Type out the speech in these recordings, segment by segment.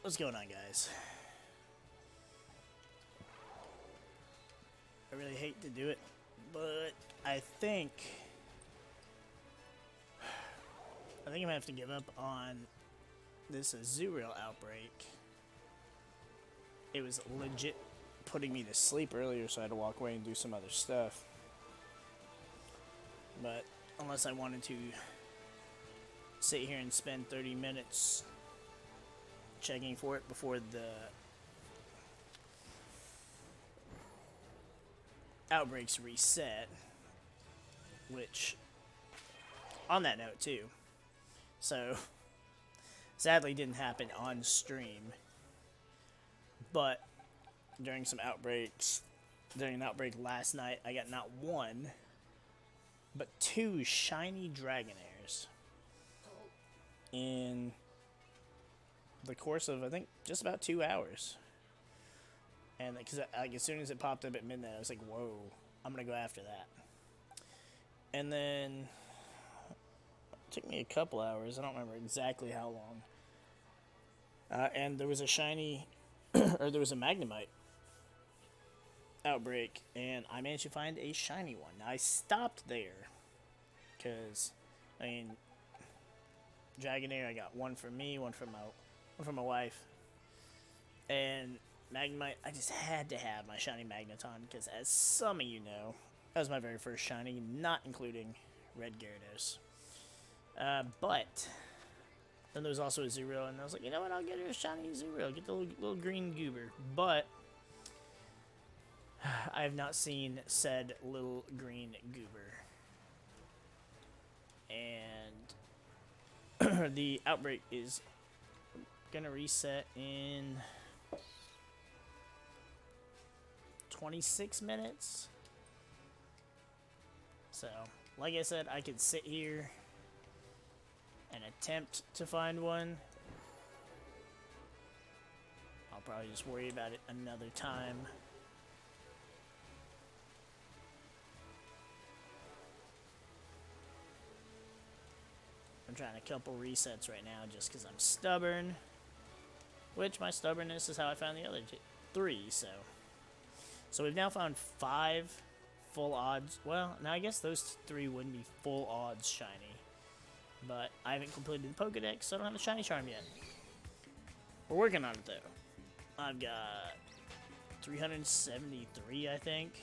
What's going on, guys? I really hate to do it, but I think I'm gonna have to give up on this Azuriel outbreak. It was legit putting me to sleep earlier, so I had to walk away and do some other stuff. But unless I wanted to sit here and spend 30 minutes checking for it before the outbreaks reset, which on that note too, so sadly didn't happen on stream, but during an outbreak last night, I got not one but two shiny Dragonairs in the course of, I think, just about 2 hours. And because like, as soon as it popped up at midnight, I was like, whoa, I'm going to go after that. And then it took me a couple hours. I don't remember exactly how long. And there was a shiny, or there was a Magnemite outbreak, and I managed to find a shiny one. Now, I stopped there because, I mean, Dragonair, I got one for me, one for my wife, and Magnemite, I just had to have my shiny Magneton, because as some of you know, that was my very first shiny, not including Red Gyarados. But then there was also a Azuriel, and I was like, you know what, I'll get her a shiny Azuriel, get the little green goober. But I have not seen said little green goober. And the outbreak is gonna reset in 26 minutes. So, like I said, I could sit here and attempt to find one. I'll probably just worry about it another time. I'm trying a couple resets right now just because I'm stubborn. Which, my stubbornness is how I found the other three, so we've now found 5 full odds. Well, now I guess those 3 wouldn't be full odds shiny. But I haven't completed the Pokedex, so I don't have a shiny charm yet. We're working on it, though. I've got 373, I think.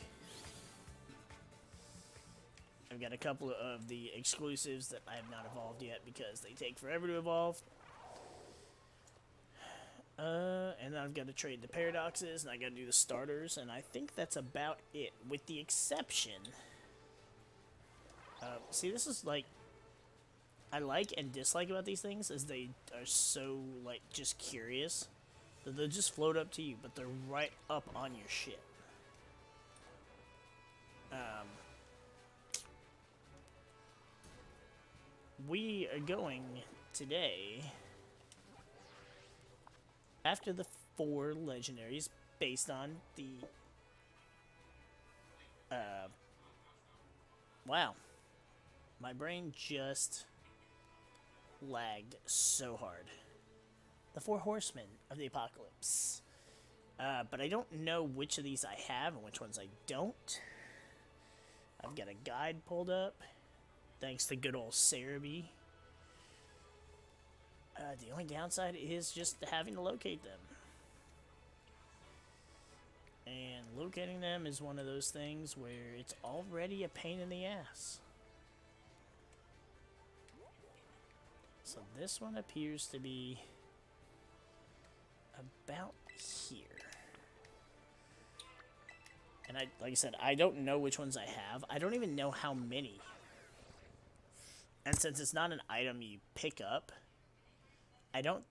I've got a couple of the exclusives that I have not evolved yet because they take forever to evolve. And then I've got to trade the paradoxes, and I got to do the starters, and I think that's about it, with the exception. See, this is like, I like and dislike about these things is they are so, like, just curious that they'll just float up to you, but they're right up on your shit. We are going today after the 4 legendaries based on the wow, my brain just lagged so hard. The 4 horsemen of the apocalypse, but I don't know which of these I have and which ones I don't. I've got a guide pulled up thanks to good old Cerebi. The only downside is just having to locate them. And locating them is one of those things where it's already a pain in the ass. So this one appears to be about here. And like I said, I don't know which ones I have. I don't even know how many. And since it's not an item you pick up, I don't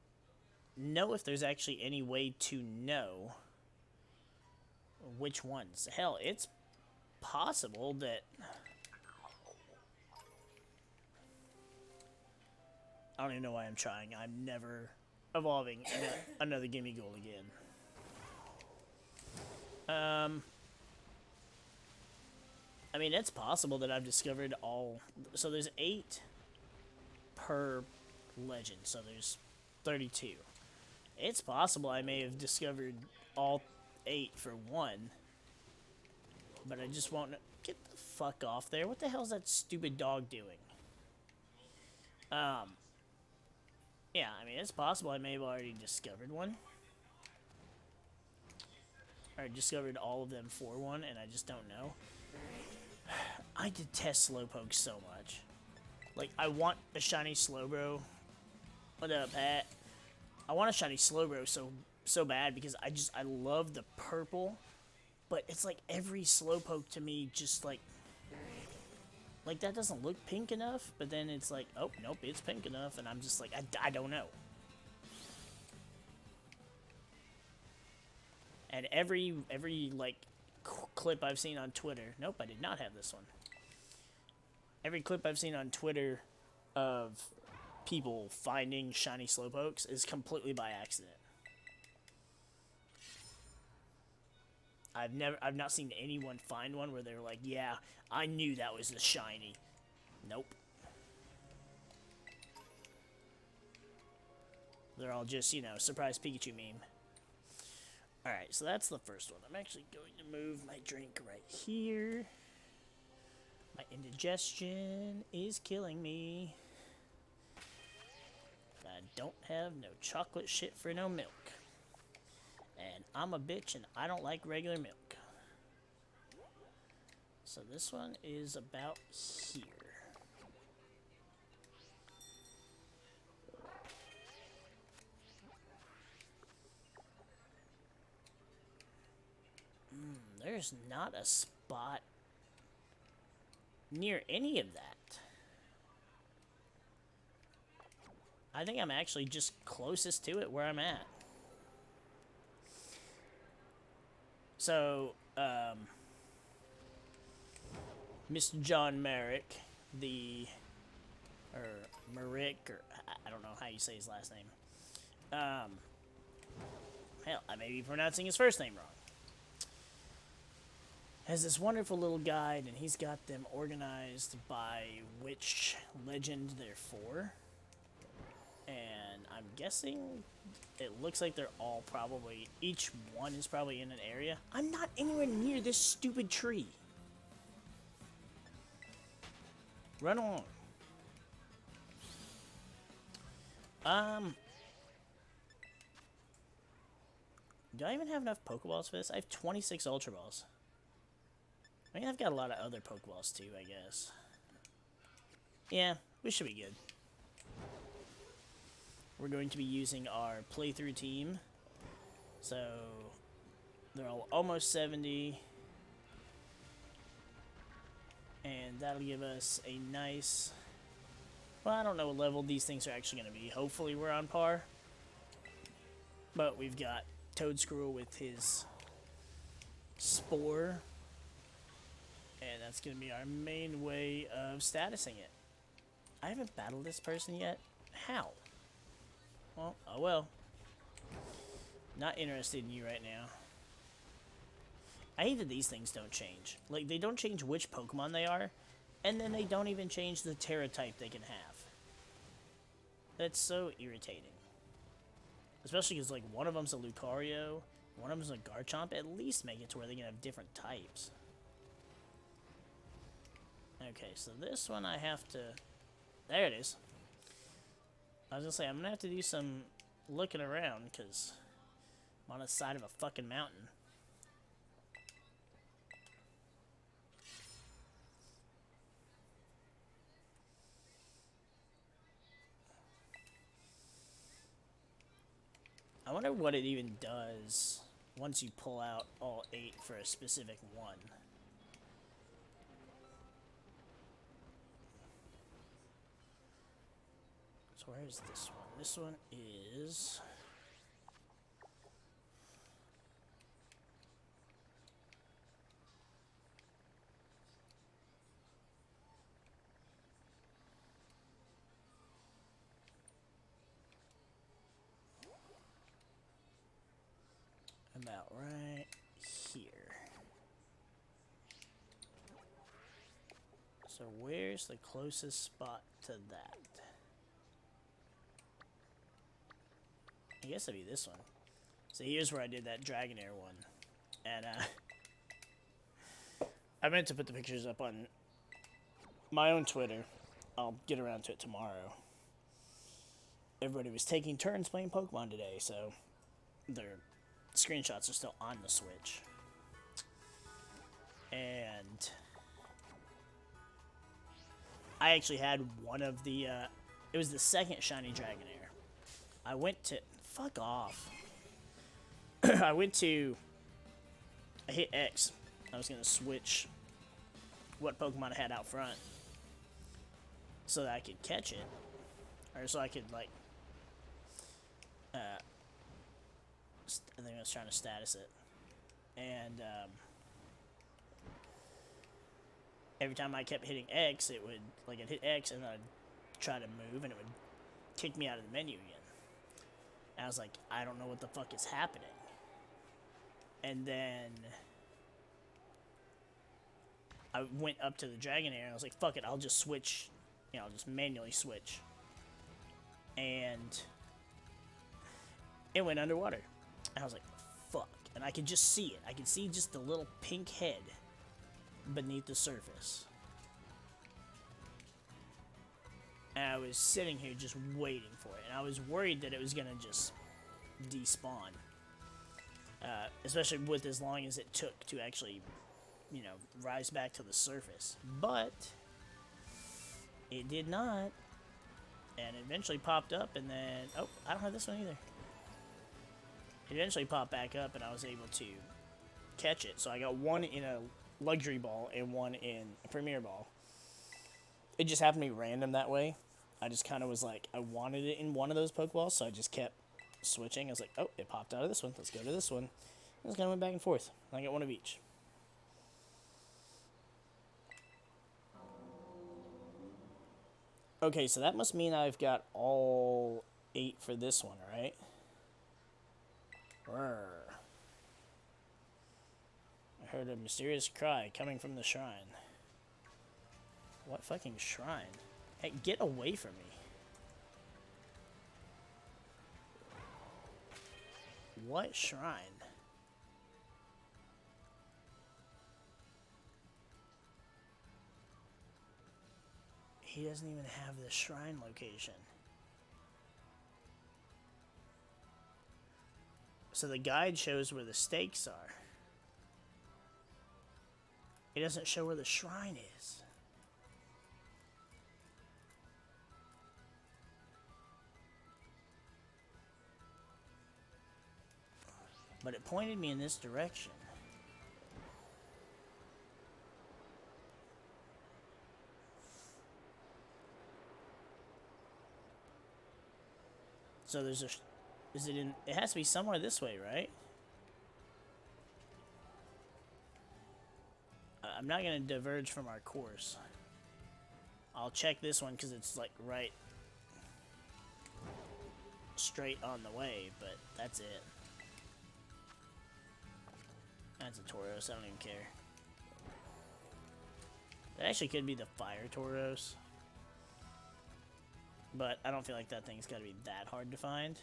know if there's actually any way to know which ones. Hell, it's possible that I don't even know why I'm trying. I'm never evolving another Gimme Goal again. I mean, it's possible that I've discovered all. So there's 8 per legend, so there's 32. It's possible I may have discovered all 8 for one, but I just won't know. Get the fuck off there. What the hell is that stupid dog doing? Yeah, I mean, it's possible I may have already discovered one. Or discovered all of them for one, and I just don't know. I detest Slowpoke so much. Like, I want a shiny Slowbro. What up, Pat? I want a shiny Slowbro so bad because I love the purple. But it's like every Slowpoke to me just like that doesn't look pink enough, but then it's like, oh, nope, it's pink enough, and I'm just like, I don't know. And every like clip I've seen on Twitter, nope, I did not have this one. Every clip I've seen on Twitter of people finding shiny Slowpokes is completely by accident. I've not seen anyone find one where they're like, yeah, I knew that was a shiny. Nope. They're all just, you know, surprise Pikachu meme. Alright, so that's the first one. I'm actually going to move my drink right here. My indigestion is killing me. I don't have no chocolate shit for no milk. And I'm a bitch and I don't like regular milk. So this one is about here. There's not a spot near any of that. I think I'm actually just closest to it where I'm at. So, Mr. John MariK, or MariK, or I don't know how you say his last name. Hell, I may be pronouncing his first name wrong. Has this wonderful little guide, and he's got them organized by which legend they're for. And I'm guessing it looks like they're all probably, each one is probably in an area. I'm not anywhere near this stupid tree. Run on. Do I even have enough Pokeballs for this? I have 26 Ultra Balls. I mean, I've got a lot of other Pokeballs too, I guess. Yeah, we should be good. We're going to be using our playthrough team. So, they're all almost 70. And that'll give us a nice... Well, I don't know what level these things are actually going to be. Hopefully we're on par. But we've got Toadscruel with his Spore. And that's going to be our main way of statusing it. I haven't battled this person yet. How? Well, oh well. Not interested in you right now. I hate that these things don't change. Like, they don't change which Pokemon they are, and then they don't even change the Terra type they can have. That's so irritating. Especially because, like, one of them's a Lucario, one of them's a Garchomp. At least make it to where they can have different types. Okay, so this one I have to... There it is. I was gonna say, I'm gonna have to do some looking around, because I'm on the side of a fucking mountain. I wonder what it even does once you pull out all 8 for a specific one. So where is this one? This one is... about right here. So where's the closest spot to that? I guess it'd be this one. So here's where I did that Dragonair one. And, I meant to put the pictures up on my own Twitter. I'll get around to it tomorrow. Everybody was taking turns playing Pokemon today, so their screenshots are still on the Switch. And I actually had one of the, it was the second shiny Dragonair. I went to, fuck off. I hit X. I was going to switch what Pokemon I had out front so that I could catch it. Or so I could, like, I think I was trying to status it. And, every time I kept hitting X, it would, like, I'd hit X and then I'd try to move and it would kick me out of the menu again. And I was like, I don't know what the fuck is happening. And then I went up to the Dragonair and I was like, fuck it, I'll just switch, you know, I'll just manually switch. And it went underwater. And I was like, fuck. And I could just see it. I could see just the little pink head beneath the surface. And I was sitting here just waiting for it. And I was worried that it was going to just despawn. Especially with as long as it took to actually, you know, rise back to the surface. But it did not. And it eventually popped up and then... Oh, I don't have this one either. It eventually popped back up and I was able to catch it. So I got one in a luxury ball and one in a premier ball. It just happened to be random that way. I just kind of was like, I wanted it in one of those Pokeballs, so I just kept switching. I was like, oh, it popped out of this one. Let's go to this one. I just kind of went back and forth. I got one of each. Okay, so that must mean I've got all 8 for this one, right? Rrr. I heard a mysterious cry coming from the shrine. What fucking shrine? Hey, get away from me. What shrine? He doesn't even have the shrine location. So the guide shows where the stakes are. It doesn't show where the shrine is. But it pointed me in this direction. So there's a... Is it in... It has to be somewhere this way, right? I'm not going to diverge from our course. I'll check this one because it's like right straight on the way, but that's it. That's a Tauros, I don't even care. It actually could be the Fire Tauros. But I don't feel like that thing's gotta be that hard to find.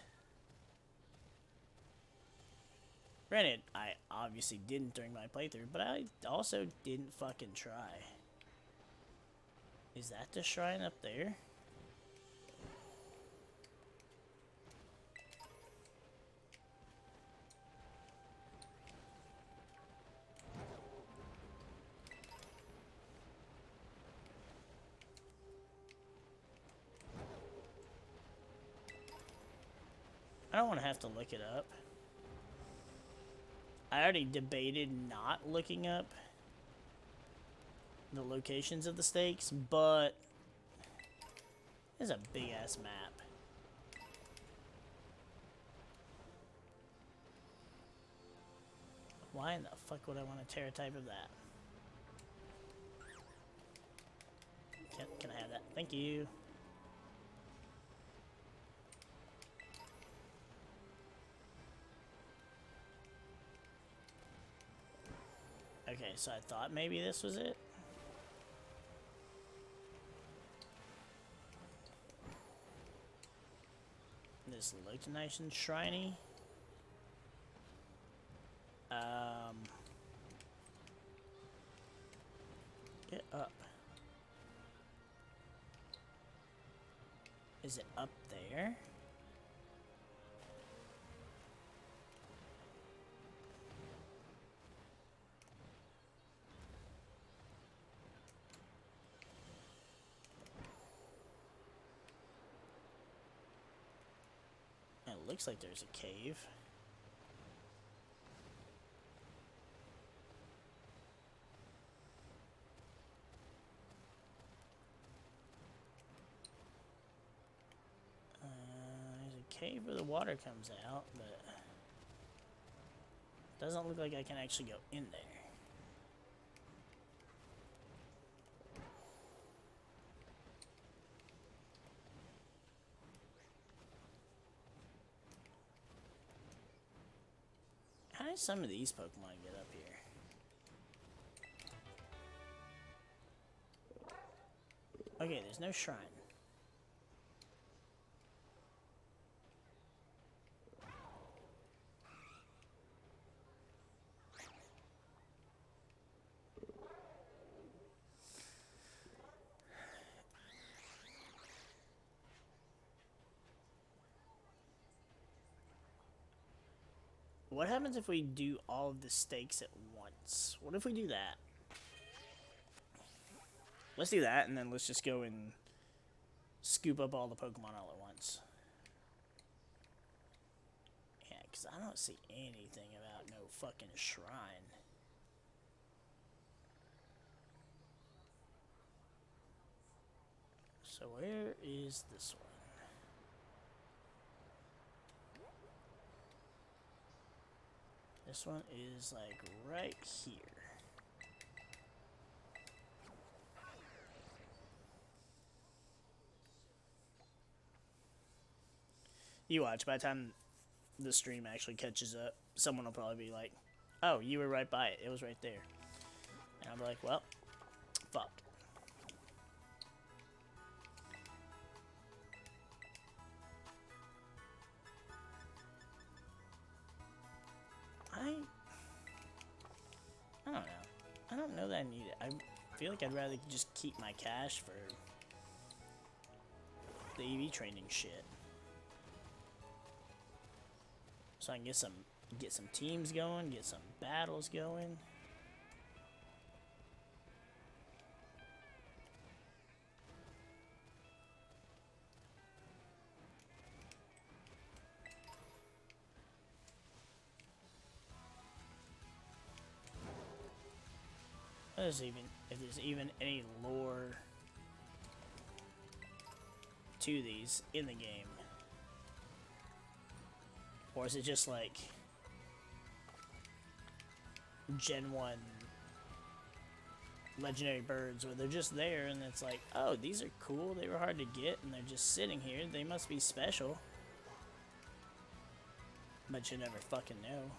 Granted, I obviously didn't during my playthrough, but I also didn't fucking try. Is that the shrine up there? I don't want to have to look it up. I already debated not looking up the locations of the stakes, but it's a big ass map. Why in the fuck would I want a Terratype of that? Can I have that? Thank you. Okay, so I thought maybe this was it. This this looked nice and shiny. Get up. Is it up there? It looks like there's a cave. There's a cave where the water comes out, but it doesn't look like I can actually go in there. How did some of these Pokemon get up here? Okay, there's no shrine. What happens if we do all of the stakes at once? What if we do that? Let's do that, and then let's just go and scoop up all the Pokemon all at once. Yeah, because I don't see anything about no fucking shrine. So where is this one? This one is like right here. You watch, by the time the stream actually catches up, someone will probably be like, oh, you were right by it. It was right there. And I'll be like, well, fuck. I don't know. I don't know that I need it. I feel like I'd rather just keep my cash for the EV training shit. So I can get some teams going, get some battles going. If there's even any lore to these in the game. Or is it just like Gen 1 legendary birds where they're just there and it's like, oh, these are cool, they were hard to get and they're just sitting here, they must be special. But you never fucking know.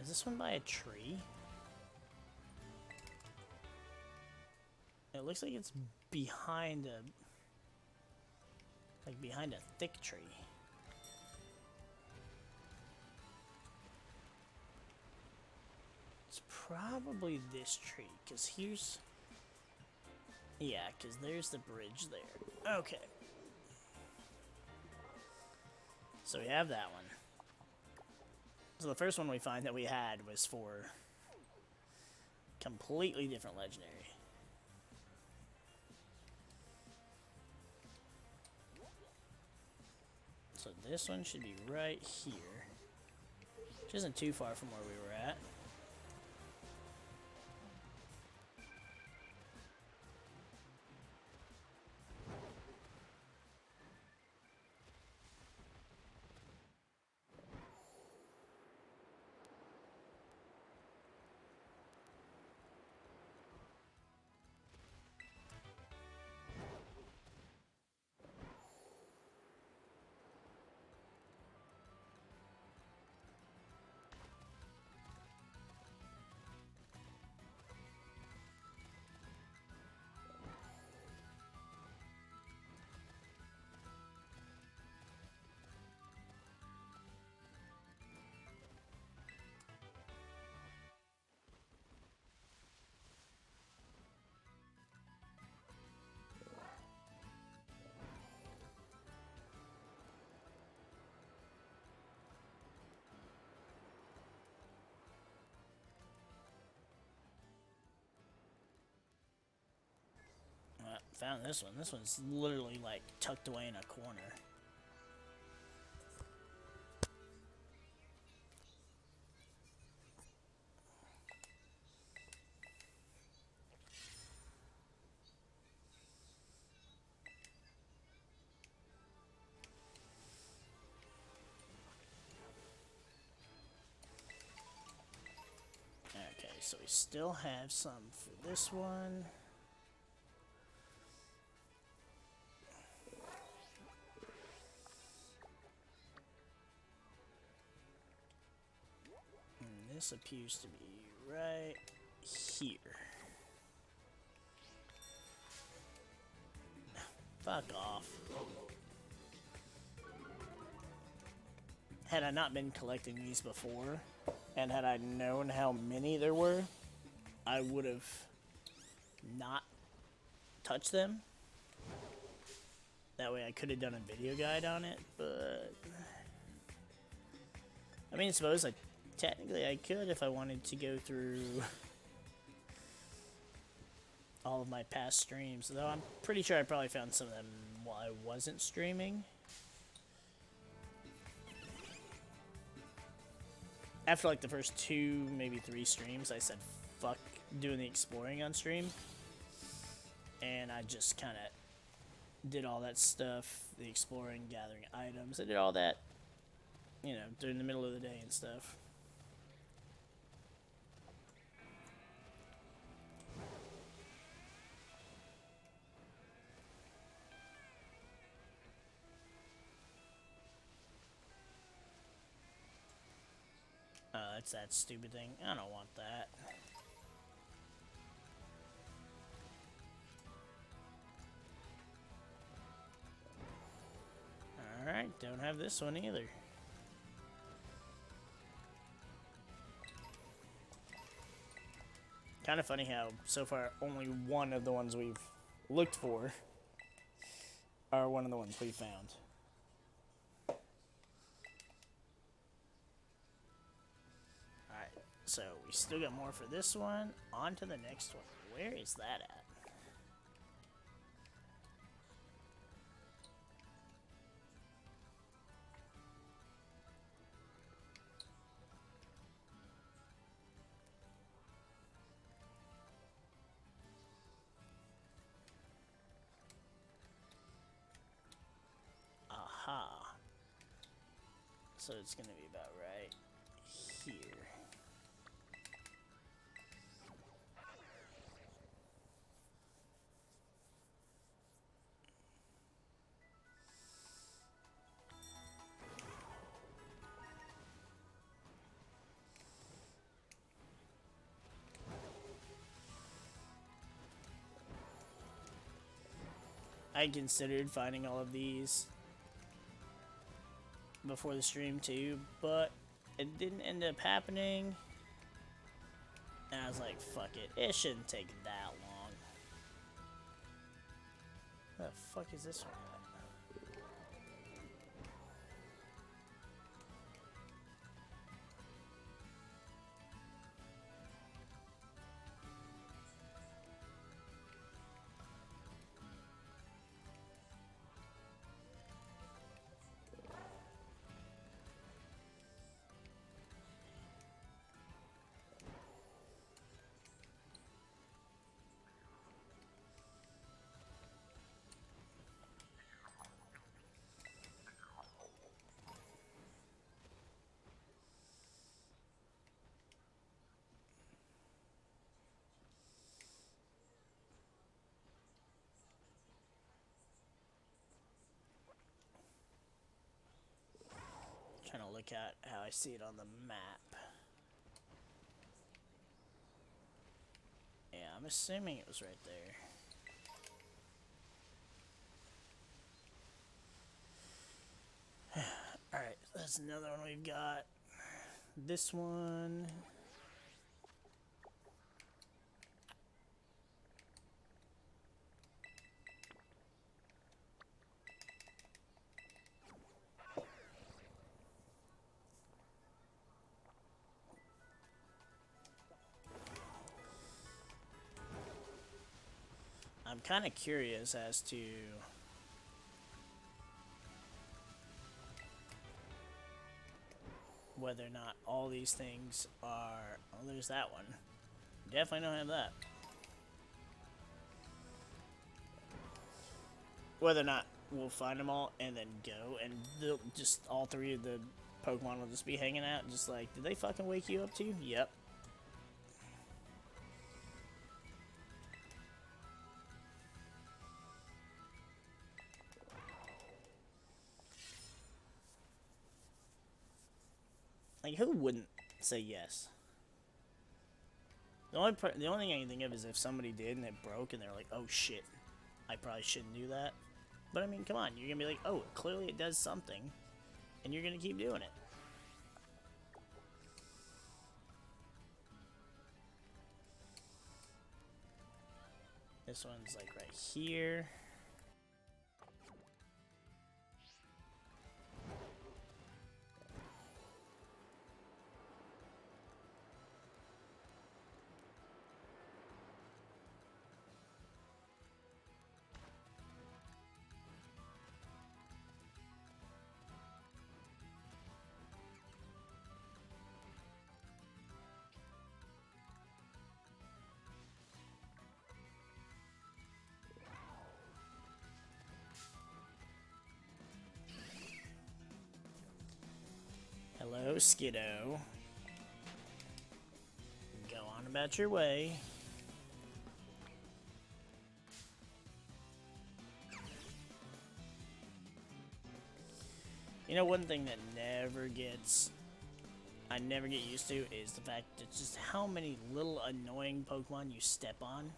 Is this one by a tree? It looks like it's behind a... like behind a thick tree. It's probably this tree, because here's... yeah, because there's the bridge there. Okay. So we have that one. So the first one we find that we had was for completely different legendary. So this one should be right here, which isn't too far from where we were at. found this one. This one's literally like tucked away in a corner. Okay, so we still have some for this one. And this appears to be right here. Fuck off. Had I not been collecting these before, and had I known how many there were, I would have not touched them. That way I could have done a video guide on it, but... I mean, I suppose technically I could if I wanted to go through all of my past streams, though I'm pretty sure I probably found some of them while I wasn't streaming. After like the first 2, maybe 3 streams, I said fuck doing the exploring on stream. And I just kind of did all that stuff, the exploring, gathering items. I did all that, you know, during the middle of the day and stuff. That's that stupid thing. I don't want that. Alright, don't have this one either. Kind of funny how, so far, only one of the ones we've looked for are one of the ones we found. So, we still got more for this one. On to the next one. Where is that at? Aha. So, it's going to be about right here. I considered finding all of these before the stream too, but it didn't end up happening. And I was like, fuck it. It shouldn't take that long. Where the fuck is this one at? Trying to look at how I see it on the map. Yeah, I'm assuming it was right there. Alright, that's another one we've got. This one. I'm kind of curious as to whether or not all these things are... Oh, there's that one. Definitely don't have that. Whether or not we'll find them all and then go, and they'll just all three of the Pokemon will just be hanging out, just like, did they fucking wake you up too? Yep. Like, who wouldn't say yes? The only thing I can think of is if somebody did and it broke and they're like, oh shit, I probably shouldn't do that. But I mean, come on, you're gonna be like, oh, clearly it does something, and you're gonna keep doing it. This one's like right here. Hello, Skiddo. Go on about your way. You know, one thing that I never get used to is the fact that just how many little annoying Pokemon you step on.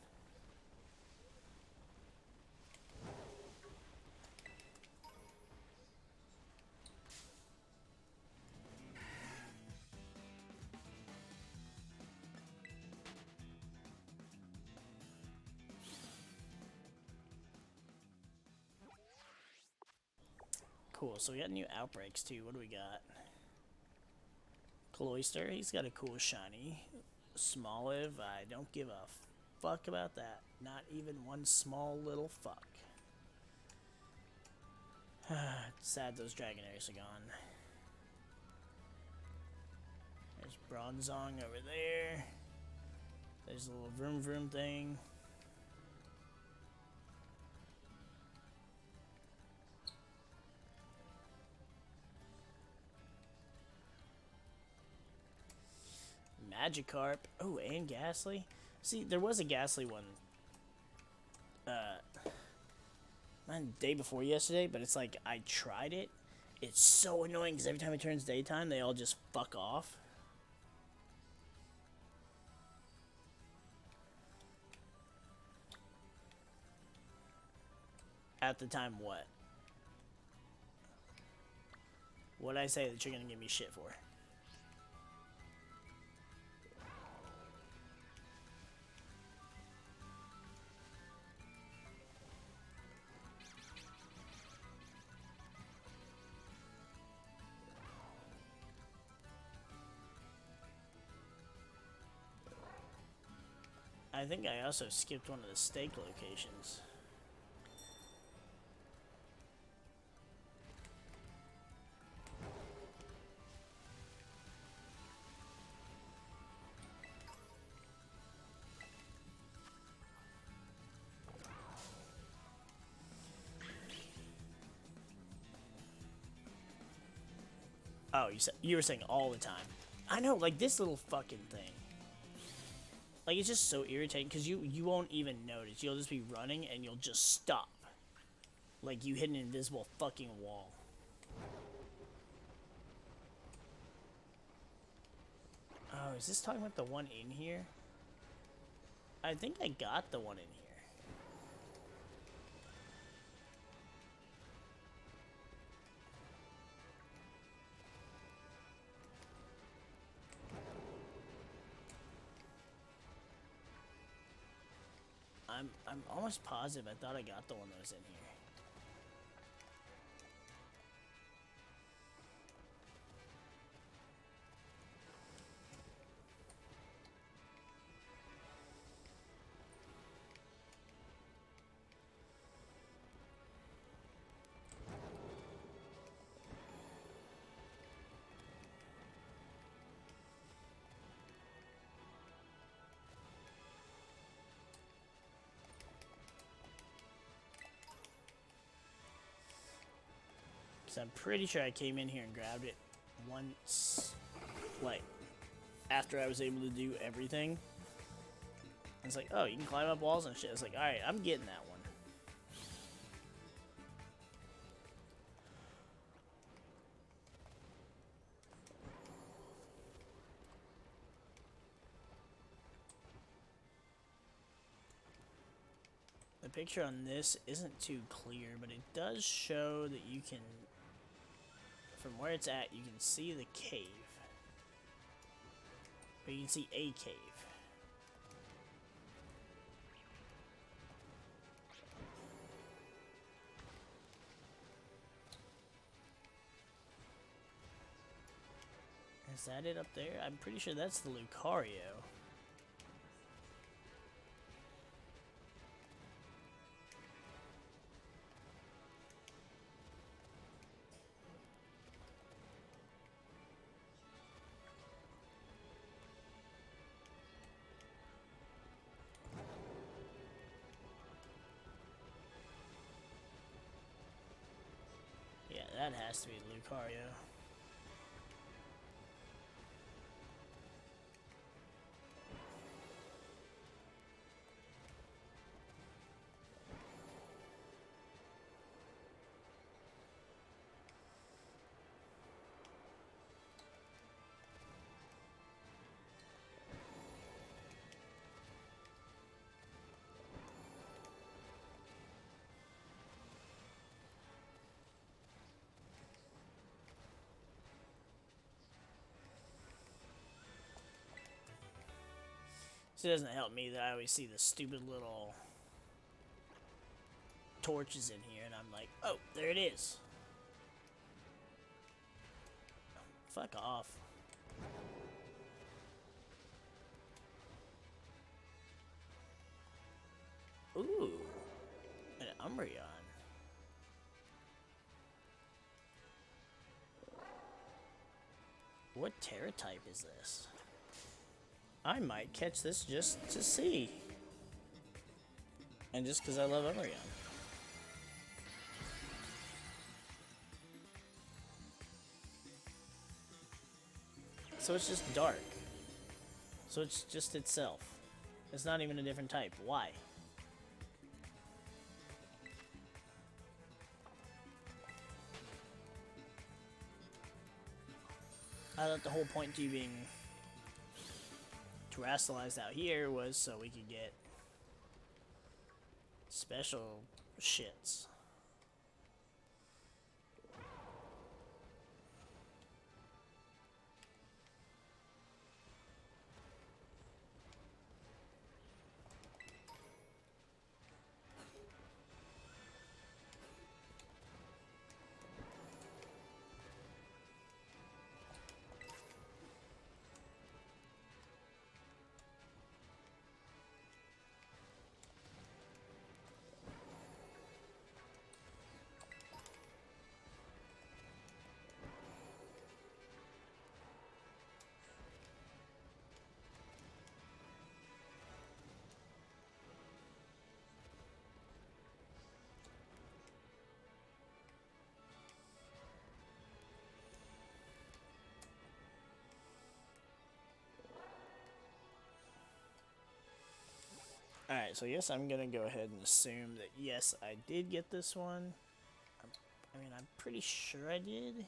Cool, so we got new outbreaks too. What do we got? Cloyster, he's got a cool shiny. Smoliv, I don't give a fuck about that. Not even one small little fuck. Sad those Dragonairs are gone. There's Bronzong over there. There's a little vroom vroom thing. Magikarp. Oh, and Ghastly. See, there was a Ghastly one. Not the day before yesterday, but it's like I tried it. It's so annoying because every time it turns daytime, they all just fuck off. At the time, what? What'd I say that you're gonna give me shit for? I think I also skipped one of the steak locations. Oh, you were saying all the time. I know, like this little fucking thing. Like, it's just so irritating because you won't even notice. You'll just be running and you'll just stop. Like you hit an invisible fucking wall. Oh, is this talking about the one in here? I think I got the one in here. I'm almost positive I thought I got the one that was in here. Because I'm pretty sure I came in here and grabbed it once, like, after I was able to do everything. It's like, oh, you can climb up walls and shit. It's like, alright, I'm getting that one. The picture on this isn't too clear, but it does show that you can, from where it's at, you can see the cave. But you can see a cave. Is that it up there? I'm pretty sure that's the Lucario. Yeah, that has to be Lucario. It doesn't help me that I always see the stupid little torches in here, and I'm like, oh, there it is. Fuck off. Ooh, an Umbreon. What Terra type is this? I might catch this just to see. And just because I love Umbreon. So it's just dark. So it's just itself. It's not even a different type. Why? I thought the whole point to you being terrestrialized out here was so we could get special shits. Alright, so yes, I'm gonna go ahead and assume that yes, I did get this one. I mean, I'm pretty sure I did.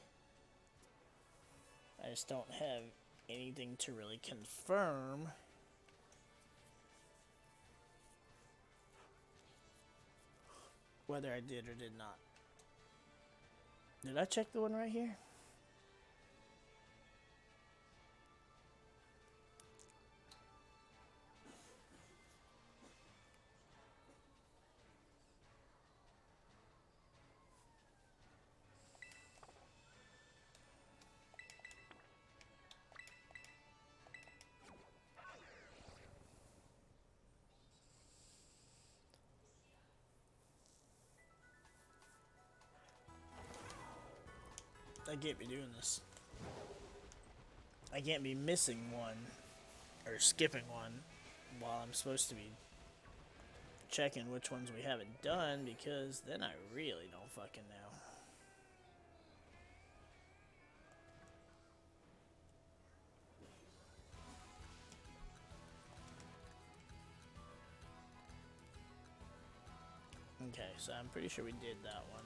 I just don't have anything to really confirm whether I did or did not. Did I check the one right here? I can't be doing this. I can't be missing one or skipping one while I'm supposed to be checking which ones we haven't done, because then I really don't fucking know. Okay, so I'm pretty sure we did that one.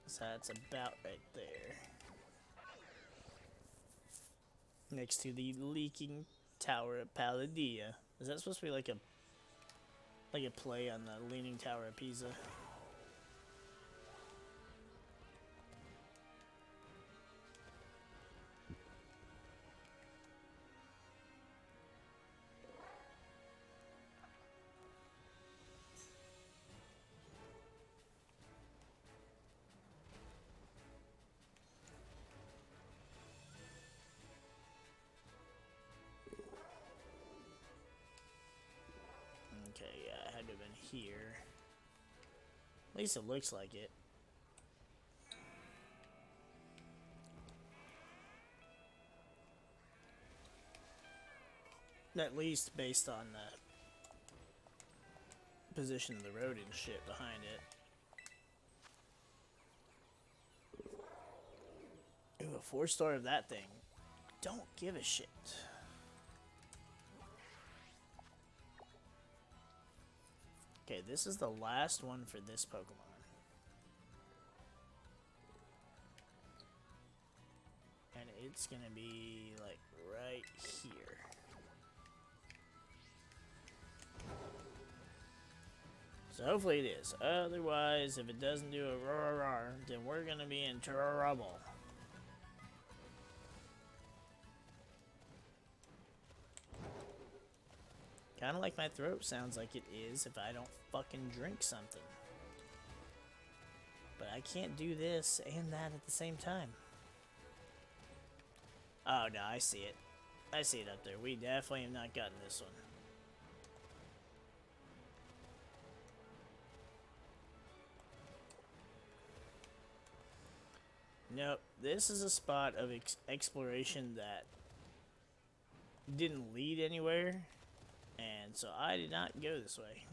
So that's about right there. Next to the leaking tower of Palladia. Is that supposed to be like a play on the Leaning Tower of Pisa? Okay, yeah, it had to have been here. At least it looks like it. At least based on the position of the road and shit behind it. Ooh, a 4-star of that thing. Don't give a shit. Okay, this is the last one for this Pokemon. And it's gonna be, like, right here. So hopefully it is. Otherwise, if it doesn't do a roar, then we're gonna be in trouble. Kinda like my throat sounds like it is if I don't fucking drink something. But I can't do this and that at the same time. Oh no, I see it. I see it up there. We definitely have not gotten this one. Nope, this is a spot of exploration that didn't lead anywhere, and so I did not go this way.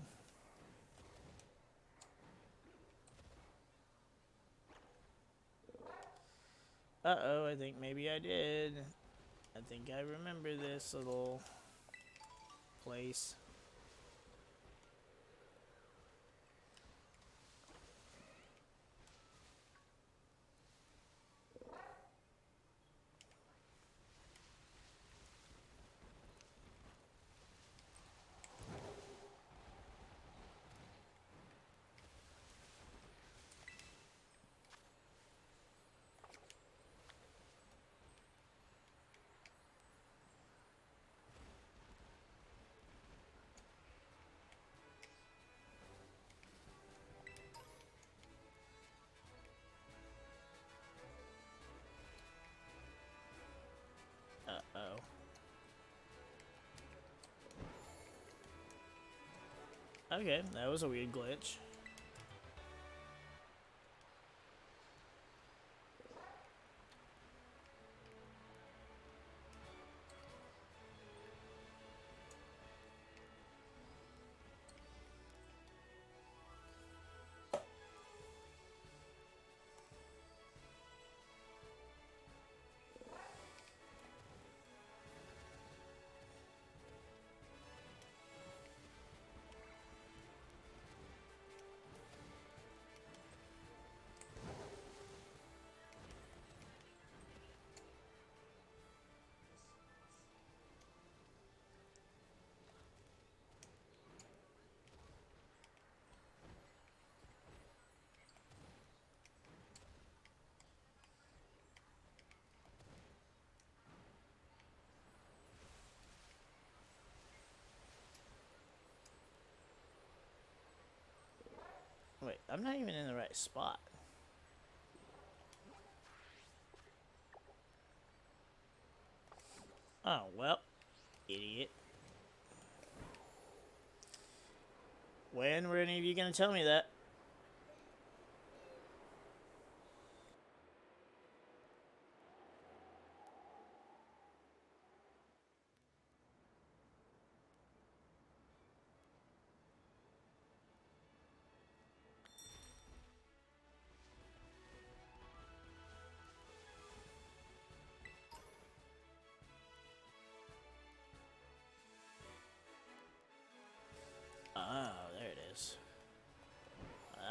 Uh-oh, I think maybe I did. I think I remember this little place. Uh-oh. Okay, that was a weird glitch. Wait, I'm not even in the right spot. Oh, well, idiot. When were any of you gonna tell me that?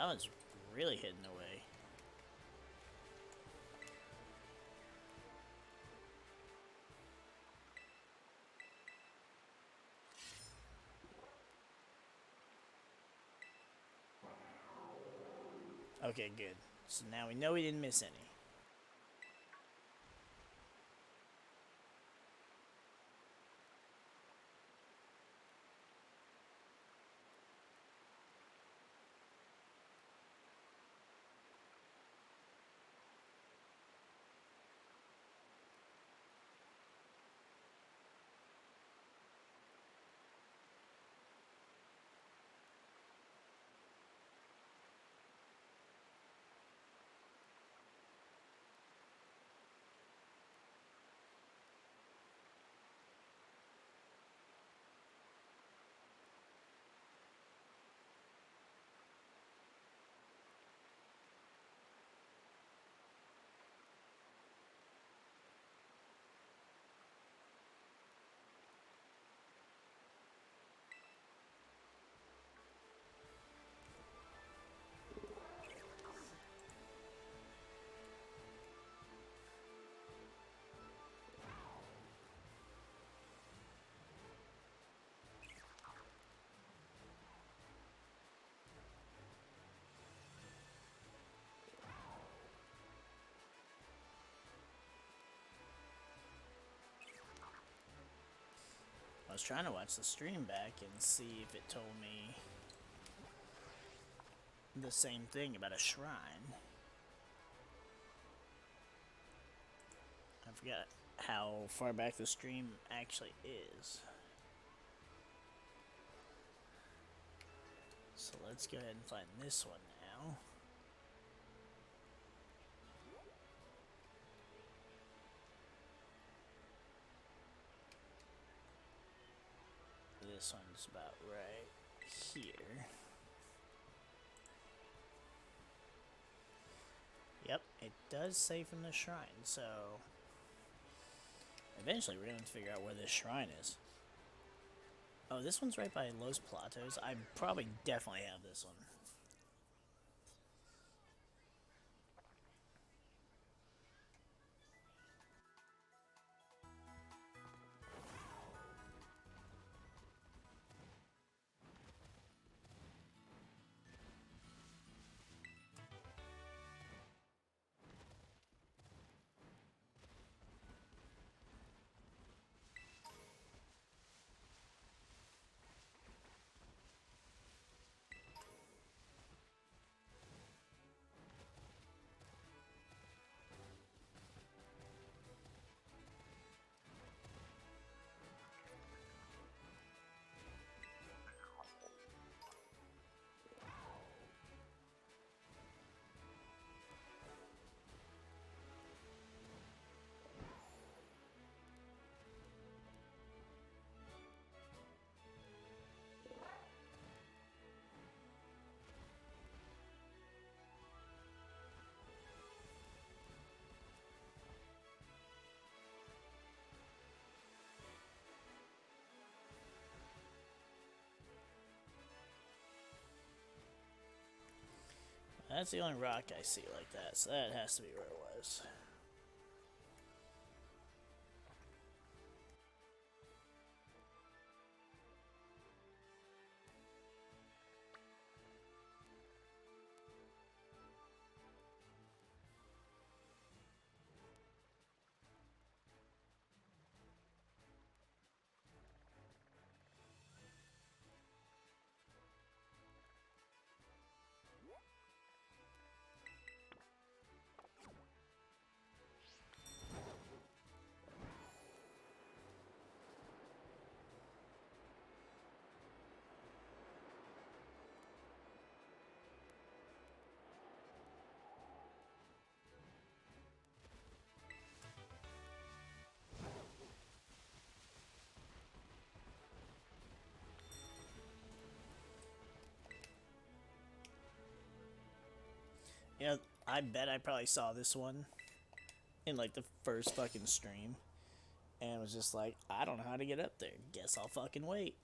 That one's really hitting away. Okay, good. So now we know we didn't miss any. I was trying to watch the stream back and see if it told me the same thing about a shrine. I forgot how far back the stream actually is. So let's go ahead and find this one now. This one's about right here. Yep, it does say from the shrine, so eventually we're going to figure out where this shrine is. Oh, this one's right by Los Platos. I probably definitely have this one. That's the only rock I see like that, so that has to be where it was. Yeah, I bet I probably saw this one in like the first fucking stream and was just like, I don't know how to get up there. Guess I'll fucking wait.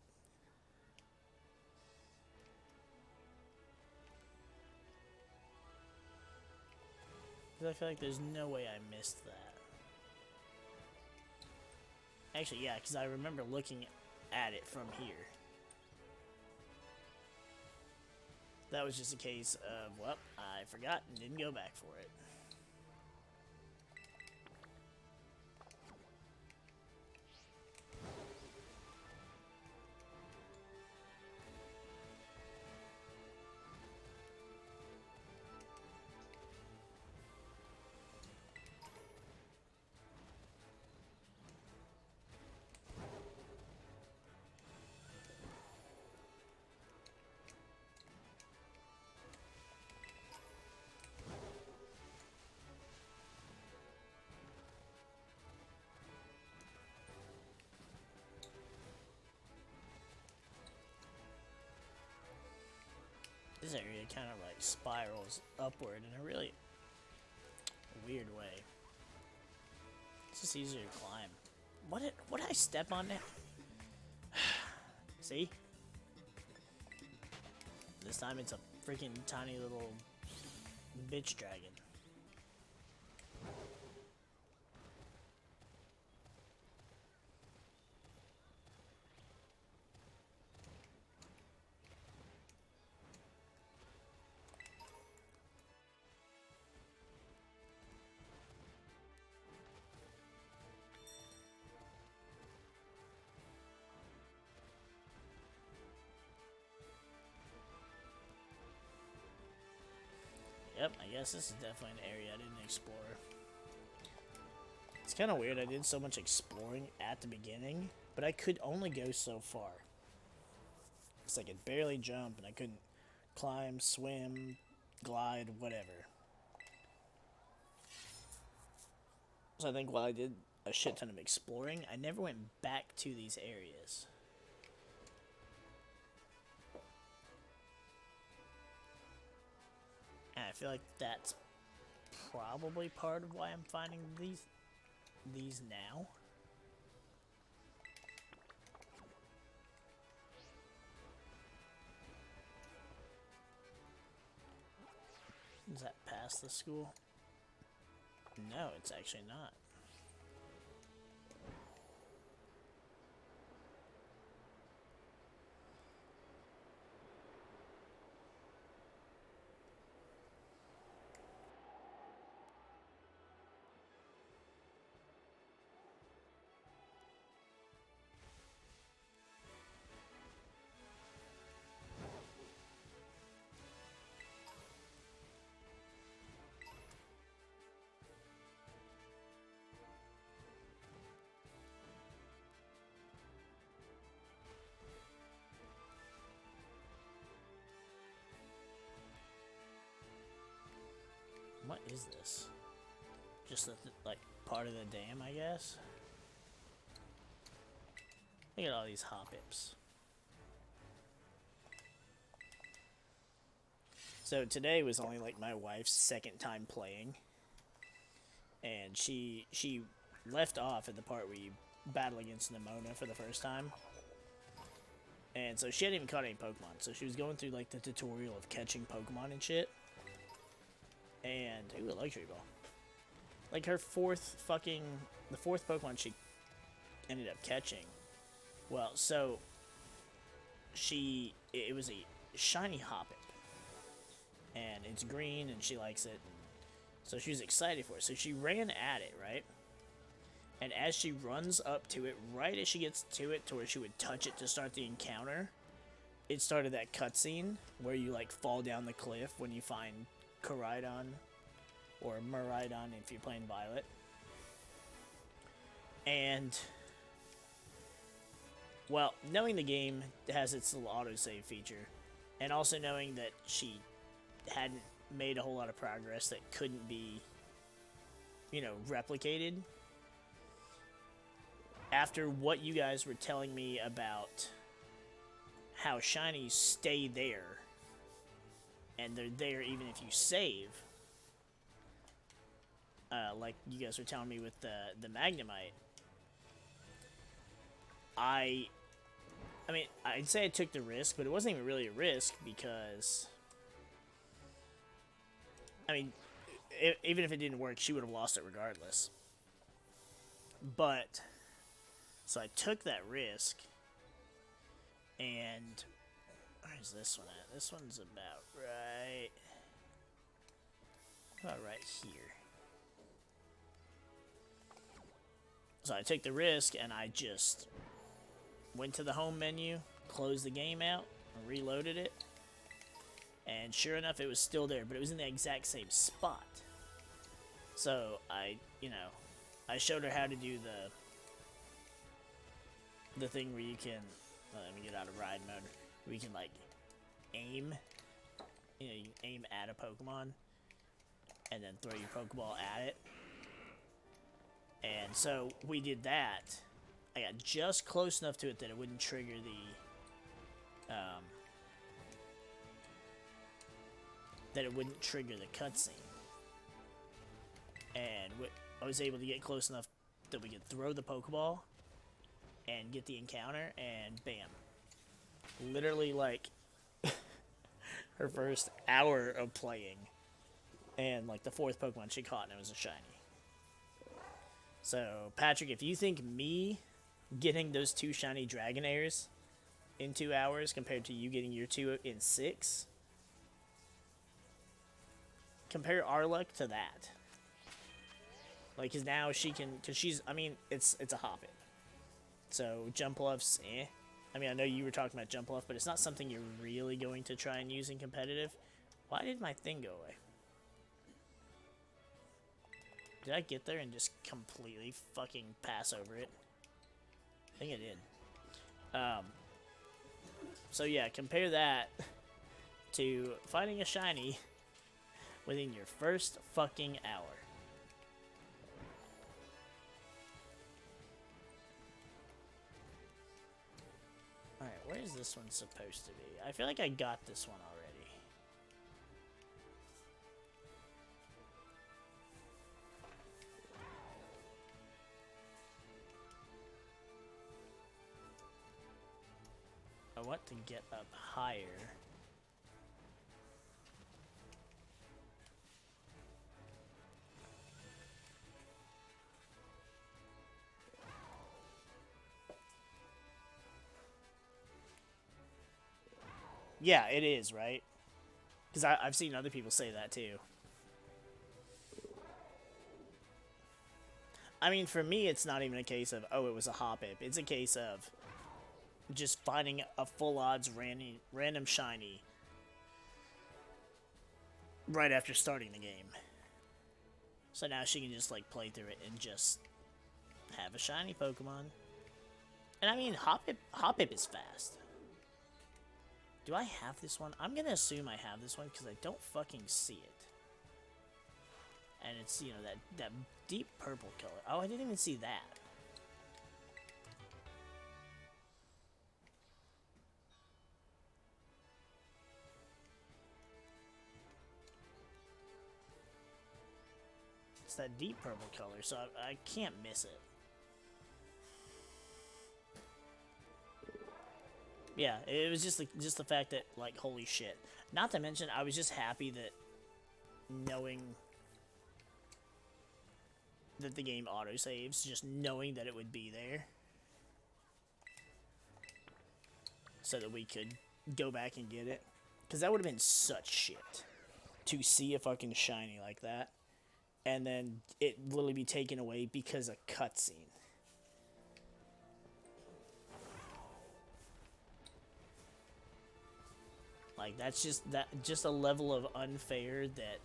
Because I feel like there's no way I missed that. Actually, yeah, because I remember looking at it from here. That was just a case of, well, I forgot and didn't go back for it. This area kind of like spirals upward in a really weird way. It's just easier to climb. What did I step on now? See? This time it's a freaking tiny little bitch dragon. Yep, I guess this is definitely an area I didn't explore. It's kind of weird, I did so much exploring at the beginning, but I could only go so far. It's like I could barely jump, and I couldn't climb, swim, glide, whatever. So I think while I did a shit ton of exploring, I never went back to these areas. And I feel like that's probably part of why I'm finding these now. Is that past the school? No, it's actually not. What is this? Just like part of the dam, I guess? Look at all these hop-ips. So today was only like my wife's second time playing. And she left off at the part where you battle against Nimona for the first time. And so she hadn't even caught any Pokemon. So she was going through like the tutorial of catching Pokemon and shit. And, ooh, a luxury ball. Like her the fourth Pokemon she ended up catching. Well, so it was a shiny Hoppip. And it's green and she likes it. And so she was excited for it. So she ran at it, right? And as she runs up to it, right as she gets to it to where she would touch it to start the encounter, it started that cutscene where you like fall down the cliff when you find Koraidon, or Miraidon if you're playing Violet. And, well, knowing the game has its little autosave feature, and also knowing that she hadn't made a whole lot of progress that couldn't be, you know, replicated, after what you guys were telling me about how shinies stay there, and they're there even if you save, like you guys were telling me with the Magnemite, I mean, I'd say I took the risk, but it wasn't even really a risk because, I mean, even if it didn't work, she would have lost it regardless. But so I took that risk, and where's this one at? This one's about right here. So I took the risk, and I just went to the home menu, closed the game out, reloaded it, and sure enough, it was still there, but it was in the exact same spot. So I showed her how to do the thing where you can, let me get out of ride mode, where you can like aim, you can aim at a Pokemon, and then throw your Pokeball at it. And so we did that. I got just close enough to it that it wouldn't trigger the cutscene. And I was able to get close enough that we could throw the Pokeball and get the encounter, and bam. Literally, like, her first hour of playing, and, like, the 4th Pokemon she caught, and it was a shiny. So, Patrick, if you think me getting those 2 shiny Dragonairs in 2 hours compared to you getting your 2 in 6, compare our luck to that. Like, because now she can, because she's, I mean, it's a Hoppip. So, Jump Luff's eh. I mean, I know you were talking about Jump Luff, but it's not something you're really going to try and use in competitive. Why did my thing go away? Did I get there and just completely fucking pass over it? I think I did. So yeah, compare that to finding a shiny within your first fucking hour. Alright, where is this one supposed to be? I feel like I got this one already. I want to get up higher. Yeah, it is, right? Because I've seen other people say that too. I mean, for me, it's not even a case of, oh, it was a Hoppip. It's a case of just finding a full odds random shiny right after starting the game. So now she can just like play through it and just have a shiny Pokemon. And I mean, Hoppip is fast. Do I have this one? I'm gonna assume I have this one because I don't fucking see it. And it's, you know, that deep purple color. Oh, I didn't even see that. It's that deep purple color, so I can't miss it. Yeah, it was just the fact that, like, holy shit. Not to mention, I was just happy that knowing that the game autosaves, just knowing that it would be there. So that we could go back and get it. Because that would have been such shit. To see a fucking shiny like that. And then it literally be taken away because of cutscene. Like, that's just a level of unfair that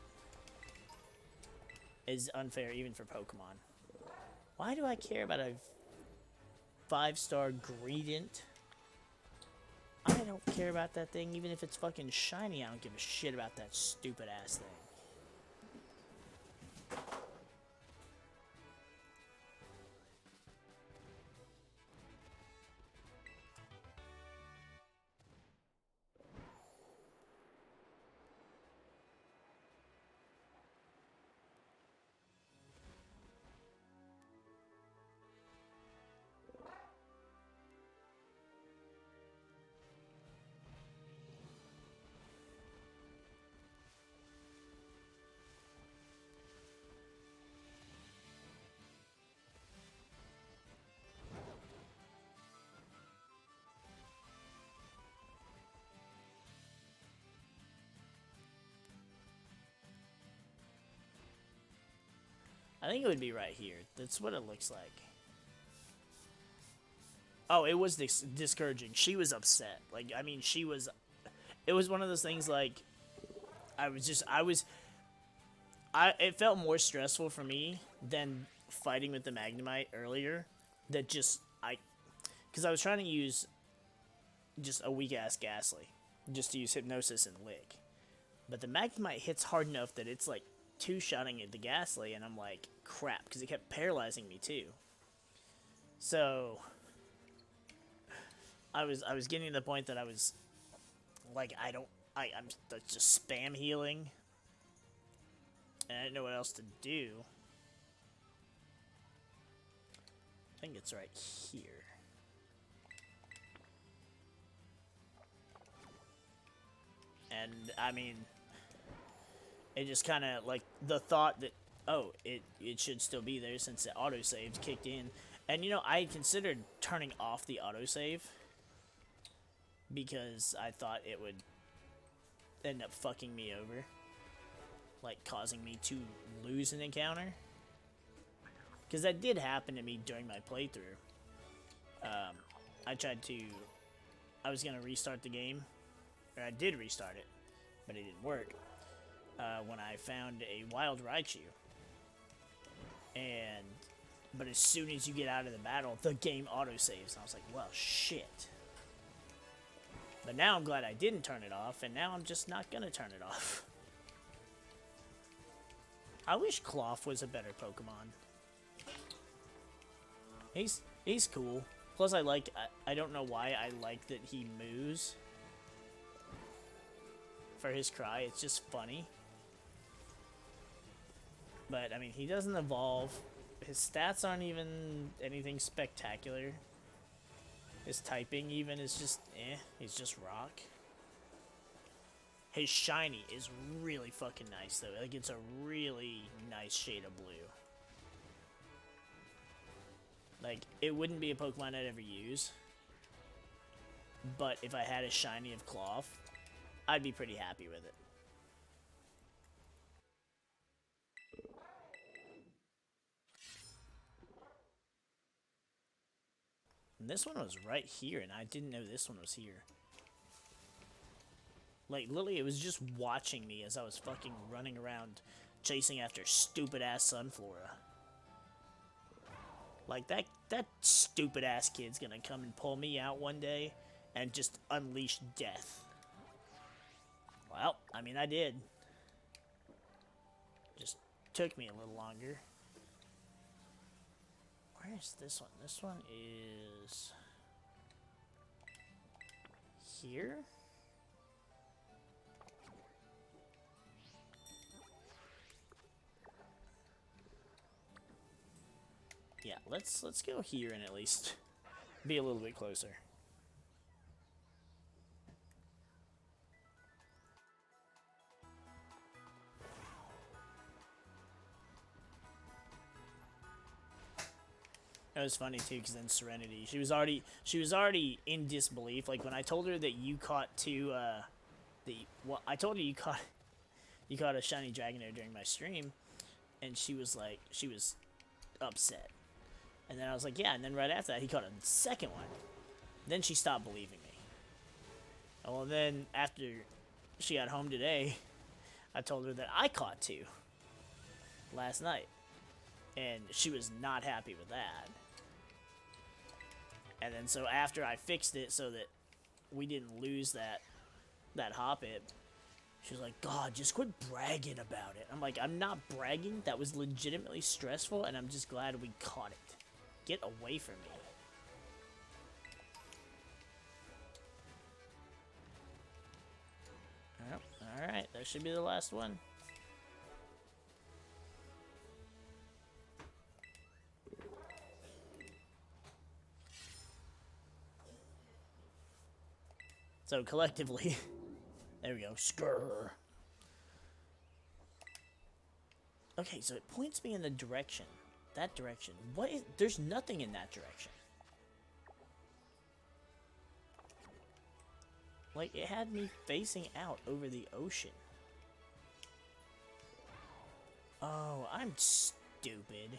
is unfair even for Pokemon. Why do I care about a 5-star Greedent? I don't care about that thing, even if it's fucking shiny. I don't give a shit about that stupid ass thing. I think it would be right here. That's what it looks like. Oh, it was discouraging. She was upset. Like, I mean, she was... It was one of those things, like... It felt more stressful for me than fighting with the Magnemite earlier. That just... Because I was trying to use just a weak-ass Ghastly. Just to use Hypnosis and Lick. But the Magnemite hits hard enough that it's, like, two-shotting at the Ghastly, and I'm like, crap, because it kept paralyzing me, too. So... I was getting to the point that I was like, I'm just spam healing, and I didn't know what else to do. I think it's right here. And I mean, it just kind of like the thought that, oh, it should still be there since the autosave kicked in. And you know, I considered turning off the autosave because I thought it would end up fucking me over, like causing me to lose an encounter. Because that did happen to me during my playthrough. I was gonna restart the game, or I did restart it, but it didn't work. When I found a wild Raichu, but as soon as you get out of the battle, the game autosaves, and I was like, well, shit. But now I'm glad I didn't turn it off, and now I'm just not gonna turn it off. I wish Cloth was a better Pokemon. He's cool. Plus, I don't know why I like that he moos for his cry. It's just funny. But, I mean, he doesn't evolve. His stats aren't even anything spectacular. His typing even is just, he's just rock. His shiny is really fucking nice, though. Like, it's a really nice shade of blue. Like, it wouldn't be a Pokemon I'd ever use. But if I had a shiny of Cloth, I'd be pretty happy with it. And this one was right here, and I didn't know this one was here. Like, literally, it was just watching me as I was fucking running around chasing after stupid-ass Sunflora. Like, that stupid-ass kid's gonna come and pull me out one day and just unleash death. Well, I mean, I did. Just took me a little longer. Where's this one? This one is here? Yeah, let's go here and at least be a little bit closer. It was funny too, because then Serenity, she was already in disbelief. Like when I told her that you caught I told her you caught a shiny Dragonair during my stream, and she was upset. And then I was like, yeah, and then right after that, he caught a second one. Then she stopped believing me. Well, then after she got home today, I told her that I caught 2 last night. And she was not happy with that. And then so after I fixed it so that we didn't lose that Hoppip, she was like, God, just quit bragging about it. I'm like, I'm not bragging. That was legitimately stressful, and I'm just glad we caught it. Get away from me. Oh, alright, that should be the last one. So collectively, there we go, skrrr. Okay, so it points me in the direction. That direction. What is... There's nothing in that direction. Like, it had me facing out over the ocean. Oh, I'm stupid.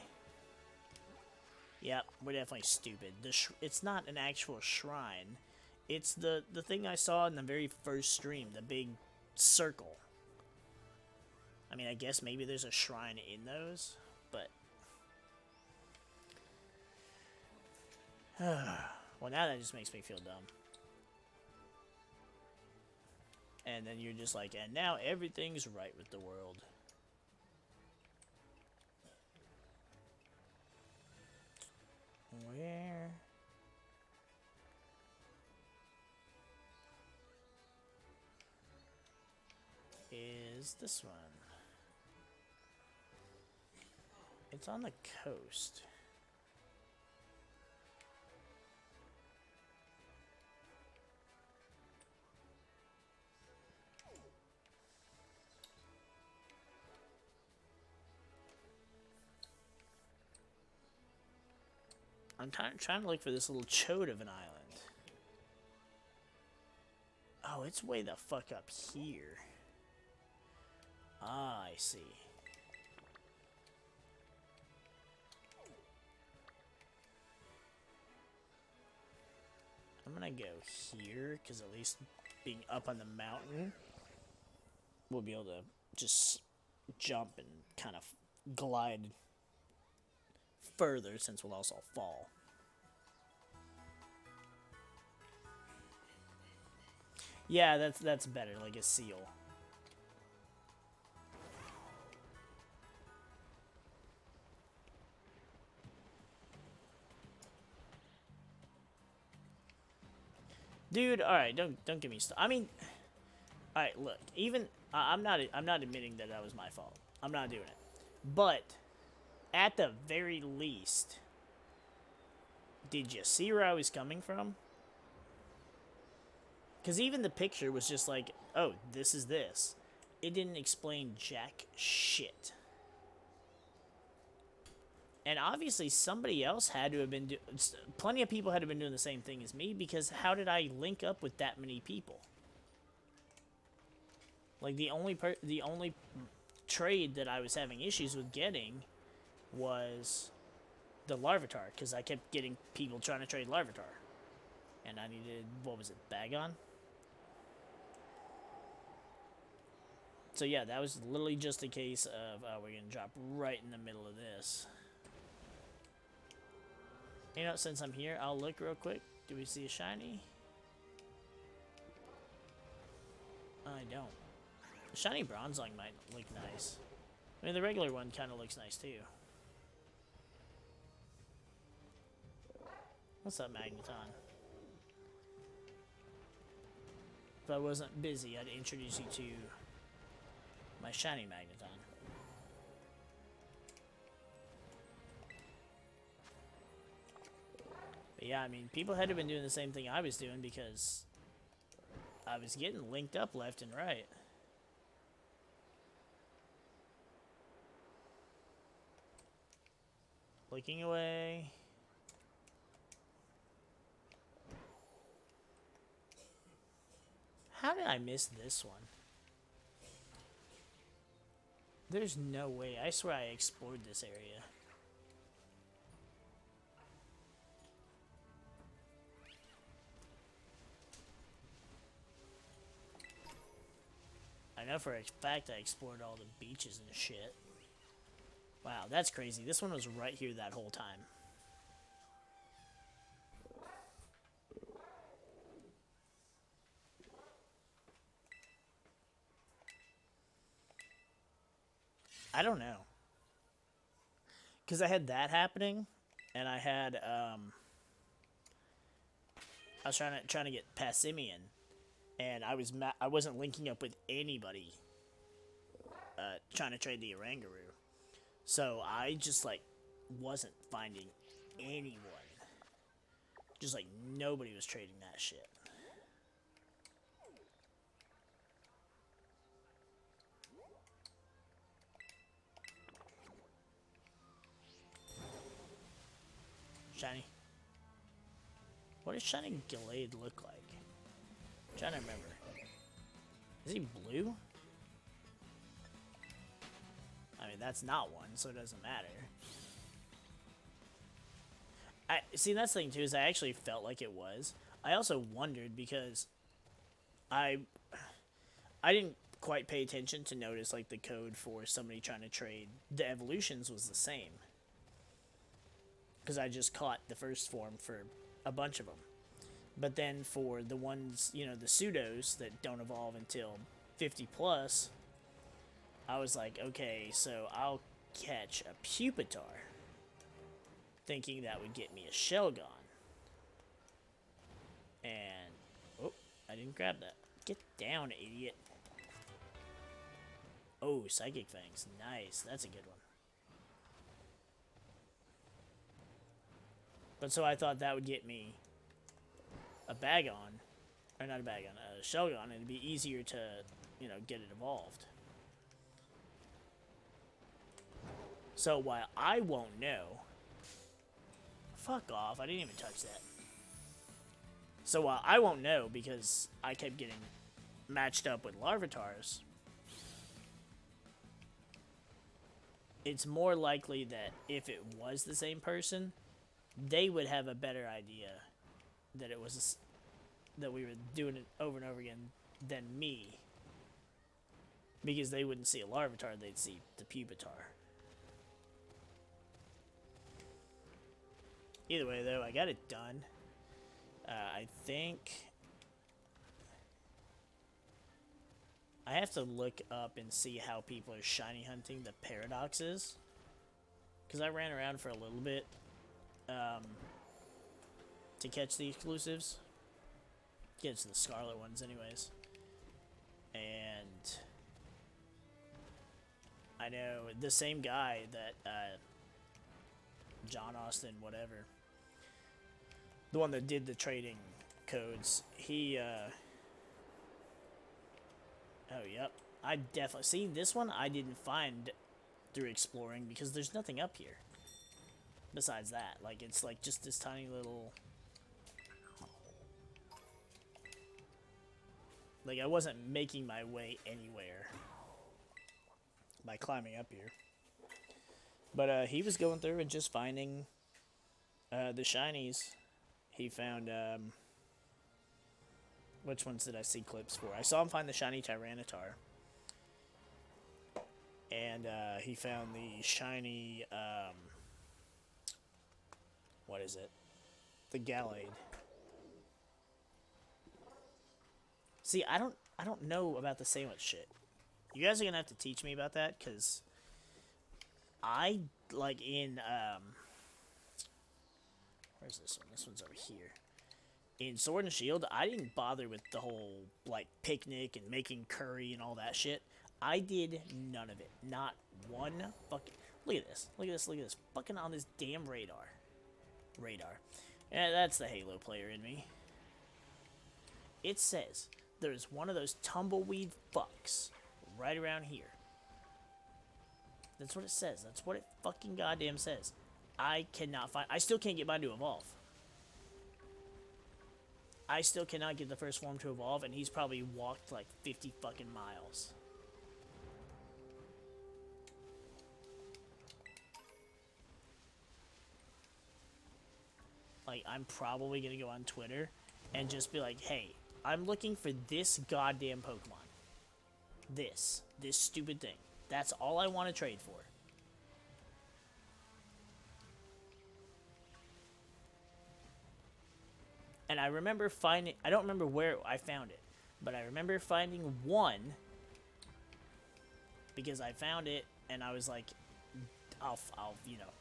Yep, we're definitely stupid. It's not an actual shrine. It's the thing I saw in the very first stream, the big circle. I mean, I guess maybe there's a shrine in those, but... well, now that just makes me feel dumb. And then you're just like, and now everything's right with the world. Where is this one? It's on the coast. I'm trying to look for this little chode of an island. Oh, it's way the fuck up here. Ah, I see. I'm gonna go here, because at least being up on the mountain, we'll be able to just jump and kind of glide further, since we'll also fall. Yeah, that's better, like a seal. Dude, all right, don't get me started. I mean, all right, look, even I'm not admitting that was my fault. I'm not doing it. But at the very least, did you see where I was coming from? Because even the picture was just like, oh, this is this. It didn't explain jack shit. And obviously somebody else had to have been plenty of people had to have been doing the same thing as me, because how did I link up with that many people? Like, the only trade that I was having issues with getting was the Larvitar, because I kept getting people trying to trade Larvitar. And I needed, what was it, Bagon? So yeah, that was literally just a case of, we're going to drop right in the middle of this. You know, since I'm here, I'll look real quick. Do we see a shiny? I don't. The shiny Bronzong might look nice. I mean, the regular one kind of looks nice too. What's up, Magneton? If I wasn't busy, I'd introduce you to my shiny Magneton. But yeah, I mean, people had to have been doing the same thing I was doing, because I was getting linked up left and right. Looking away. How did I miss this one? There's no way. I swear I explored this area. I know for a fact I explored all the beaches and shit. Wow, that's crazy. This one was right here that whole time. I don't know. Because I had that happening, and I had, I was trying to get Passimian, and I wasn't linking up with anybody trying to trade the Oranguru. So I just, like, wasn't finding anyone. Just, like, nobody was trading that shit. Shiny. What does Shiny Gallade look like? I'm trying to remember. Is he blue? I mean, that's not one, so it doesn't matter. See, that's the thing too, is I actually felt like it was. I also wondered because I didn't quite pay attention to notice like the code for somebody trying to trade the evolutions was the same. Because I just caught the first form for a bunch of them. But then for the ones, you know, the pseudos that don't evolve until 50 plus, I was like, okay, so I'll catch a Pupitar, thinking that would get me a Shelgon. And, oh, I didn't grab that. Get down, idiot. Oh, Psychic Fangs. Nice. That's a good one. But so I thought that would get me a Bagon. Or not a Bagon, a Shelgon. And it'd be easier to, you know, get it evolved. So while I won't know... Fuck off. I didn't even touch that. So while I won't know because I kept getting matched up with Larvitars, it's more likely that if it was the same person, they would have a better idea that it was that we were doing it over and over again than me, because they wouldn't see a Larvitar, they'd see the Pupitar. Either way, though, I got it done. I think I have to look up and see how people are shiny hunting the paradoxes, because I ran around for a little bit to catch the exclusives, catch the Scarlet ones anyways, and I know the same guy that John Austin whatever, the one that did the trading codes, he oh, yep. I definitely... See, this one I didn't find through exploring because there's nothing up here. Besides that. Like, it's like just this tiny little... Like, I wasn't making my way anywhere by climbing up here. But, he was going through and just finding the shinies. He found, which ones did I see clips for? I saw him find the shiny Tyranitar. And he found the shiny, what is it? The Gallade. See, I don't know about the sandwich shit. You guys are gonna have to teach me about that, because I, like, in, where's this one? This one's over here. In Sword and Shield, I didn't bother with the whole, like, picnic and making curry and all that shit. I did none of it. Not one fucking... Look at this. Look at this. Look at this. Fucking on this damn radar. Yeah, that's the Halo player in me. It says there's one of those tumbleweed fucks right around here. That's what it says. That's what it fucking goddamn says. I cannot find... I still can't get mine to evolve. I still cannot get the first form to evolve, and he's probably walked like 50 fucking miles. Like, I'm probably gonna go on Twitter and just be like, hey, I'm looking for this goddamn Pokemon. This stupid thing. That's all I want to trade for. And I remember finding... I don't remember where I found it, but I remember finding one, because I found it, and I was like, I'll you know,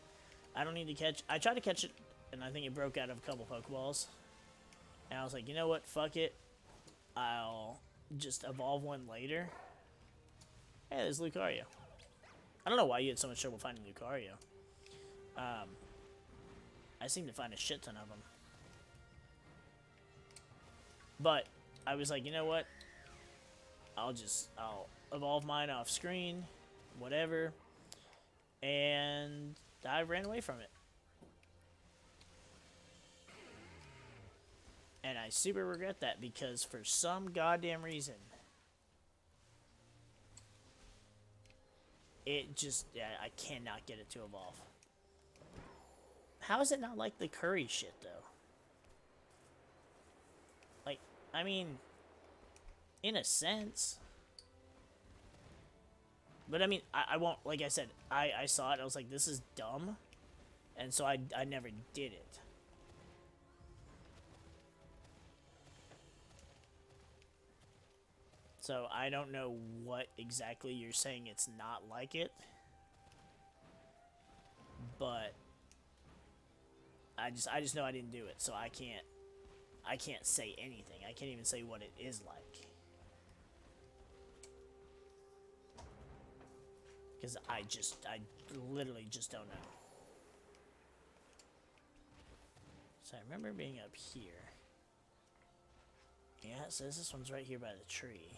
I don't need to catch... I tried to catch it, and I think it broke out of a couple Pokeballs. And I was like, you know what? Fuck it. I'll just evolve one later. Hey, there's Lucario. I don't know why you had so much trouble finding Lucario. I seem to find a shit ton of them. But I was like, you know what? I'll evolve mine off screen, whatever. And I ran away from it. And I super regret that, because for some goddamn reason, It just, yeah, I cannot get it to evolve. How is it not like the curry shit, though? Like, I mean, in a sense. But I mean, I won't, like I said, I saw it, I was like, this is dumb. And so I never did it. So I don't know what exactly you're saying it's not like it. But I just know I didn't do it, so I can't say anything. I can't even say what it is like. Because I literally just don't know. So I remember being up here. Yeah, it says this one's right here by the tree.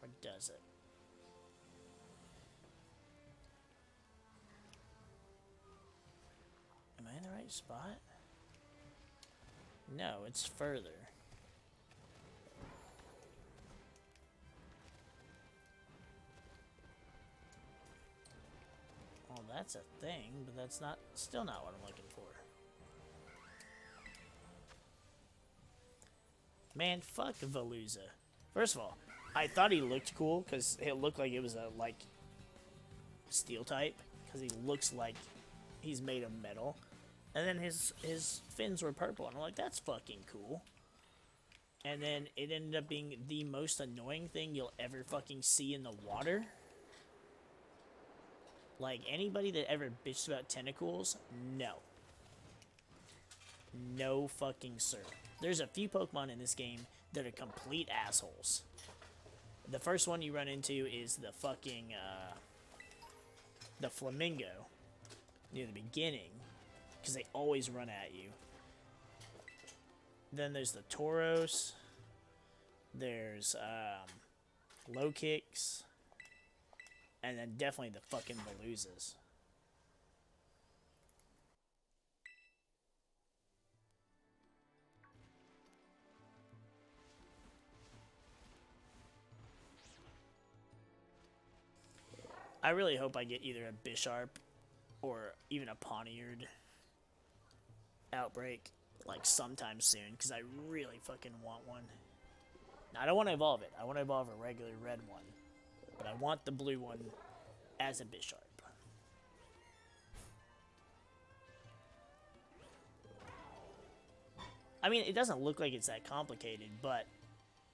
Or does it? Am I in the right spot? No, it's further. Well, that's a thing, but that's still not what I'm looking for. Man, fuck Veluza. First of all, I thought he looked cool because it looked like it was a, like, steel type. Because he looks like he's made of metal. And then his fins were purple. And I'm like, that's fucking cool. And then it ended up being the most annoying thing you'll ever fucking see in the water. Like, anybody that ever bitched about tentacles, no. No fucking sir. There's a few Pokemon in this game that are complete assholes. The first one you run into is the fucking, the Flamingo. Near the beginning. Because they always run at you. Then there's the Tauros. There's, Low Kicks. And then definitely the fucking Veluzas. I really hope I get either a Bisharp or even a Pawniard outbreak, like, sometime soon, because I really fucking want one. Now, I don't want to evolve it. I want to evolve a regular red one. But I want the blue one as a Bisharp. I mean, it doesn't look like it's that complicated, but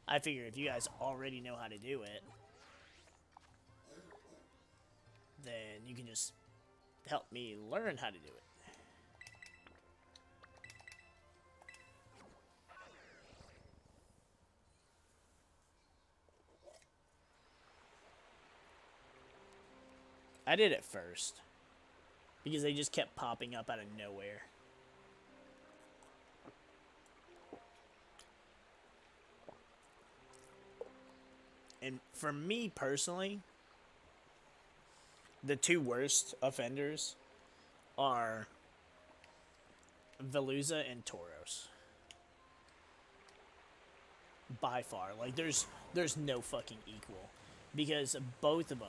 I figure if you guys already know how to do it, then you can just help me learn how to do it. I did it first. Because they just kept popping up out of nowhere. And for me personally, the two worst offenders are Veluza and Tauros. By far. Like, there's no fucking equal. Because both of them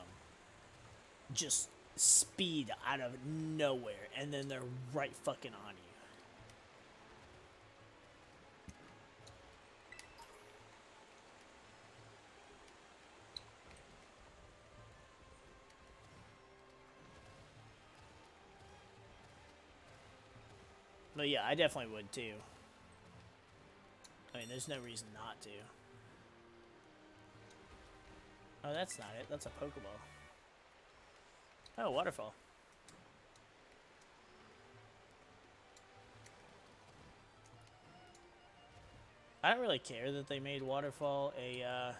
just speed out of nowhere, and then they're right fucking on you. But yeah, I definitely would too. I mean, there's no reason not to. Oh, that's not it. That's a Pokeball. Oh, waterfall. I don't really care that they made waterfall a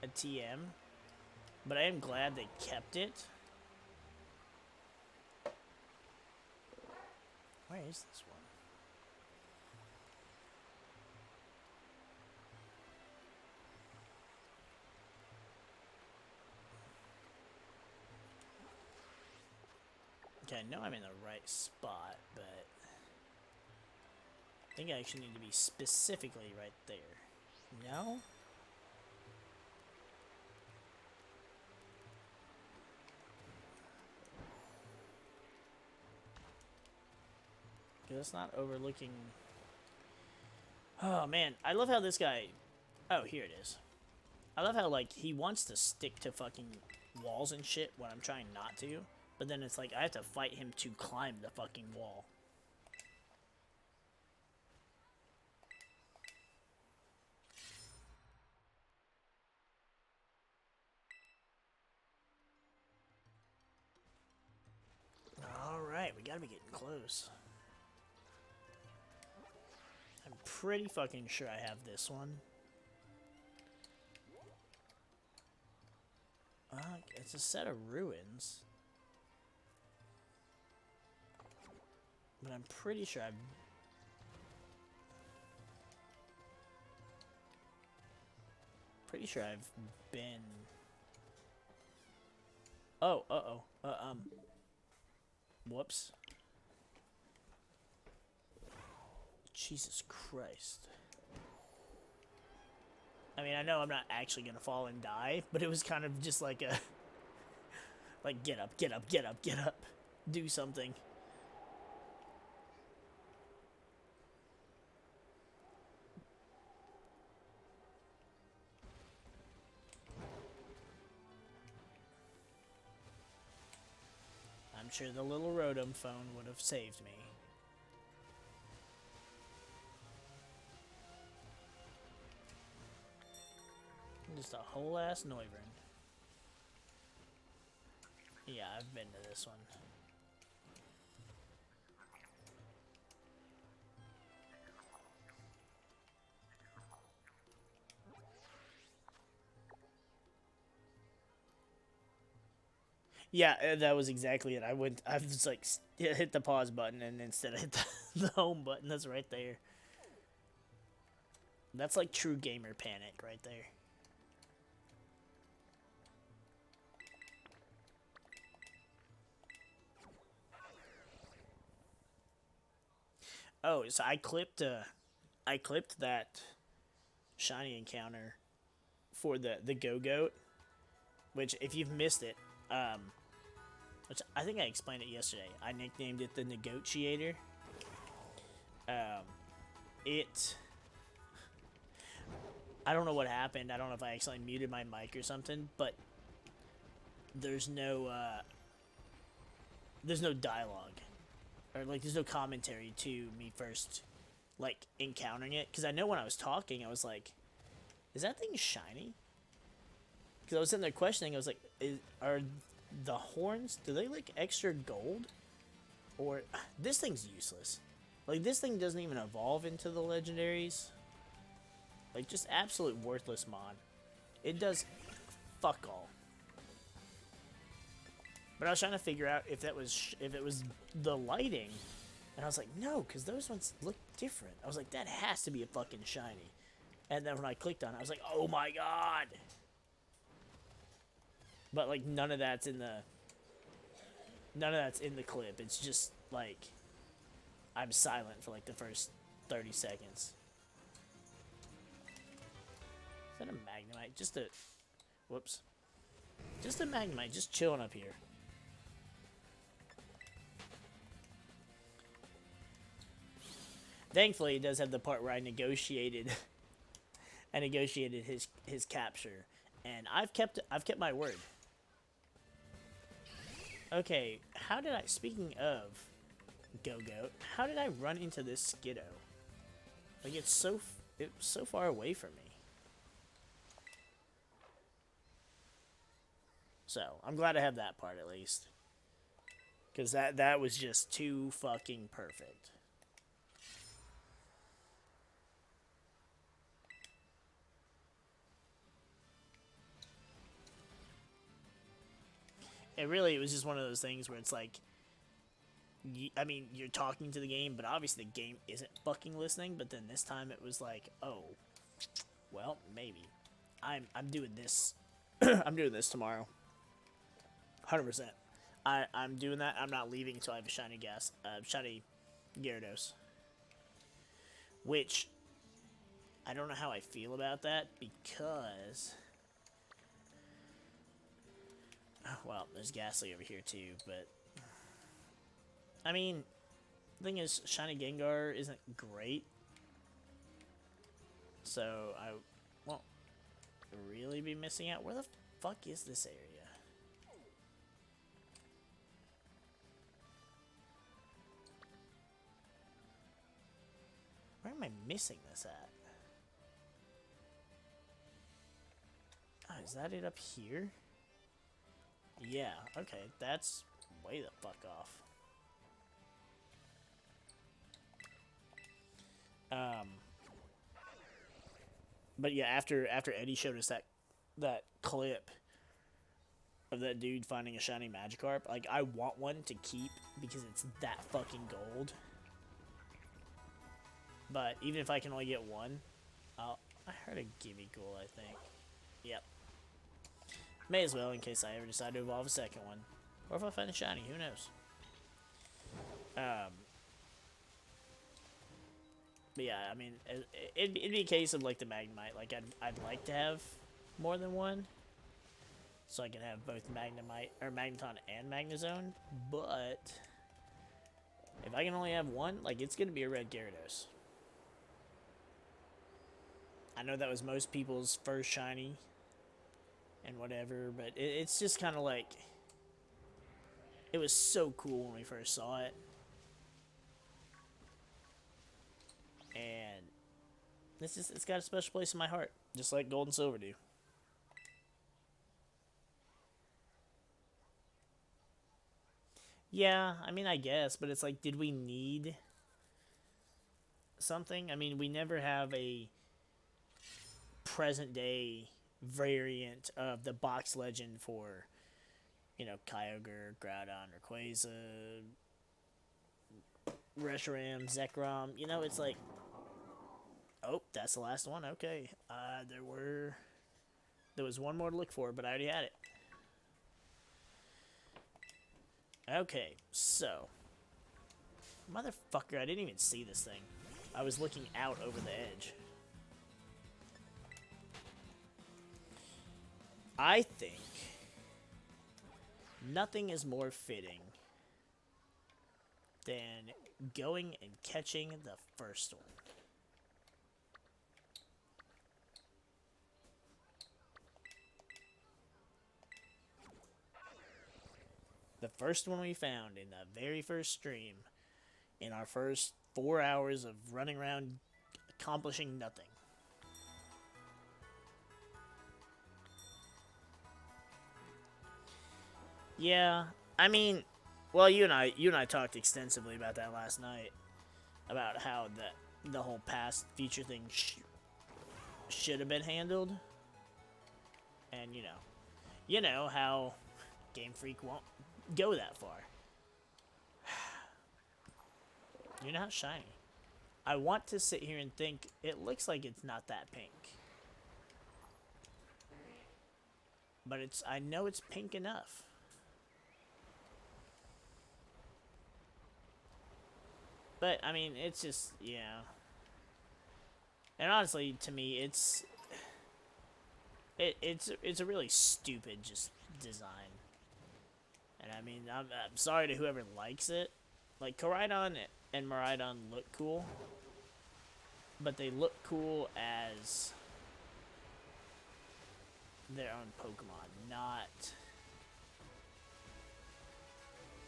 TM, but I am glad they kept it. Where is this one? Okay, I know I'm in the right spot, but I think I actually need to be specifically right there. No? Because it's not overlooking... Oh, man. I love how this guy... Oh, here it is. I love how, like, he wants to stick to fucking walls and shit when I'm trying not to. But then it's like, I have to fight him to climb the fucking wall. Alright, we gotta be getting close. I'm pretty fucking sure I have this one. It's a set of ruins. But I'm pretty sure I've... Pretty sure I've been... Oh, whoops. Jesus Christ. I mean, I know I'm not actually gonna fall and die, but it was kind of just like a... Like, get up, get up, get up, get up. Do something. I'm sure the little Rotom phone would have saved me. Just a whole ass Noivern. Yeah, I've been to this one. Yeah, that was exactly it. I was like, hit the pause button, and instead I hit the home button. That's right there. That's like true gamer panic right there. Oh, so I clipped that shiny encounter for the Go-Goat, which if you've missed it, which I think I explained it yesterday. I nicknamed it the Negotiator. I don't know what happened. I don't know if I accidentally muted my mic or something, but there's no dialogue. Or, like, there's no commentary to me first, like, encountering it. Because I know when I was talking, I was like, is that thing shiny? Because I was sitting there questioning, I was like, are the horns, do they look extra gold? Or, this thing's useless. Like, this thing doesn't even evolve into the legendaries. Like, just absolute worthless mod. It does fuck all. But I was trying to figure out if it was the lighting, and I was like, no, because those ones look different. I was like, that has to be a fucking shiny. And then when I clicked on it, I was like, oh my god. But like none of that's in the clip. It's just like I'm silent for like the first 30 seconds. Is that a Magnemite? Just a Magnemite, just chilling up here. Thankfully, it does have the part where I negotiated his capture, and I've kept my word. Okay, how did I? Speaking of Go-Goat, how did I run into this Skiddo? Like it's so far away from me. So I'm glad I have that part at least, because that was just too fucking perfect. It was just one of those things where it's like, I mean, you're talking to the game, but obviously the game isn't fucking listening. But then this time it was like, oh, well, maybe. I'm doing this. I'm doing this tomorrow. 100%. I'm doing that. I'm not leaving until I have a shiny Gyarados. Which, I don't know how I feel about that, because... Well, there's Ghastly over here too, but... I mean, The thing is, Shiny Gengar isn't great. So I won't really be missing out. Where the fuck is this area? Where am I missing this at? Oh, is that it up here? Yeah, okay, that's way the fuck off. But yeah, after Eddie showed us that clip of that dude finding a shiny Magikarp, like, I want one to keep because it's that fucking gold. But even if I can only get one, I heard a Gibby-Ghoul, I think. Yep. May as well in case I ever decide to evolve a second one. Or if I find a shiny, who knows? But yeah, I mean, it'd be a case of like the Magnemite. Like, I'd like to have more than one, so I can have both Magnemite or Magneton and Magnezone. But if I can only have one, like, it's gonna be a red Gyarados. I know that was most people's first shiny and whatever, but it's just kind of like, it was so cool when we first saw it. And it's got a special place in my heart, just like Gold and Silver do. Yeah, I mean, I guess, but it's like, did we need something? I mean, we never have a present day variant of the box legend for, you know, Kyogre, Groudon, Rayquaza, Reshiram, Zekrom. You know, it's like, oh, that's the last one. Okay, there was one more to look for, but I already had it. Okay, so, motherfucker, I didn't even see this thing. I was looking out over the edge. I think nothing is more fitting than going and catching the first one. The first one we found in the very first stream, in our first 4 hours of running around accomplishing nothing. Yeah, I mean, well, you and I talked extensively about that last night, about how the whole past future thing should have been handled, and you know how Gamefreak won't go that far. You're not shiny. I want to sit here and think it looks like it's not that pink, but I know it's pink enough. But I mean, it's just, yeah. And honestly, to me, it's a really stupid just design. And I mean, I'm sorry to whoever likes it. Like, Koraidon and Miraidon look cool, but they look cool as their own Pokemon, not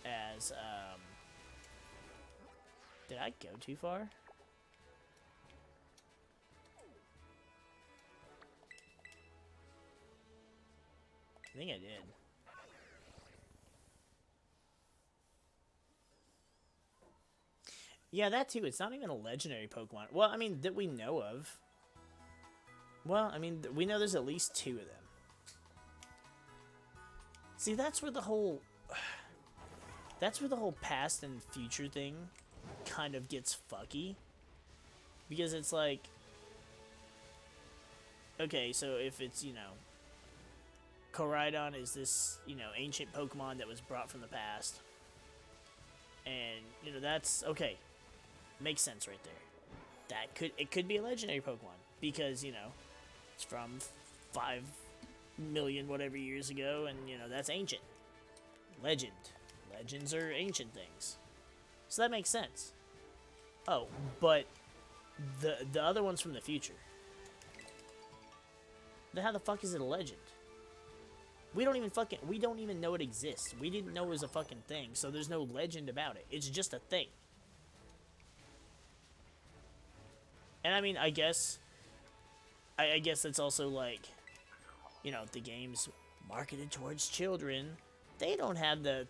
as did I go too far? I think I did. Yeah, that too. It's not even a legendary Pokemon. Well, I mean, that we know of. Well, I mean, we know there's at least 2 of them. See, that's where the whole past and future thing kind of gets fucky. Because it's like, okay, so if it's, Koraidon is this, ancient Pokemon that was brought from the past. And, that's, okay, makes sense right there. It could be a legendary Pokemon. Because, it's from 5 million whatever years ago, and, that's ancient. Legends are ancient things. So that makes sense. Oh, but the other one's from the future. Then how the fuck is it a legend? We don't even know it exists. We didn't know it was a fucking thing, so there's no legend about it. It's just a thing. And I mean, I guess it's also like, you know, the game's marketed towards children. They don't have the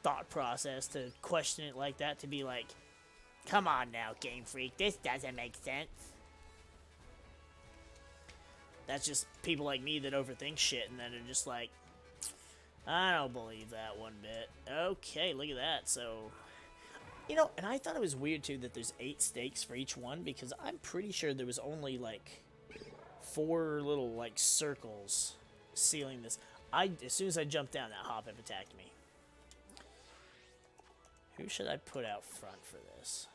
thought process to question it like that, to be like, come on now, Gamefreak, this doesn't make sense. That's just people like me that overthink shit and then are just like, I don't believe that one bit. Okay, look at that. So, you know, and I thought it was weird too that there's 8 stakes for each one, because I'm pretty sure there was only like 4 little like circles sealing this. As soon as I jumped down, that hop-up attacked me. Who should I put out front for this?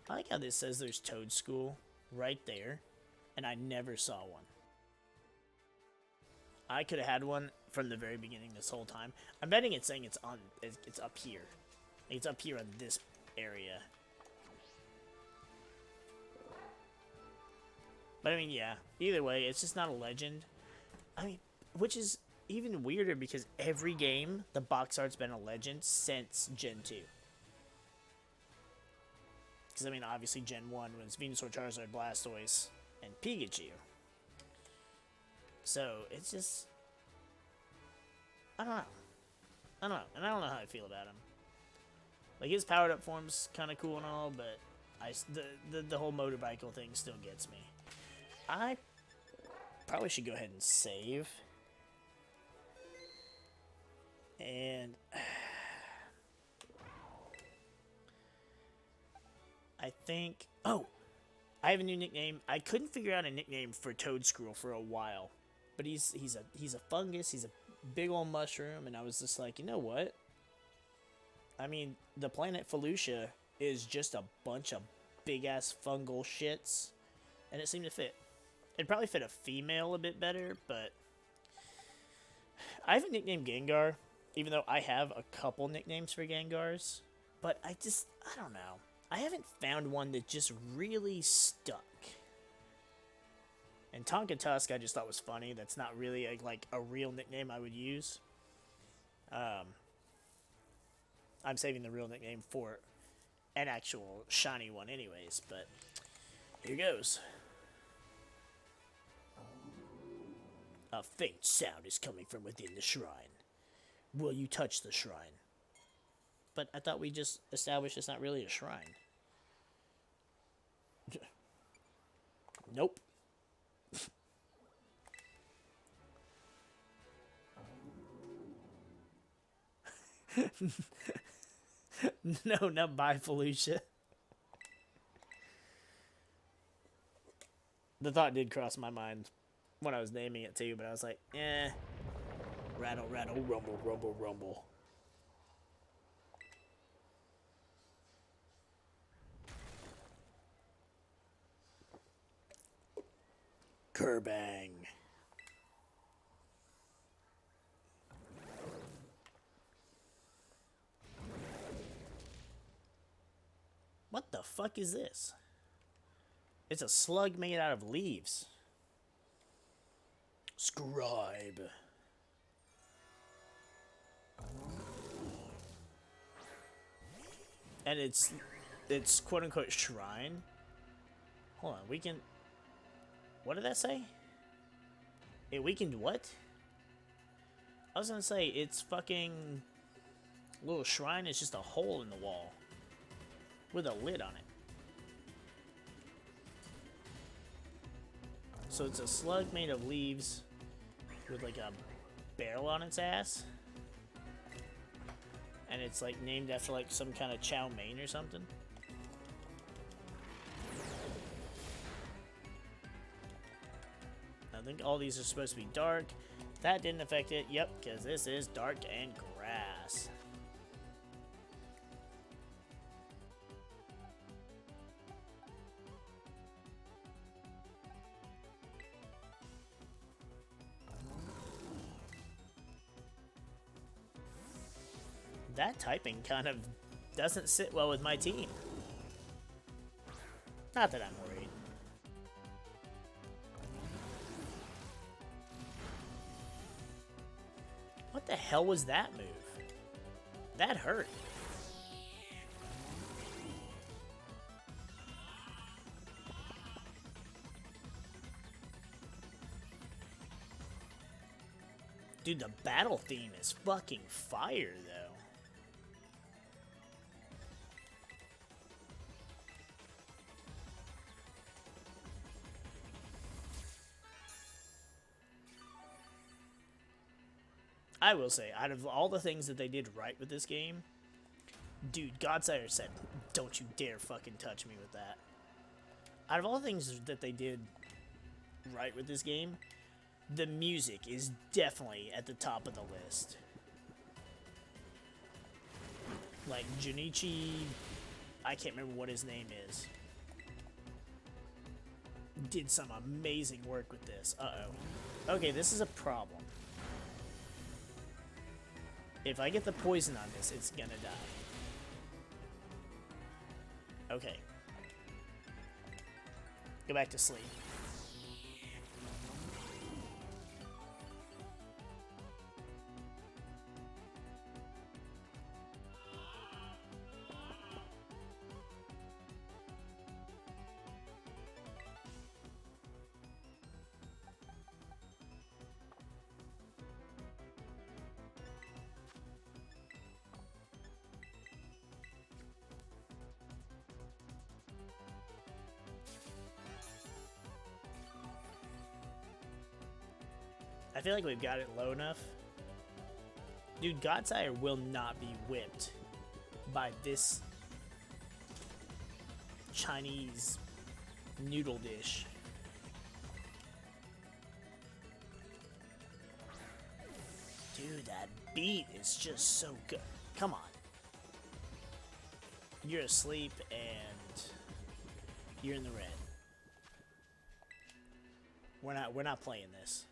I like how this says there's Toad School right there, and I never saw one. I could have had one from the very beginning this whole time. I'm betting it's saying it's up here. It's up here on this area. But I mean, yeah. Either way, it's just not a legend. I mean, which is even weirder because every game, the box art's been a legend since Gen 2. Because, I mean, obviously Gen 1 was Venusaur, Charizard, Blastoise, and Pikachu. So, it's just... I don't know. And I don't know how I feel about him. Like, his powered up form's kind of cool and all, but the whole motorbicycle thing still gets me. I probably should go ahead and save. And... I think... Oh! I have a new nickname. I couldn't figure out a nickname for Toadscruel for a while. But he's a fungus, he's a big old mushroom, and I was just like, you know what? I mean, the planet Felucia is just a bunch of big-ass fungal shits, and it seemed to fit. It'd probably fit a female a bit better, but... I haven't nicknamed Gengar, even though I have a couple nicknames for Gengars, but I don't know. I haven't found one that just really stuck. And Tonka Tusk I just thought was funny. That's not really like a real nickname I would use. I'm saving the real nickname for an actual shiny one anyways, but here goes. A faint sound is coming from within the shrine. Will you touch the shrine? But I thought we just established it's not really a shrine. Nope. No, not by Felucia. The thought did cross my mind when I was naming it too, but I was like, eh. Rattle, rattle, rumble, rumble, rumble. Kerbang. What the fuck is this? It's a slug made out of leaves. Scribe. And it's quote unquote shrine. Hold on, we can... What did that say? It weakened what? I was gonna say, it's fucking... Little shrine is just a hole in the wall. With a lid on it. So it's a slug made of leaves with like a barrel on its ass. And it's like named after like some kind of chow mein or something. I think all these are supposed to be dark. That didn't affect it. Yep, because this is dark and grass. that typing kind of doesn't sit well with my team. Not that I'm worried. What the hell was that move? That hurt. Dude, the battle theme is fucking fire, though. I will say, out of all the things that they did right with this game, dude, Godsire said, don't you dare fucking touch me with that. Out of all the things that they did right with this game, the music is definitely at the top of the list. Like, Junichi, I can't remember what his name is, did some amazing work with this. Uh-oh. Okay, this is a problem. If I get the poison on this, it's gonna die. Okay. Go back to sleep. I feel like we've got it low enough. Dude, Godsire will not be whipped by this Chinese noodle dish. Dude, that beat is just so good. Come on. You're asleep and you're in the red. We're not playing this.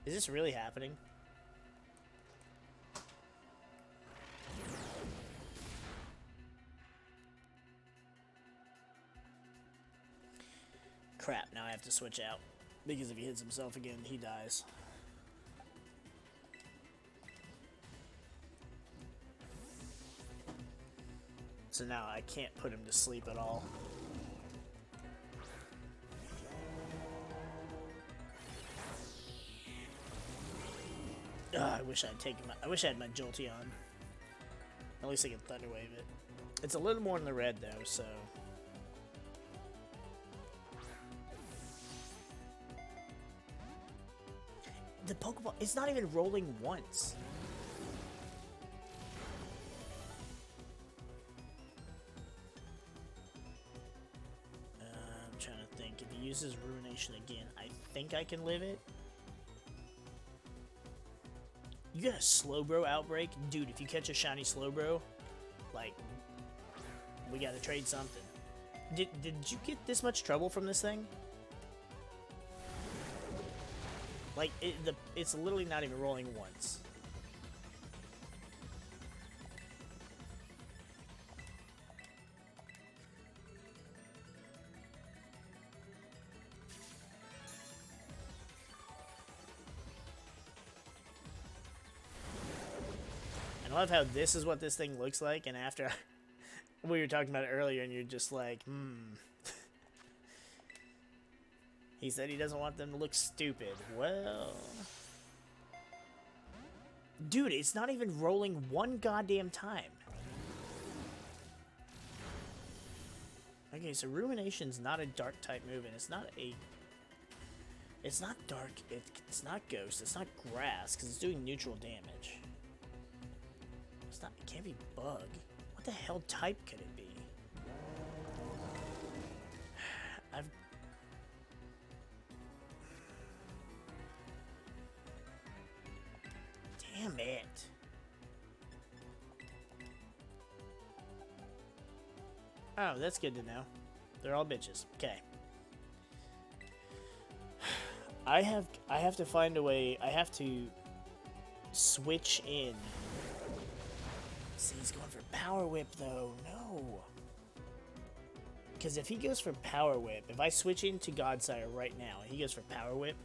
Is this really happening? Crap, now I have to switch out. Because if he hits himself again, he dies. So now I can't put him to sleep at all. I wish I'd taken my. I wish I had my Jolteon. At least I can Thunderwave it. It's a little more in the red though, so. The Pokeball, it's not even rolling once. I'm trying to think. If he uses Ruination again, I think I can live it. You got a Slowbro outbreak? Dude, if you catch a shiny Slowbro, like, we gotta trade something. Did you get this much trouble from this thing? Like, it's literally not even rolling once. I love how this is what this thing looks like, and after we were talking about it earlier, and you're just like, He said he doesn't want them to look stupid. Well, dude, it's not even rolling one goddamn time. Okay, so Rumination's not a dark type move, and it's not a. It's not dark. It's not ghost. It's not grass because it's doing neutral damage. It's not. It can't be bug. What the hell type could it be? Damn it. Oh, that's good to know. They're all bitches. Okay. I have to find a way. I have to switch in. See, he's going for Power Whip, though. No. Because if he goes for Power Whip, if I switch into Godsire right now, and he goes for Power Whip,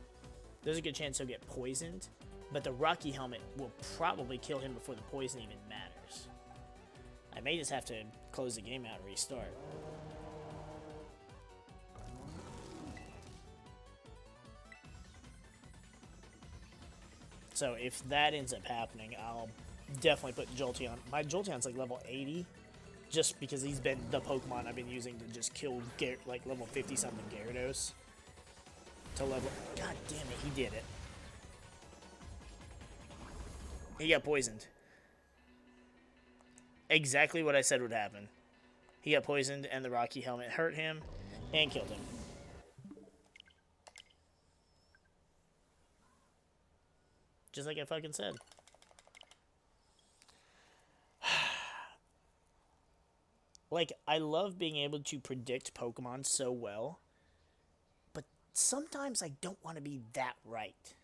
there's a good chance he'll get poisoned. But the Rocky Helmet will probably kill him before the poison even matters. I may just have to close the game out and restart. So if that ends up happening, I'll definitely put Jolteon. My Jolteon's like level 80, just because he's been the Pokemon I've been using to just kill like level 50 something Gyarados. To level. God damn it, he did it. He got poisoned. Exactly what I said would happen. He got poisoned, and the Rocky Helmet hurt him and killed him. Just like I fucking said. Like, I love being able to predict Pokemon so well, but sometimes I don't want to be that right.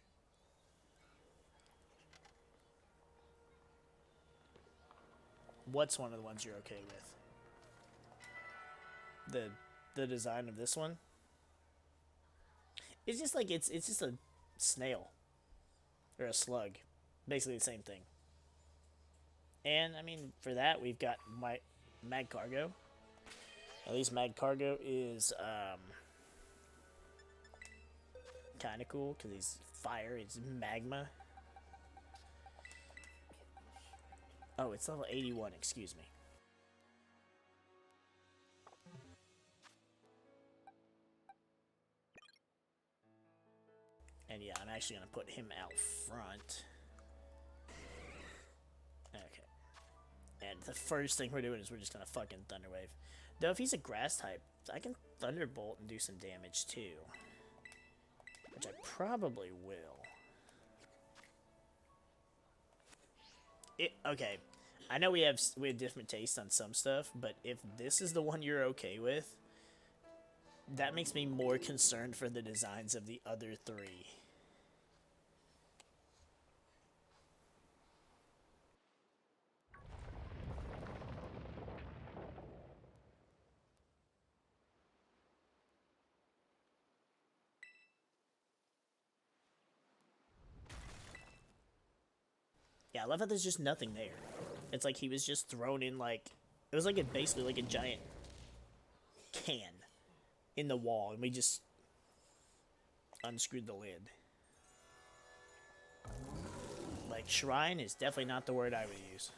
What's one of the ones you're okay with? The design of this one? It's just like, it's just a snail. Or a slug. Basically the same thing. And, I mean, for that, we've got my Magcargo. At least Magcargo is, kind of cool, because he's fire, it's magma. Oh, it's level 81, excuse me. And yeah, I'm actually going to put him out front. Okay. And the first thing we're doing is we're just going to fucking Thunder Wave. Though if he's a grass type, I can Thunderbolt and do some damage too. Which I probably will. Okay. I know we have different tastes on some stuff, but if this is the one you're okay with, that makes me more concerned for the designs of the other three. Yeah, I love how there's just nothing there. It's like he was just thrown in like... It was like basically like a giant can in the wall, and we just unscrewed the lid. Like, shrine is definitely not the word I would use.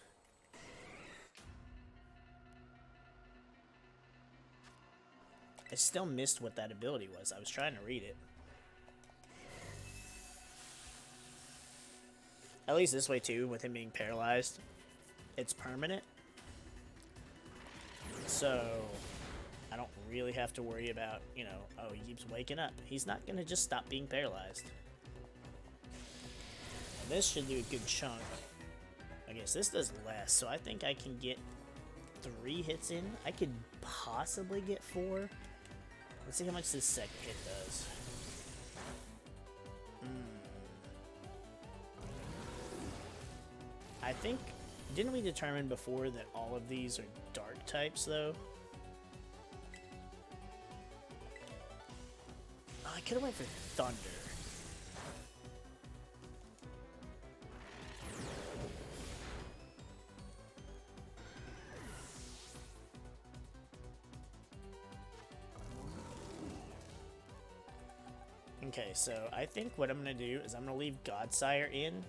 I still missed what that ability was. I was trying to read it. At least this way, too, with him being paralyzed. It's permanent. So, I don't really have to worry about, you know, oh, he keeps waking up. He's not going to just stop being paralyzed. And this should do a good chunk. I guess this does less, so I think I can get 3 hits in. I could possibly get 4. Let's see how much this second hit does. I think, didn't we determine before that all of these are dark types, though? Oh, I could have went for Thunder. Okay, so I think what I'm going to do is I'm going to leave Godsire in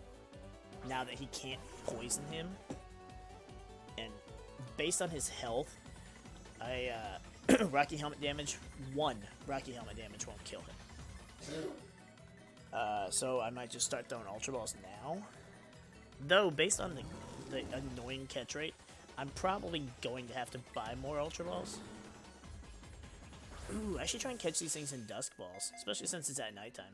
now that he can't poison him. And based on his health, Rocky Helmet damage, 1 Rocky Helmet damage won't kill him. So I might just start throwing Ultra Balls now. Though, based on the annoying catch rate, I'm probably going to have to buy more Ultra Balls. Ooh, I should try and catch these things in Dusk Balls, especially since it's at nighttime.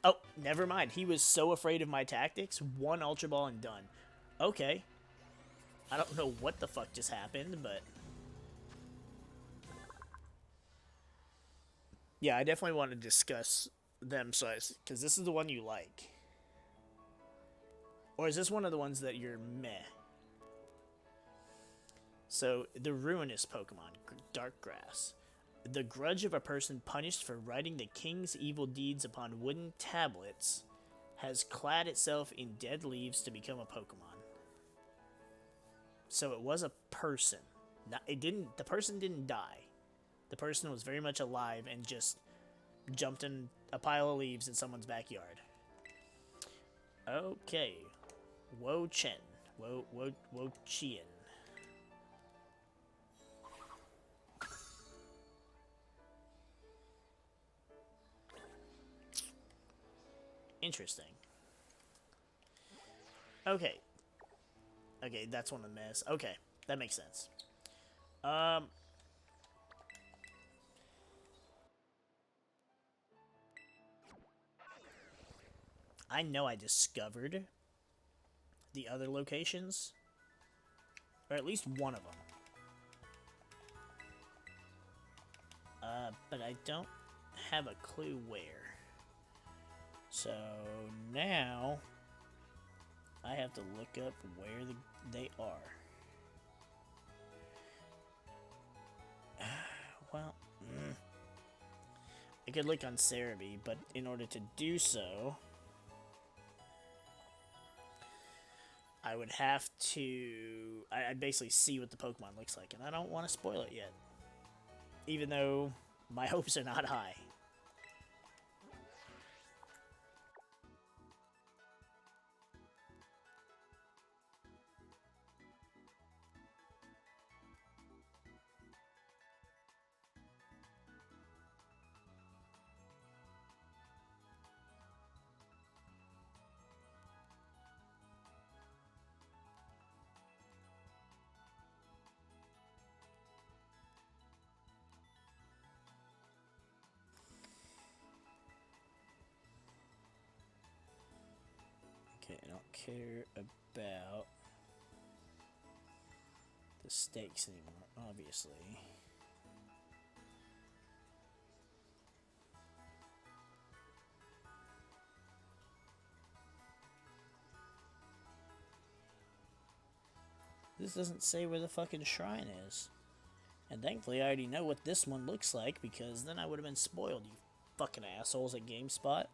Oh, never mind. He was so afraid of my tactics. 1 Ultra Ball and done. Okay. I don't know what the fuck just happened, but... Yeah, I definitely want to discuss them, because this is the one you like. Or is this one of the ones that you're meh? So, the ruinous Pokemon, Dark Grass. The grudge of a person punished for writing the king's evil deeds upon wooden tablets has clad itself in dead leaves to become a Pokemon. So it was a person. The person didn't die. The person was very much alive and just jumped in a pile of leaves in someone's backyard. Okay. Wo Chen. Wo Chien. Interesting. Okay. Okay, that's one of the mess. Okay, that makes sense. I know I discovered the other locations, or at least one of them. But I don't have a clue where. So now I have to look up where they are. Well, I could look on Cerebi, but in order to do so, I would have to... I'd basically see what the Pokemon looks like, and I don't want to spoil it yet. Even though my hopes are not high. Okay, I don't care about the stakes anymore, obviously. This doesn't say where the fucking shrine is. And thankfully I already know what this one looks like, because then I would have been spoiled, you fucking assholes at GameSpot.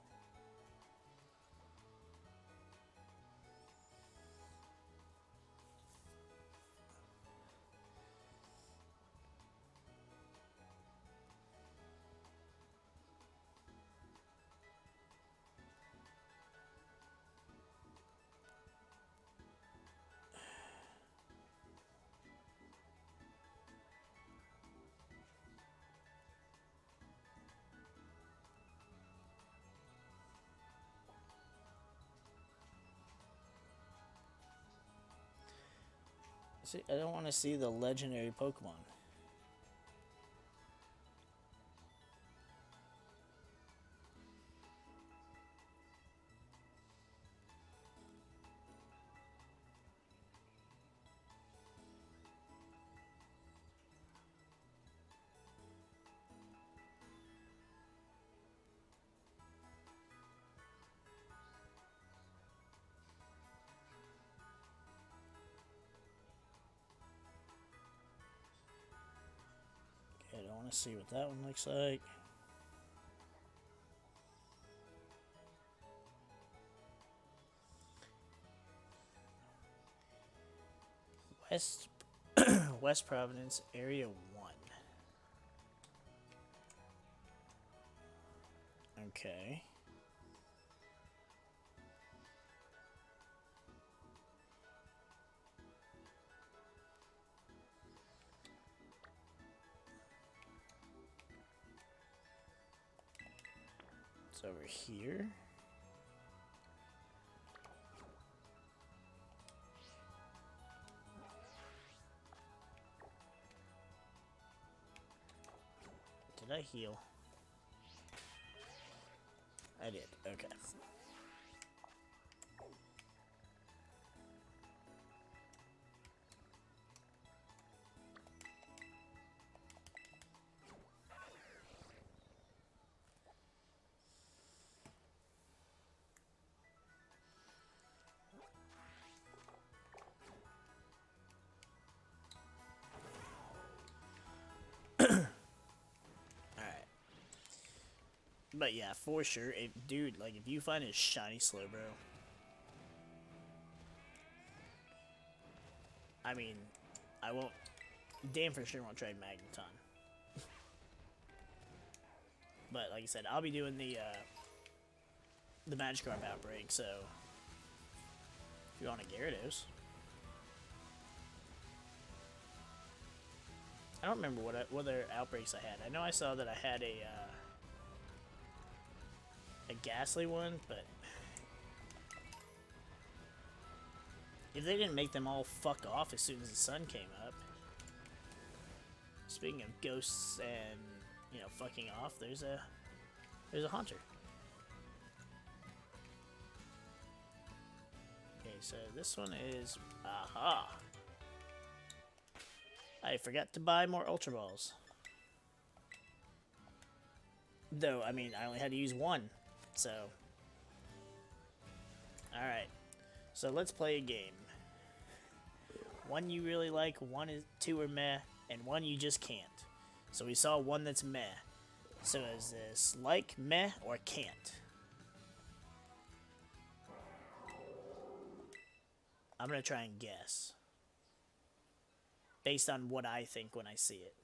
See, I don't want to see the legendary Pokemon. Okay, I don't want to see what that one looks like. West Providence, Area 1. Okay. It's over here. Did I heal? I did, okay. But yeah, for sure, dude, like if you find a shiny Slowbro, I mean, I won't, damn for sure won't trade Magneton. But like I said, I'll be doing the Magikarp outbreak, so if you want a Gyarados. I don't remember what other outbreaks I had. I know I saw that I had a Ghastly one, but if they didn't make them all fuck off as soon as the sun came up. Speaking of ghosts and, you know, fucking off, there's a Haunter. Okay, so this one is aha. I forgot to buy more Ultra Balls. Though, I mean, I only had to use one, so. Alright, so let's play a game. One you really like, two are meh, and one you just can't. So we saw one that's meh. So is this like, meh, or can't? I'm gonna try and guess. Based on what I think when I see it.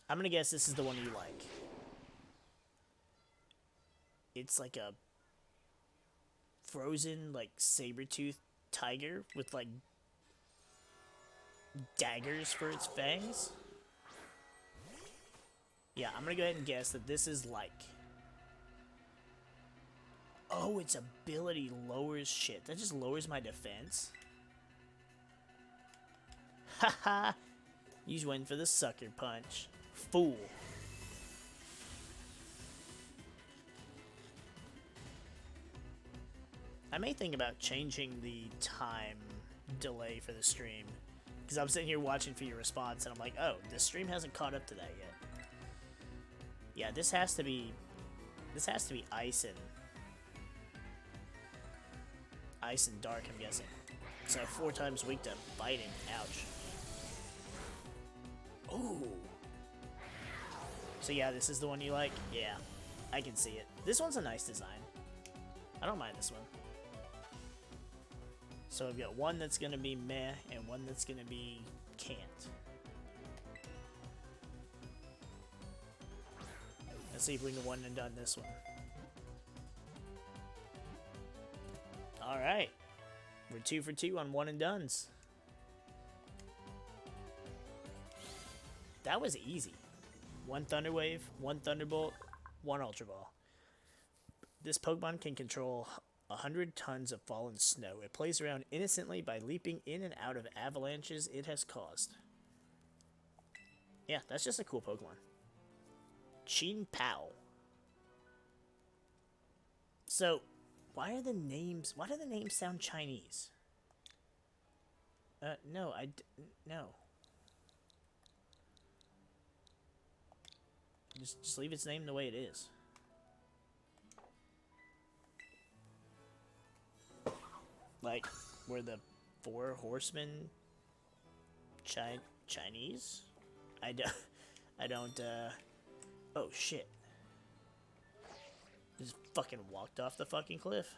I'm gonna guess this is the one you like. It's like a frozen, like, saber-toothed tiger with, like, daggers for its fangs. Yeah, I'm gonna go ahead and guess that this is like. Oh, its ability lowers shit. That just lowers my defense. Haha! You just went for the sucker punch. Fool. I may think about changing the time delay for the stream. Because I'm sitting here watching for your response and I'm like, oh, the stream hasn't caught up to that yet. Yeah, this has to be ice and dark, I'm guessing. So 4 times weak to biting. Ouch. Ooh. So yeah, this is the one you like? Yeah, I can see it. This one's a nice design. I don't mind this one. So I've got one that's gonna be meh and one that's gonna be can't. Let's see if we can one and done this one. Alright. We're 2 for 2 on one and dones. That was easy. 1 Thunder Wave, 1 Thunderbolt, 1 Ultra Ball. This Pokemon can control 100 tons of fallen snow. It plays around innocently by leaping in and out of avalanches it has caused. Yeah, that's just a cool Pokemon. Chin Pao. So, why do the names sound Chinese? No, no. Just leave its name the way it is. Like, were the 4 horsemen Chinese? I don't, oh shit. Just fucking walked off the fucking cliff.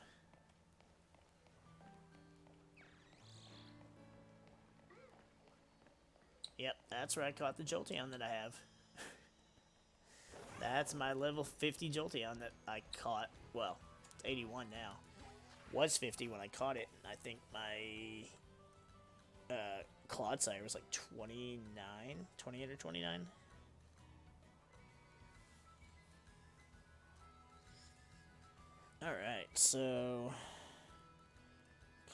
Yep, that's where I caught the Jolteon that I have. That's my level 50 Jolteon that I caught. Well, it's 81 now. Was 50 when I caught it. I think my Clodsire was like 29, 28 or 29. Alright, so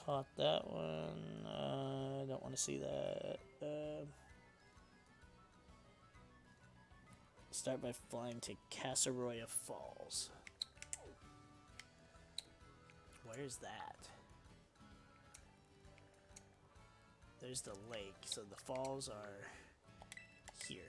caught that one. I don't want to see that. Start by flying to Casseroya Falls. Where's that? There's the lake, so the falls are here.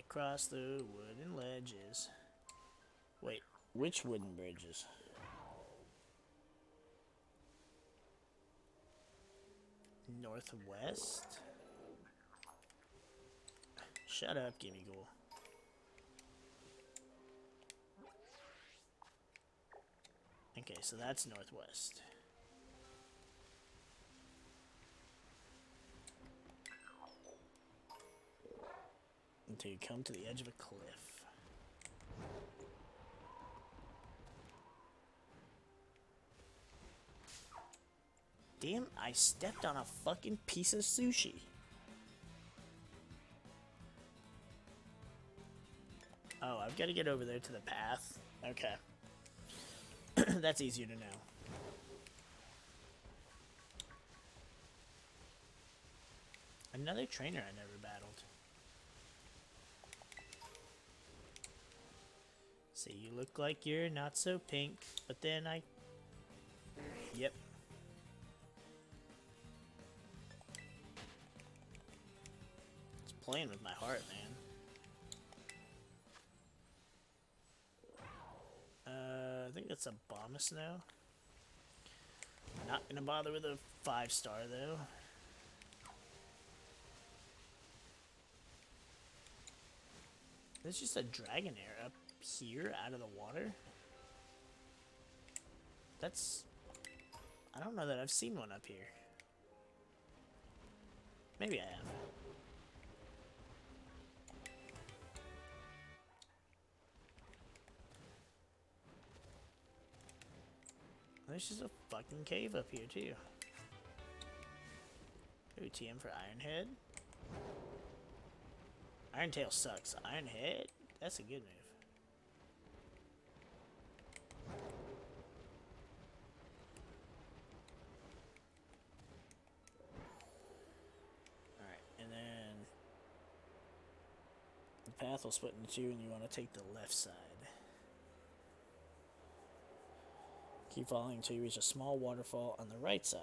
across the wooden ledges. Wait, which wooden bridges? Northwest? Shut up, Gimme Ghoul. Okay, so that's northwest. Until you come to the edge of a cliff. Damn, I stepped on a fucking piece of sushi. Oh, I've got to get over there to the path. Okay. That's easier to know. Another trainer I never battled. See, you look like you're not so pink, but then I... Yep. It's playing with my heart, man. I think that's a Bombus now. Not gonna bother with a 5-star though. There's just a Dragonair up here out of the water. That's... I don't know that I've seen one up here. Maybe I have. There's just a fucking cave up here, too. Ooh, TM for Ironhead. Irontail sucks. Ironhead? That's a good move. Alright, and then... the path will split into two, and you want to take the left side. Keep following until you reach a small waterfall on the right side.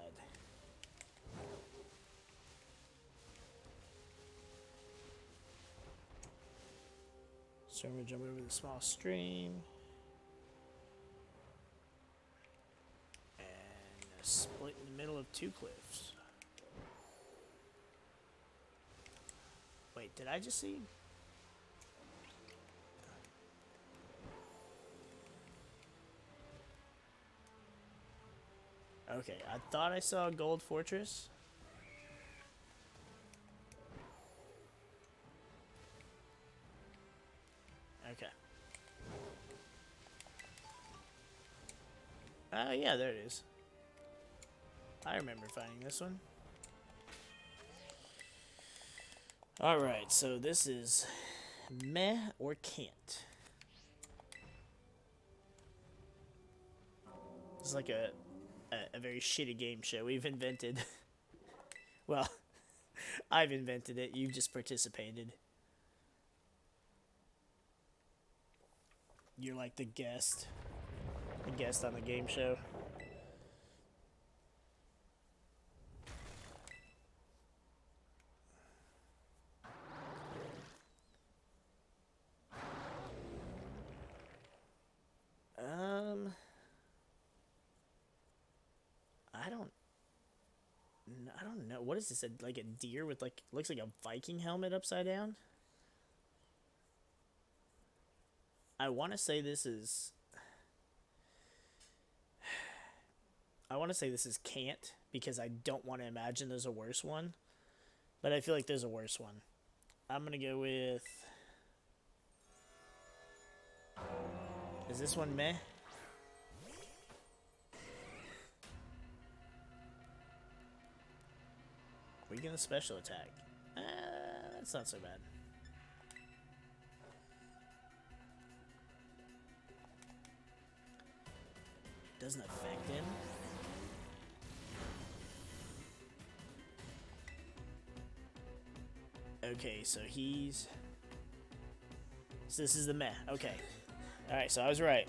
So we're going to jump over the small stream. And split in the middle of two cliffs. Wait, did I just see? Okay, I thought I saw a gold fortress. Okay. Oh, yeah, there it is. I remember finding this one. Alright, so this is meh or can't. It's like a very shitty game show we've invented. Well, I've invented it. You've just participated. You're like the guest on the game show. I don't know. What is this? Like a deer with like looks like a Viking helmet upside down? I want to say this is can't because I don't want to imagine there's a worse one. But I feel like there's a worse one. I'm going to go with... Is this one meh? Weaken the special attack. That's not so bad. Doesn't affect him. Okay, so he's... So this is the meh. Okay. Alright, so I was right.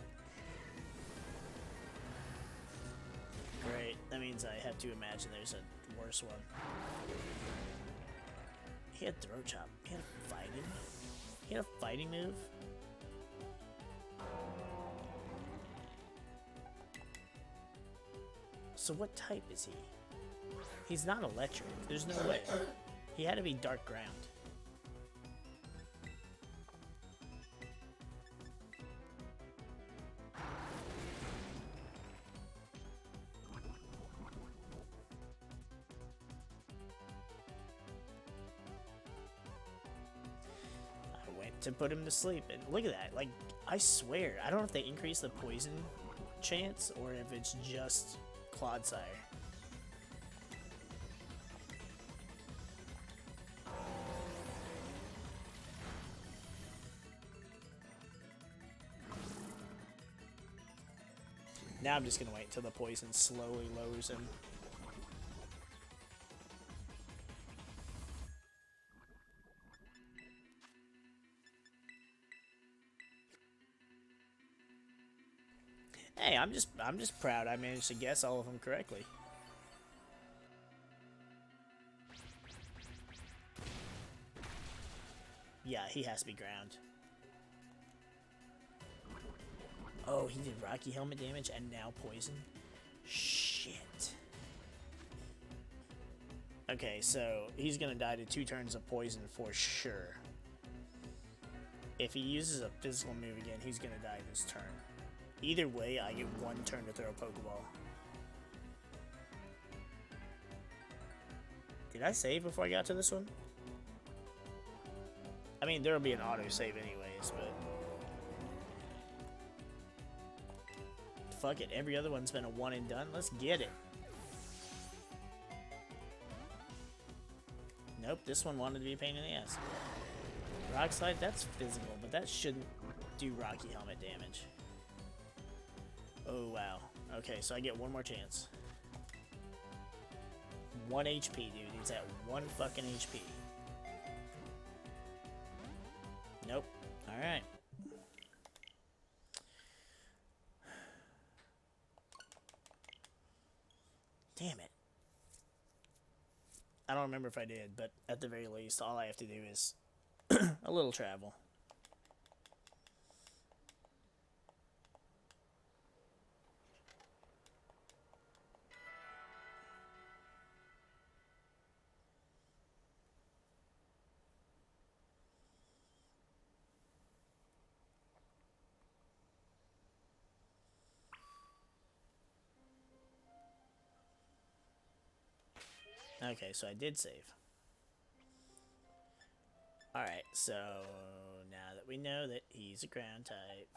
Great. That means I have to imagine there's a worse one. He had throat chop. He had fighting. He had a fighting move? So what type is he? He's not electric. There's no way. He had to be dark ground. I went to put him to sleep, and look at that. Like, I swear, I don't know if they increase the poison chance or if it's just Clodsire. Now I'm just gonna wait until the poison slowly lowers him. Hey, I'm just proud I managed to guess all of them correctly. Yeah, he has to be ground. Oh, he did Rocky Helmet damage and now poison? Shit. Okay, so he's gonna die to 2 turns of poison for sure. If he uses a physical move again, he's gonna die this turn. Either way, I get 1 turn to throw a Pokeball. Did I save before I got to this one? I mean, there'll be an auto-save anyways, but... fuck it, every other one's been a one and done. Let's get it. Nope, this one wanted to be a pain in the ass. Rock Slide, that's physical, but that shouldn't do Rocky Helmet damage. Oh, wow. Okay, so I get 1 more chance. 1 HP, dude. He's at 1 fucking HP. Nope. Alright. Damn it. I don't remember if I did, but at the very least, all I have to do is a little travel. Okay, so I did save. Alright, so now that we know that he's a ground type.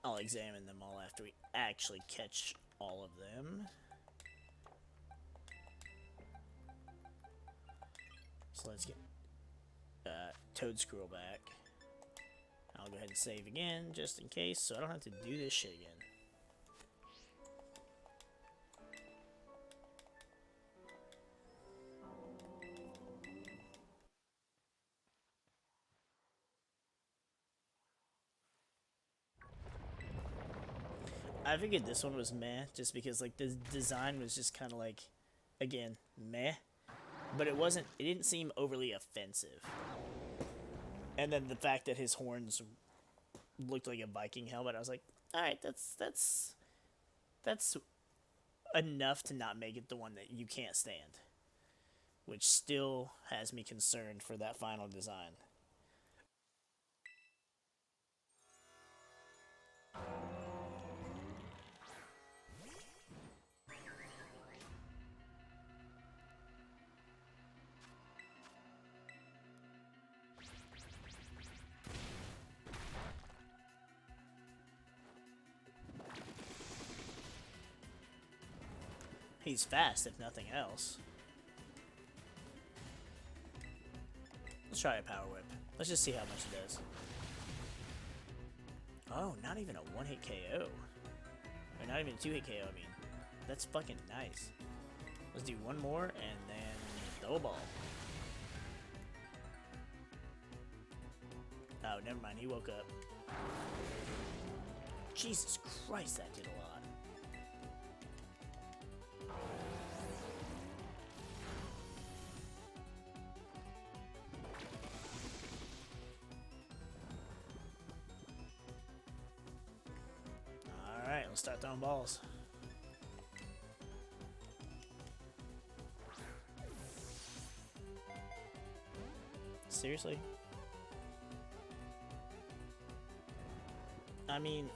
I'll examine them all after we actually catch all of them. So let's get Toad Squirrel back. I'll go ahead and save again, just in case, so I don't have to do this shit again. I figured this one was meh, just because like the design was just kind of like, again, meh. But it didn't seem overly offensive. And then the fact that his horns looked like a Viking helmet, I was like, alright, that's enough to not make it the one that you can't stand. Which still has me concerned for that final design. He's fast, if nothing else. Let's try a Power Whip. Let's just see how much it does. Oh, not even a one-hit KO. Or not even a 2-hit KO, I mean. That's fucking nice. Let's do one more, and then throw a ball. Oh, never mind, he woke up. Jesus Christ, that did a lot. Alright, let's start throwing balls. Seriously? I mean,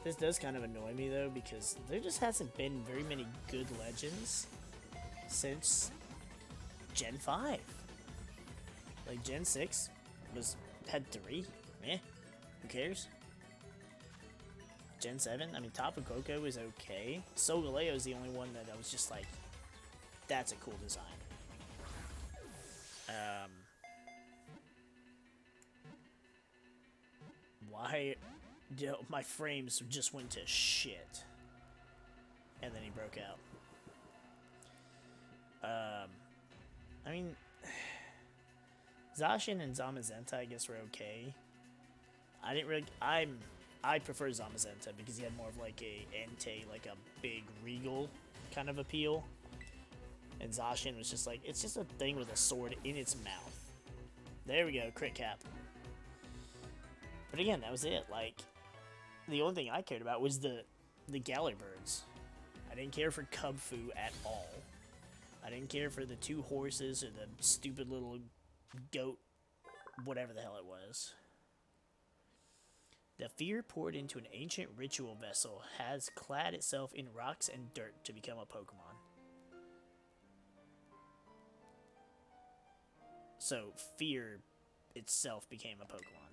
this does kind of annoy me though, because there just hasn't been very many good legends since Gen 5. Like, Gen 6 had 3. Meh. Who cares? Gen 7, I mean, Tapu Koko is okay. Solgaleo is the only one that I was just like, that's a cool design. Why? My frames just went to shit. And then he broke out. I mean, Zacian and Zamazenta, I guess, were okay. I didn't really. I prefer Zamazenta because he had more of like a Entei, like a big regal kind of appeal. And Zacian was just like, it's just a thing with a sword in its mouth. There we go, crit cap. But again, that was it. Like, the only thing I cared about was the Galar birds. I didn't care for Cubfu at all. I didn't care for the 2 horses or the stupid little goat, whatever the hell it was. The fear poured into an ancient ritual vessel has clad itself in rocks and dirt to become a Pokemon. So, fear itself became a Pokemon.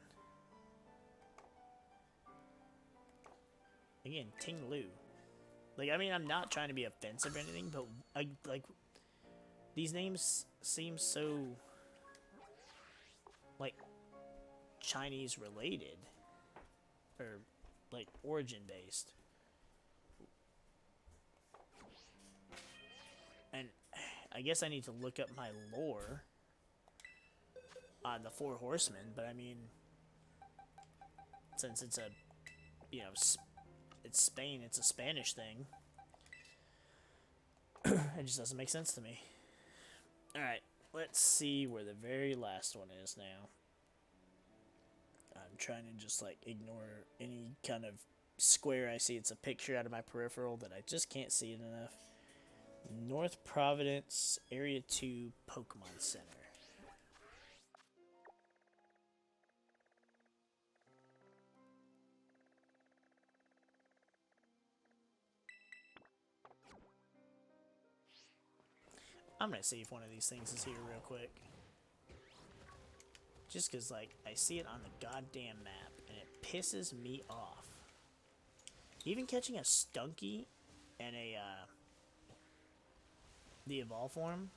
Again, Ting Lu. Like, I mean, I'm not trying to be offensive or anything, but, like, these names seem so, like, Chinese related. Or, like, origin-based. And I guess I need to look up my lore on the 4 Horsemen, but I mean, since it's a, you know, it's Spain, it's a Spanish thing, it just doesn't make sense to me. Alright, let's see where the very last one is now. I'm trying to just, like, ignore any kind of square I see. It's a picture out of my peripheral that I just can't see it enough. North Providence, Area 2, Pokemon Center. I'm gonna see if one of these things is here real quick. Just because, like, I see it on the goddamn map, and it pisses me off. Even catching a Stunky and the Evolve form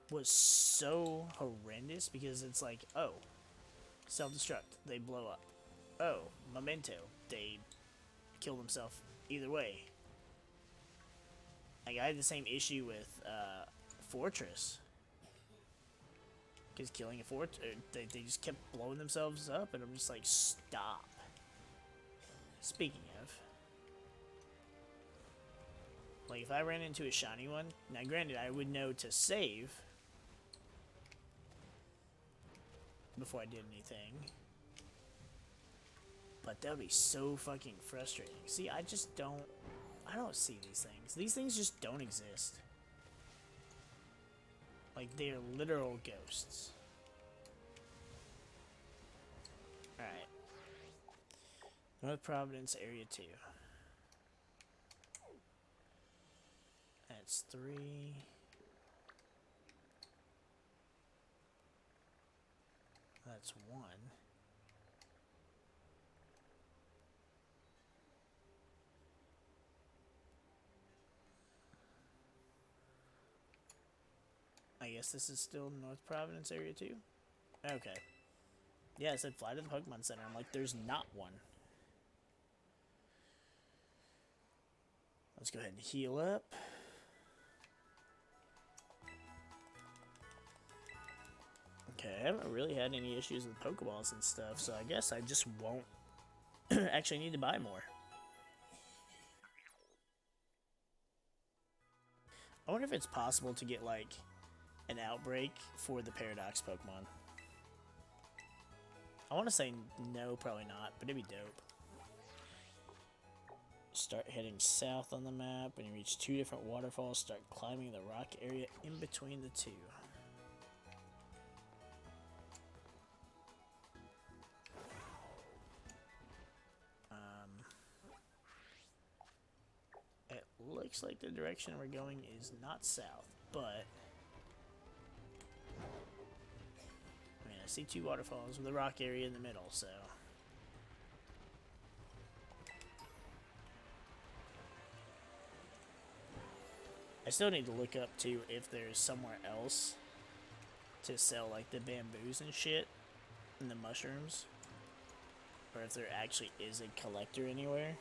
was so horrendous because it's like, oh, self-destruct, they blow up. Oh, Memento, they kill themselves either way. Like, I had the same issue with Fortress. Because killing a fortress, they just kept blowing themselves up, and I'm just like, stop. Speaking of, like, if I ran into a shiny one, now granted, I would know to save before I did anything, but that would be so fucking frustrating. See, I don't see these things. These things just don't exist. Like, they are literal ghosts. Alright. North Providence, Area 2. That's 3. That's 1. I guess this is still North Providence Area 2? Okay. Yeah, it said fly to the Pokemon Center. I'm like, there's not one. Let's go ahead and heal up. Okay, I haven't really had any issues with Pokeballs and stuff, so I guess I just won't actually need to buy more. I wonder if it's possible to get, like, an outbreak for the Paradox Pokemon. I want to say no, probably not, but it'd be dope. Start heading south on the map. When you reach 2 different waterfalls, start climbing the rock area in between the 2. It looks like the direction we're going is not south, but I mean, I see 2 waterfalls with a rock area in the middle, so I still need to look up too if there's somewhere else to sell like the bamboos and shit and the mushrooms, or if there actually is a collector anywhere.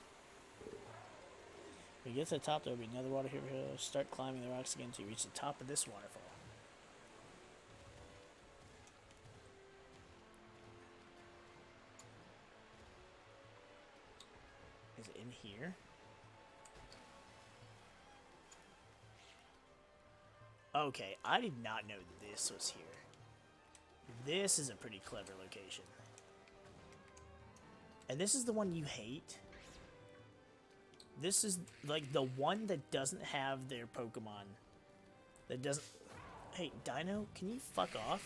When you get to the top, there will be another water here. Start climbing the rocks again until you reach the top of this waterfall. Is it in here? Okay, I did not know this was here. This is a pretty clever location. And this is the one you hate? This is, like, the one that doesn't have their Pokemon. That doesn't... Hey, Dino, can you fuck off?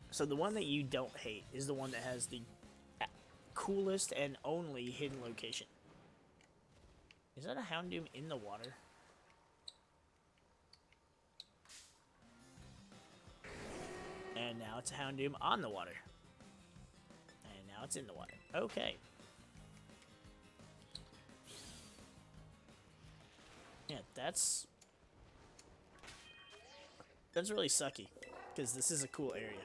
So the one that you don't hate is the one that has the coolest and only hidden location. Is that a Houndoom in the water? And now it's a Houndoom on the water. And now it's in the water. Okay. Yeah, that's really sucky, because this is a cool area.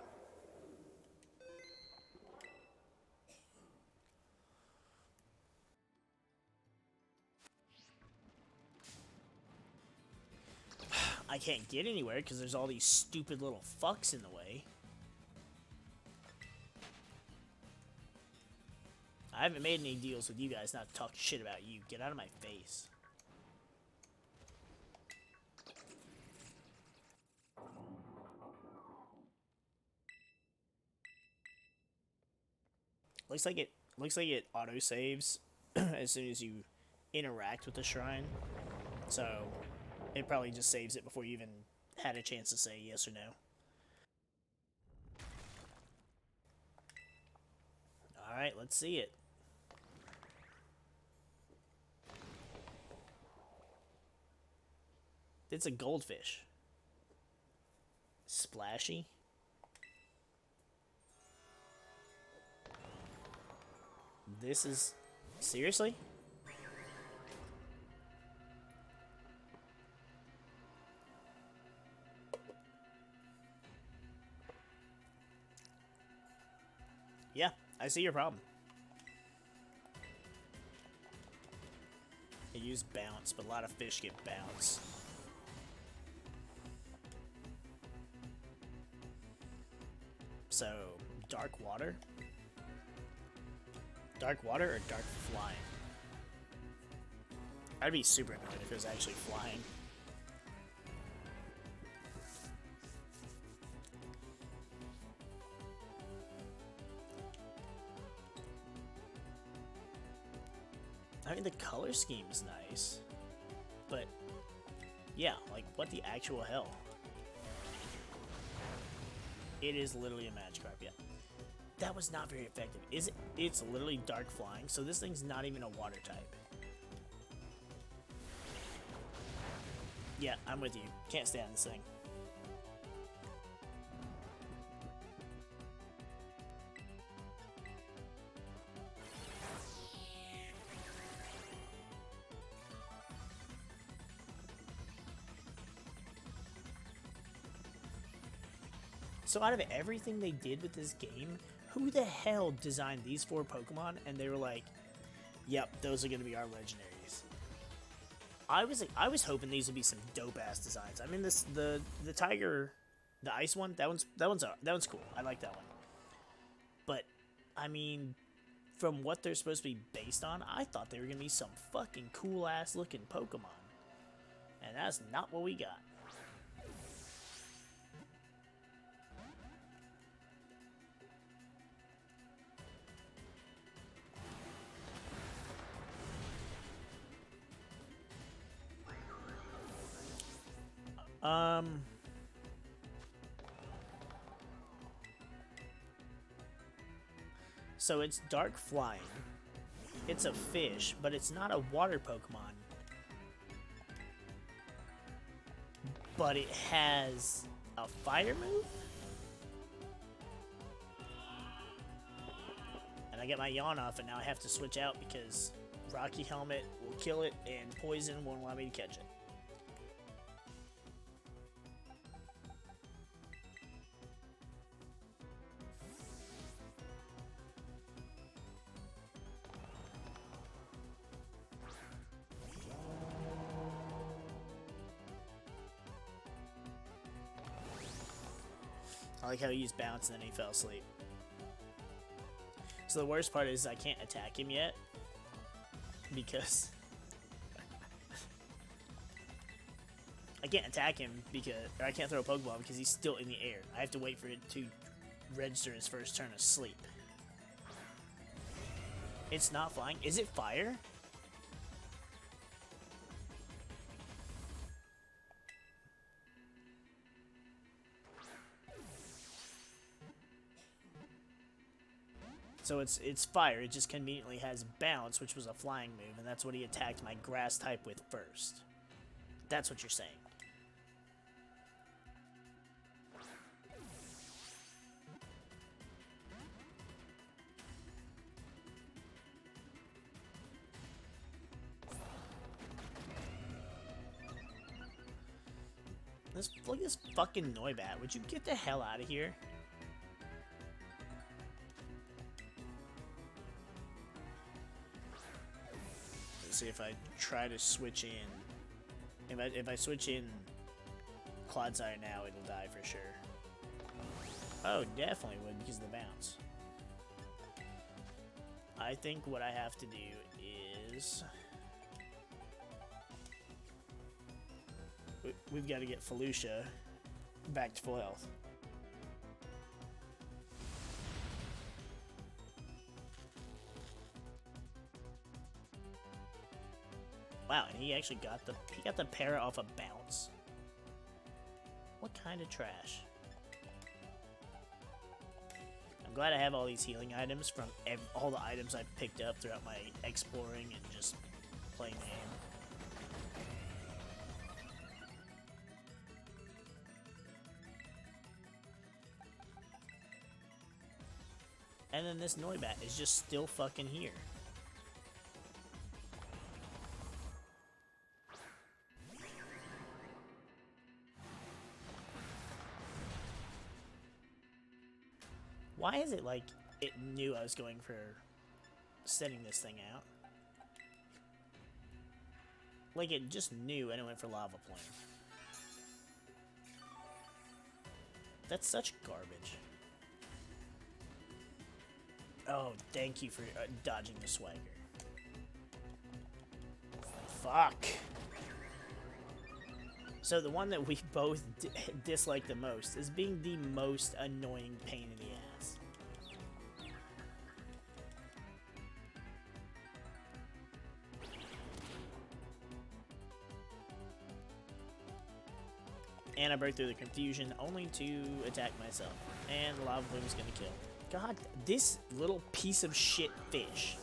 I can't get anywhere because there's all these stupid little fucks in the way. I haven't made any deals with you guys not to talk shit about you. Get out of my face. Looks like it auto saves as soon as you interact with the shrine. So it probably just saves it before you even had a chance to say yes or no. Alright, let's see it. It's a goldfish. Splashy. This is... Seriously? Yeah, I see your problem. They use bounce, but a lot of fish get bounce. So, dark water? Dark water or dark flying? I'd be super annoyed if it was actually flying. I mean, the color scheme is nice, but yeah, like, what the actual hell? It is literally a Magikarp, yeah. That was not very effective. Is it? It's literally dark flying, so this thing's not even a water type. Yeah, I'm with you. Can't stand this thing. So out of everything they did with this game, who the hell designed these 4 Pokemon? And they were like, yep, those are going to be our legendaries. I was hoping these would be some dope ass designs. I mean, the tiger, the ice one, that one's cool. I like that one. But I mean, from what they're supposed to be based on, I thought they were going to be some fucking cool ass looking Pokemon. And that's not what we got. So it's dark flying. It's a fish, but it's not a water Pokemon. But it has a fire move? And I get my yawn off, and now I have to switch out because Rocky Helmet will kill it, and Poison won't allow me to catch it. I like how he used bounce and then he fell asleep. So the worst part is I can't attack him yet because I can't attack him because, or I can't throw a Pokeball because he's still in the air. I have to wait for it to register his first turn of sleep. It's not flying. Is it fire? So it's fire, it just conveniently has bounce, which was a flying move, and that's what he attacked my grass type with first. That's what you're saying. Look at this fucking Noibat. Would you get the hell out of here? See if I try to switch in. If I switch in Clodsire now, it'll die for sure. Oh, definitely would because of the bounce. I think what I have to do is we've got to get Felucia back to full health. Wow, and he actually got the para off a bounce. What kind of trash? I'm glad I have all these healing items from all the items I've picked up throughout my exploring and just playing the game. And then this Noibat is just still fucking here. Why is it like it knew I was going for setting this thing out? Like it just knew and it went for Lava Flame. That's such garbage. Oh, thank you for dodging the swagger. Fuck. So the one that we both dislike the most is being the most annoying pain in the ass. And I break through the confusion only to attack myself. And the Lava Plume is gonna kill. God, this little piece of shit fish.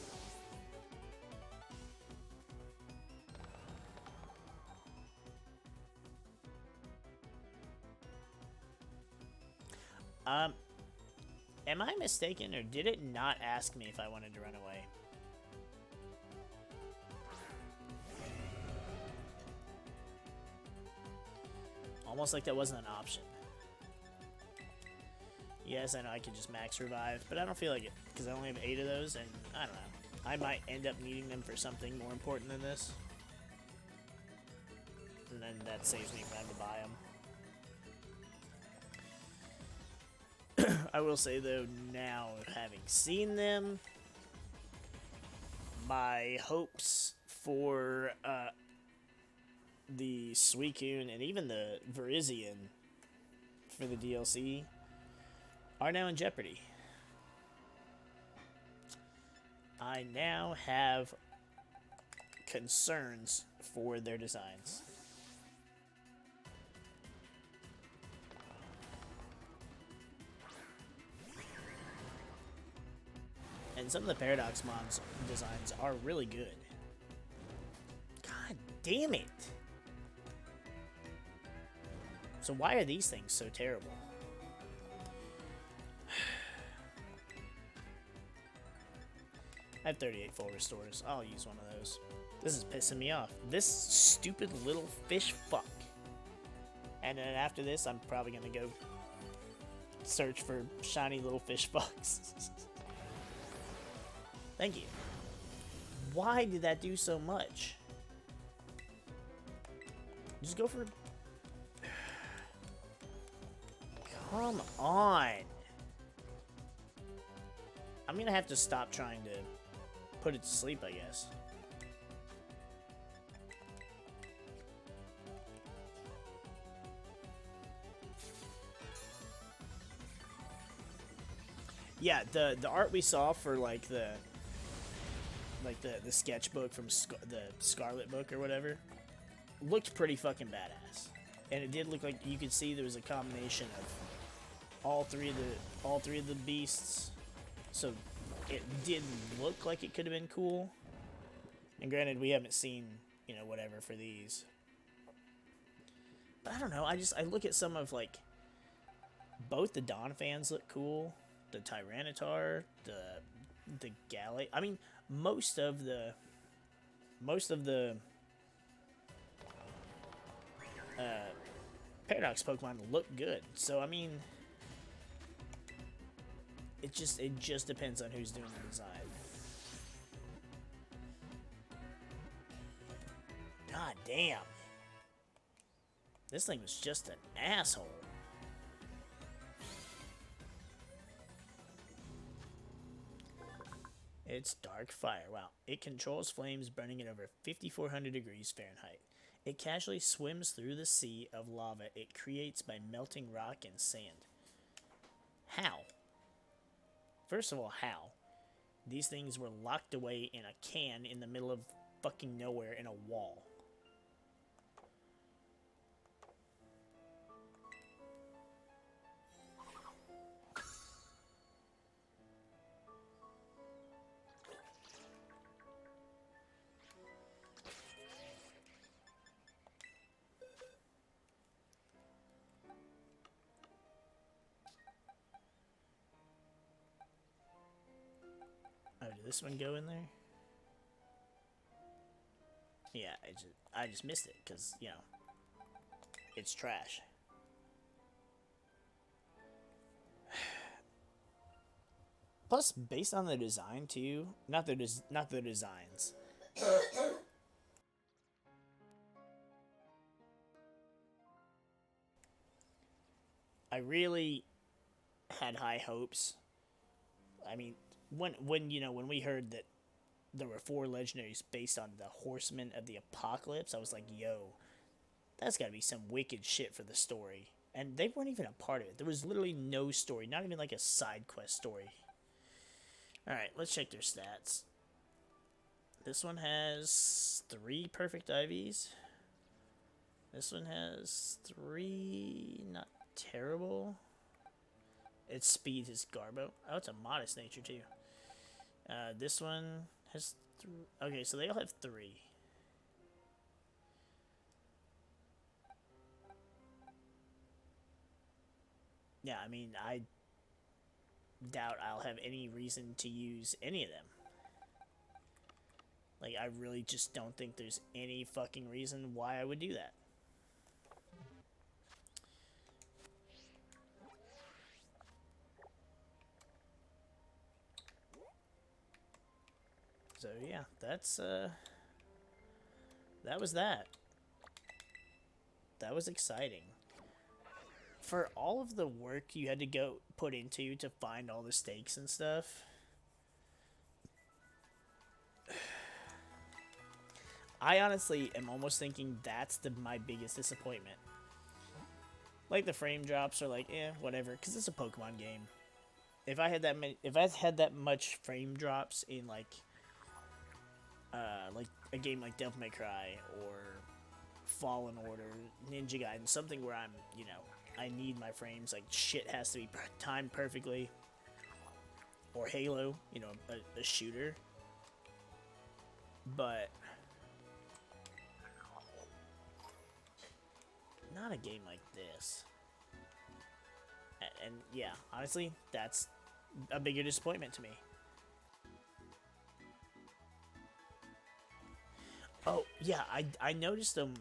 Am I mistaken, or did it not ask me if I wanted to run away? Almost like that wasn't an option. guess. I know I could just max revive, but I don't feel like it because I only have 8 of those, and I don't know. I might end up needing them for something more important than this. And then that saves me from having to buy them. I will say, though, now having seen them, my hopes for the Suicune and even the Virizion for the DLC are now in jeopardy. I now have concerns for their designs. And some of the Paradox Mons designs are really good. God damn it! So why are these things so terrible? I have 38 full restores. I'll use one of those. This is pissing me off. This stupid little fish fuck. And then after this, I'm probably gonna go search for shiny little fish fucks. Thank you. Why did that do so much? Just go for... Come on. I'm gonna have to stop trying to put it to sleep, I guess. Yeah, the art we saw for like the sketchbook from the Scarlet book or whatever looked pretty fucking badass, and it did look like you could see there was a combination of all three of the beasts, so it did look like it could have been cool. And granted, we haven't seen, you know, whatever for these, but I don't know. I look at some of like both the Dawn fans look cool, the Tyranitar, the Galley. I mean, most of the Paradox Pokemon look good. So I mean, it just depends on who's doing the design. God damn. This thing was just an asshole. It's Dark Fire. Wow. It controls flames burning at over 5,400 degrees Fahrenheit. It casually swims through the sea of lava it creates by melting rock and sand. How? First of all, how? These things were locked away in a can in the middle of fucking nowhere in a wall. Oh, did this one go in there? Yeah, I just missed it because, you know, it's trash. Plus, based on the design too, not the designs. I really had high hopes. I mean, when you know, when we heard that there were 4 legendaries based on the Horsemen of the Apocalypse, I was like, yo, that's gotta be some wicked shit for the story. And they weren't even a part of it. There was literally no story, not even like a side quest story. Alright, let's check their stats. This one has 3 perfect IVs. This one has 3, not terrible. Its speed is Garbo. Oh, it's a modest nature too. This one has okay, so they all have 3. Yeah, I mean, I doubt I'll have any reason to use any of them. Like, I really just don't think there's any fucking reason why I would do that. So yeah, that was that. That was exciting. For all of the work you had to go put into to find all the stakes and stuff, I honestly am almost thinking that's my biggest disappointment. Like the frame drops are like, whatever, because it's a Pokemon game. If I had that much frame drops in like a game like Devil May Cry or Fallen Order, Ninja Gaiden, something where I'm, I need my frames, like shit has to be timed perfectly. Or Halo, a shooter. But not a game like this. And yeah, honestly, that's a bigger disappointment to me. Oh yeah, I noticed them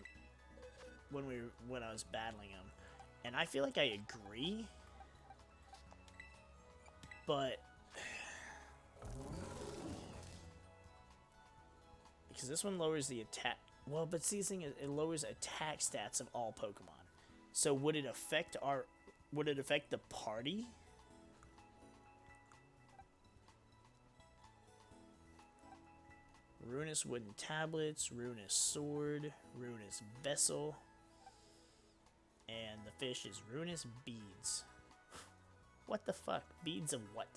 when I was battling them, and I feel like I agree, but because this one lowers the attack. Well, but see, the thing is, it lowers attack stats of all Pokemon. So would it affect the party? Ruinous wooden tablets, ruinous sword, ruinous vessel, and the fish is ruinous beads. What the fuck? Beads of what?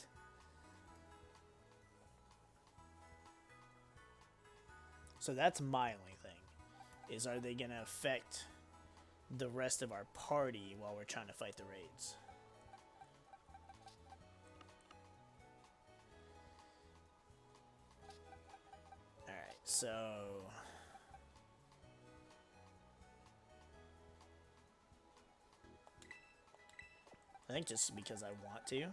So that's my only thing. Is are they going to affect the rest of our party while we're trying to fight the raids? Alright, so I think just because I want to.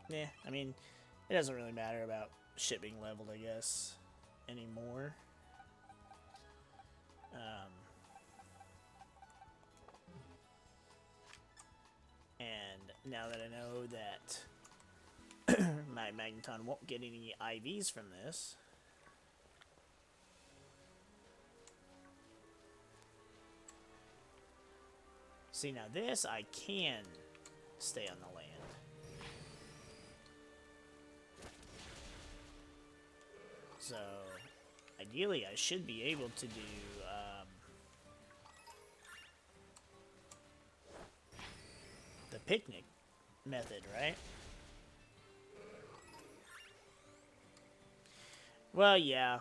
Yeah, I mean, it doesn't really matter about shit being leveled, I guess, anymore. And now that I know that my Magneton won't get any IVs from this, see, now this I can stay on the land. So, ideally, I should be able to do the picnic method, right? Well, yeah.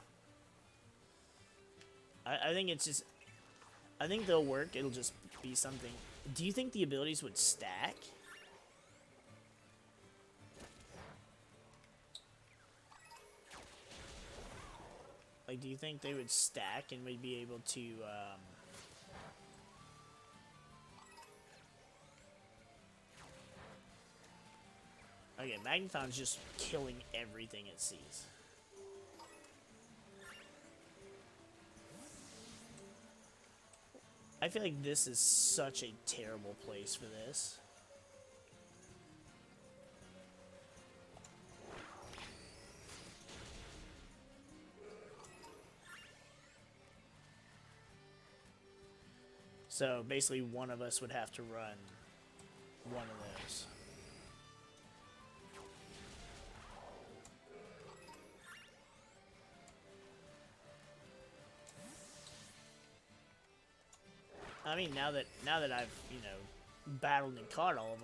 I think it's just... I think they'll work. It'll just be something... Do you think the abilities would stack? Like, do you think they would stack and we'd be able to, Okay, Magneton's just killing everything it sees. I feel like this is such a terrible place for this. So basically one of us would have to run one of those. I mean, now that I've, battled and caught all of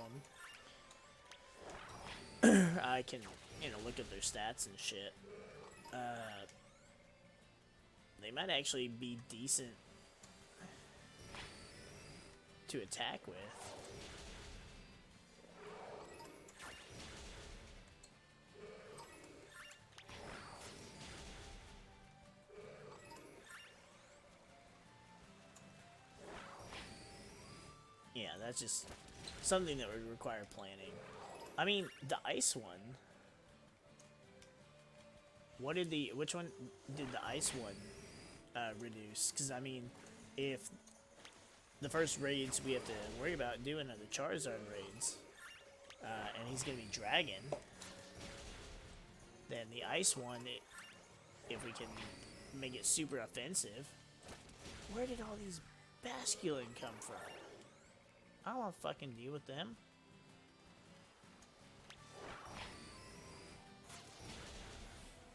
them, I can, look at their stats and shit. They might actually be decent to attack with. Yeah, that's just something that would require planning. I mean, the ice one. Which one did the ice one reduce? Because, I mean, if the first raids we have to worry about doing are the Charizard raids, and he's gonna be Dragon, then the Ice one, if we can make it super offensive. Where did all these Basculin come from? I don't want to fucking deal with them.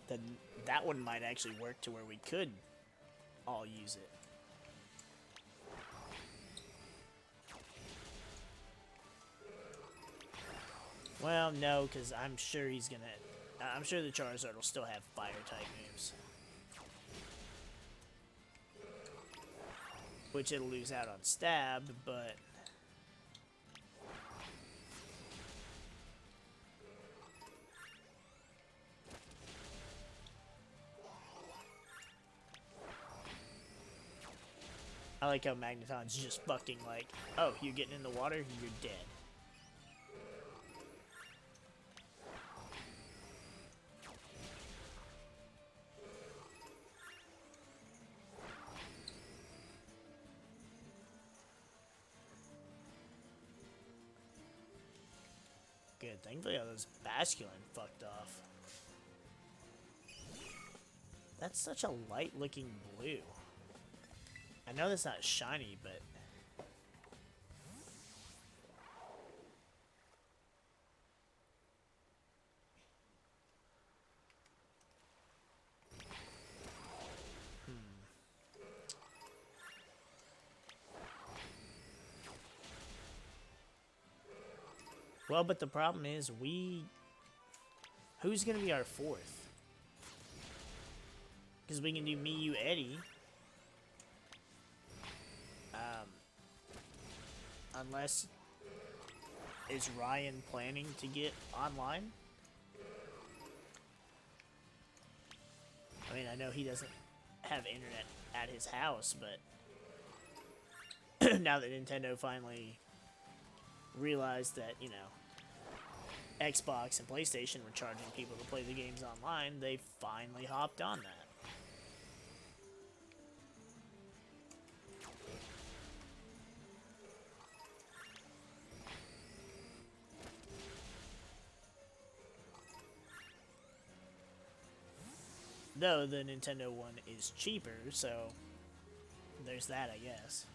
Then that one might actually work to where we could all use it. Well, no, because I'm sure he's gonna... I'm sure the Charizard will still have Fire-type moves. Which it'll lose out on Stab, but... I like how Magneton's just fucking like, oh, you're getting in the water, you're dead. Good, thankfully all those Basculin fucked off. That's such a light looking blue. I know that's not shiny, but... Well, but the problem is who's gonna be our fourth? Because we can do me, you, Eddie. Unless... Is Ryan planning to get online? I mean, I know he doesn't have internet at his house, but... now that Nintendo finally realized that, you know, Xbox and PlayStation were charging people to play the games online, they finally hopped on that. Though the Nintendo one is cheaper, so there's that, I guess.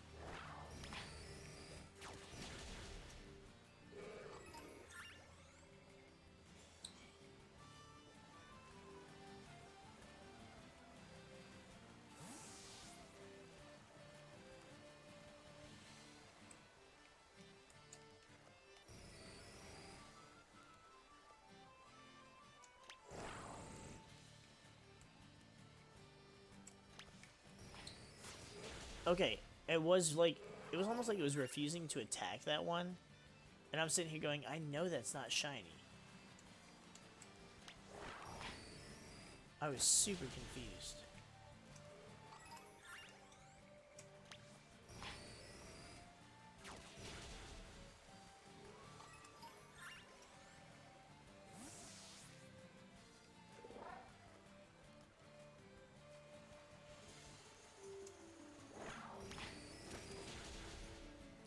Okay, it was almost like it was refusing to attack that one. And I'm sitting here going, I know that's not shiny. I was super confused.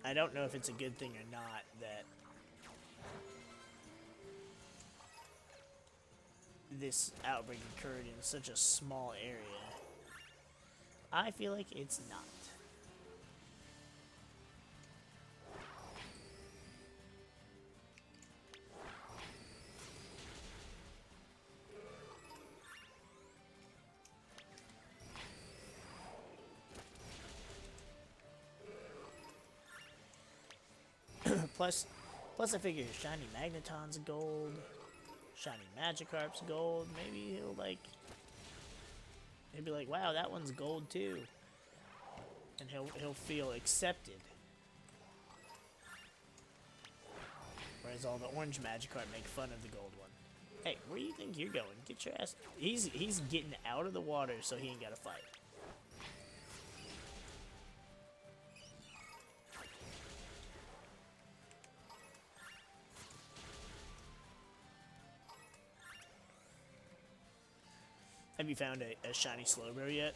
I don't know if it's a good thing or not that this outbreak occurred in such a small area. I feel like it's not. Plus I figure shiny Magneton's gold, shiny Magikarp's gold. Maybe he'll be like, wow, that one's gold too, and he'll feel accepted. Whereas all the orange Magikarp make fun of the gold one. Hey, where do you think you're going? Get your ass. He's getting out of the water so he ain't gotta fight. Have you found a shiny Slowbro yet?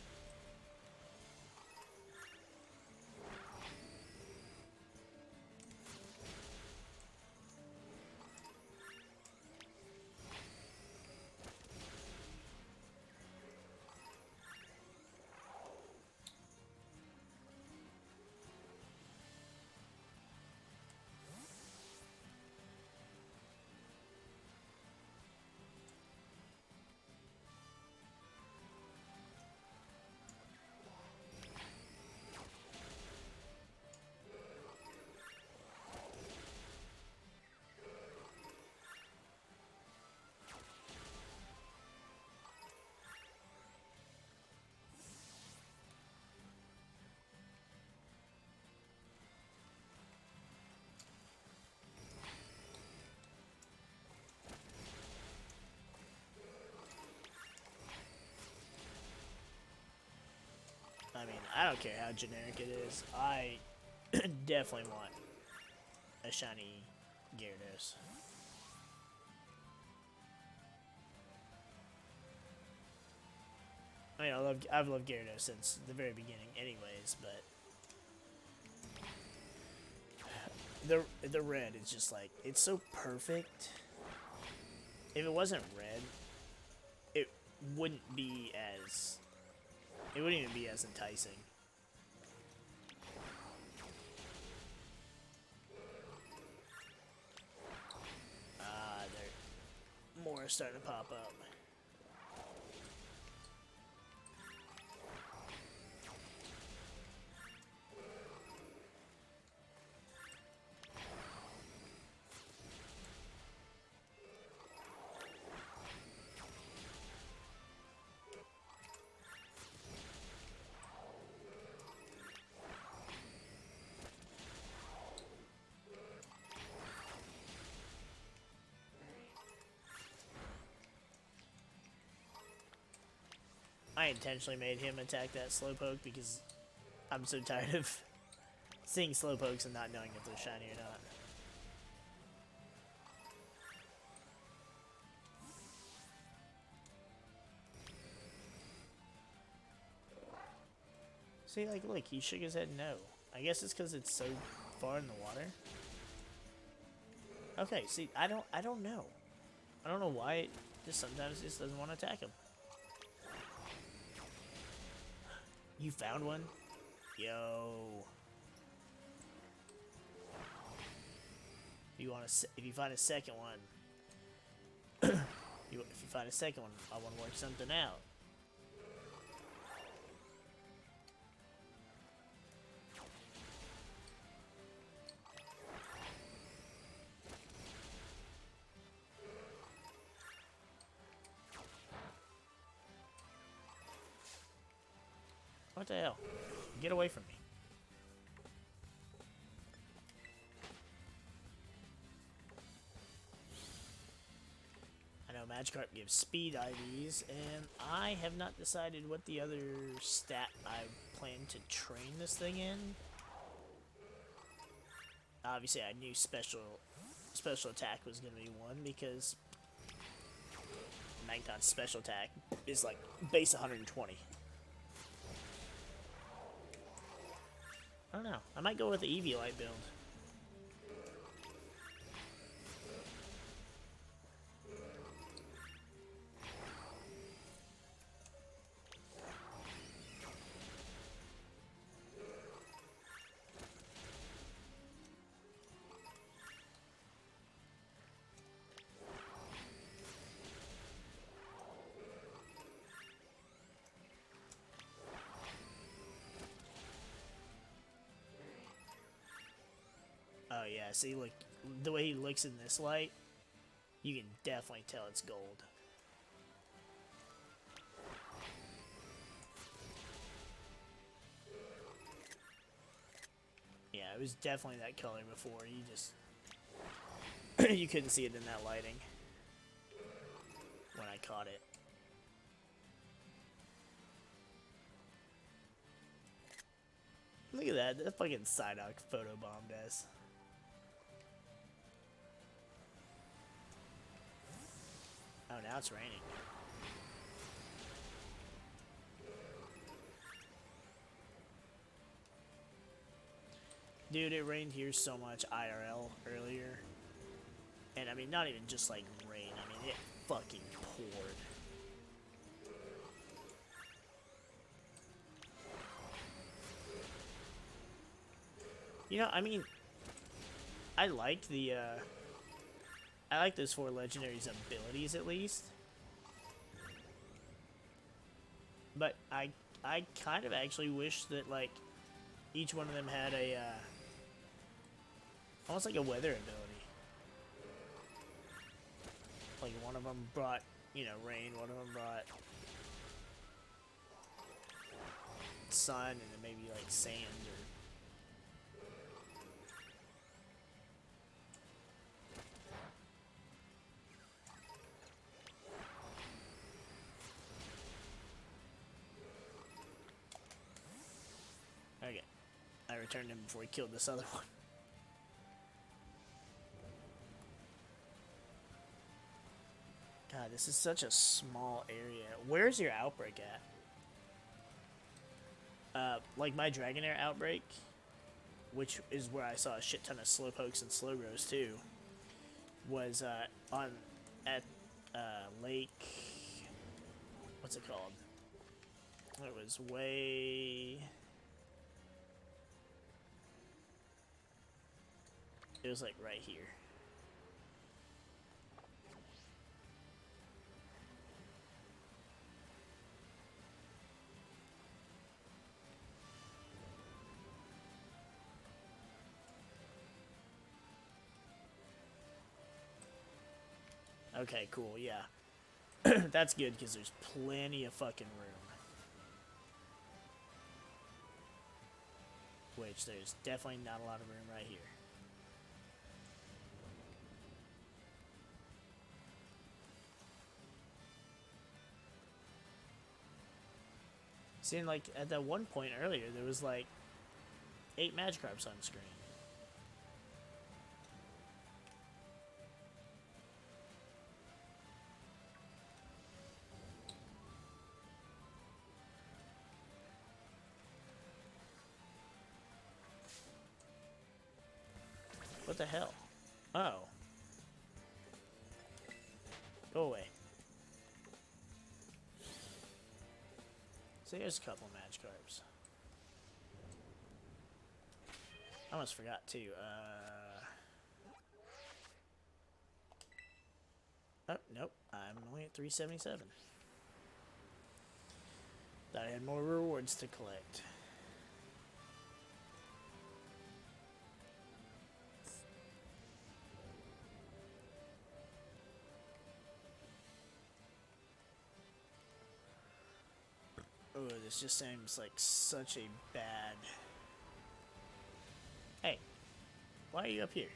don't care how generic it is. I definitely want a shiny Gyarados. I mean, I've loved Gyarados since the very beginning, anyways. But the red is just like, it's so perfect. If it wasn't red, it wouldn't be as, it wouldn't even be as enticing. More are starting to pop up. I intentionally made him attack that Slowpoke because I'm so tired of seeing Slowpokes and not knowing if they're shiny or not. See, like, look, he shook his head no. I guess it's because it's so far in the water. Okay, see, I don't know. I don't know why it just sometimes just doesn't want to attack him. You found one? Yo. If you find a second one, if you find a second one, I want to work something out. What the hell? Get away from me. I know Magikarp gives speed IVs, and I have not decided what the other stat I plan to train this thing in. Obviously, I knew special attack was going to be one because Magneton's special attack is like base 120. I don't know. I might go with the Eviolite build. Oh yeah, see, look, the way he looks in this light, you can definitely tell it's gold. Yeah, it was definitely that color before. You just you couldn't see it in that lighting when I caught it. Look at that, that fucking Psyduck photobombed us. Oh, now it's raining. Dude, it rained here so much IRL earlier. And I mean, not even just like rain, I mean, it fucking poured. You know, I mean, I like those 4 legendaries' abilities at least. But I kind of actually wish that like each one of them had a almost like a weather ability. Like one of them brought, you know, rain, one of them brought sun, and then maybe like sand or Okay. I returned him before he killed this other one. God, this is such a small area. Where's your outbreak at? Like my Dragonair outbreak, which is where I saw a shit ton of Slowpokes and Slowbros too, was on at Lake. What's it called? It was way. It was like right here. Okay, cool, yeah. That's good because there's plenty of fucking room. Which there's definitely not a lot of room right here. Seeing like at that one point earlier, there was like 8 Magikarps on screen. What the hell? Oh. Go away. So here's a couple Magikarps. I almost forgot too. Oh, nope. I'm only at 377. Thought I had more rewards to collect. Oh, this just seems like such a bad... Hey, why are you up here?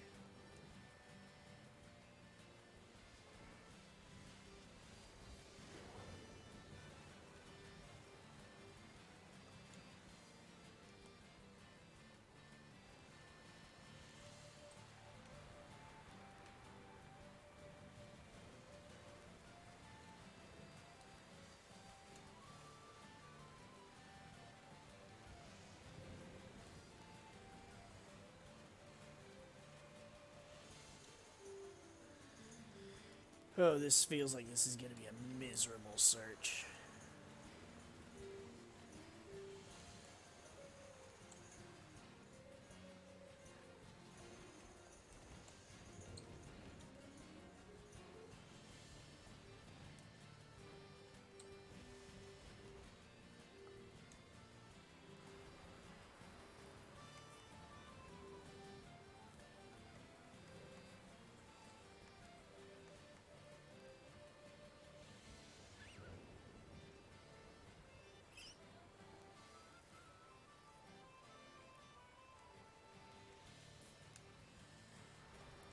Oh, this feels like this is going to be a miserable search.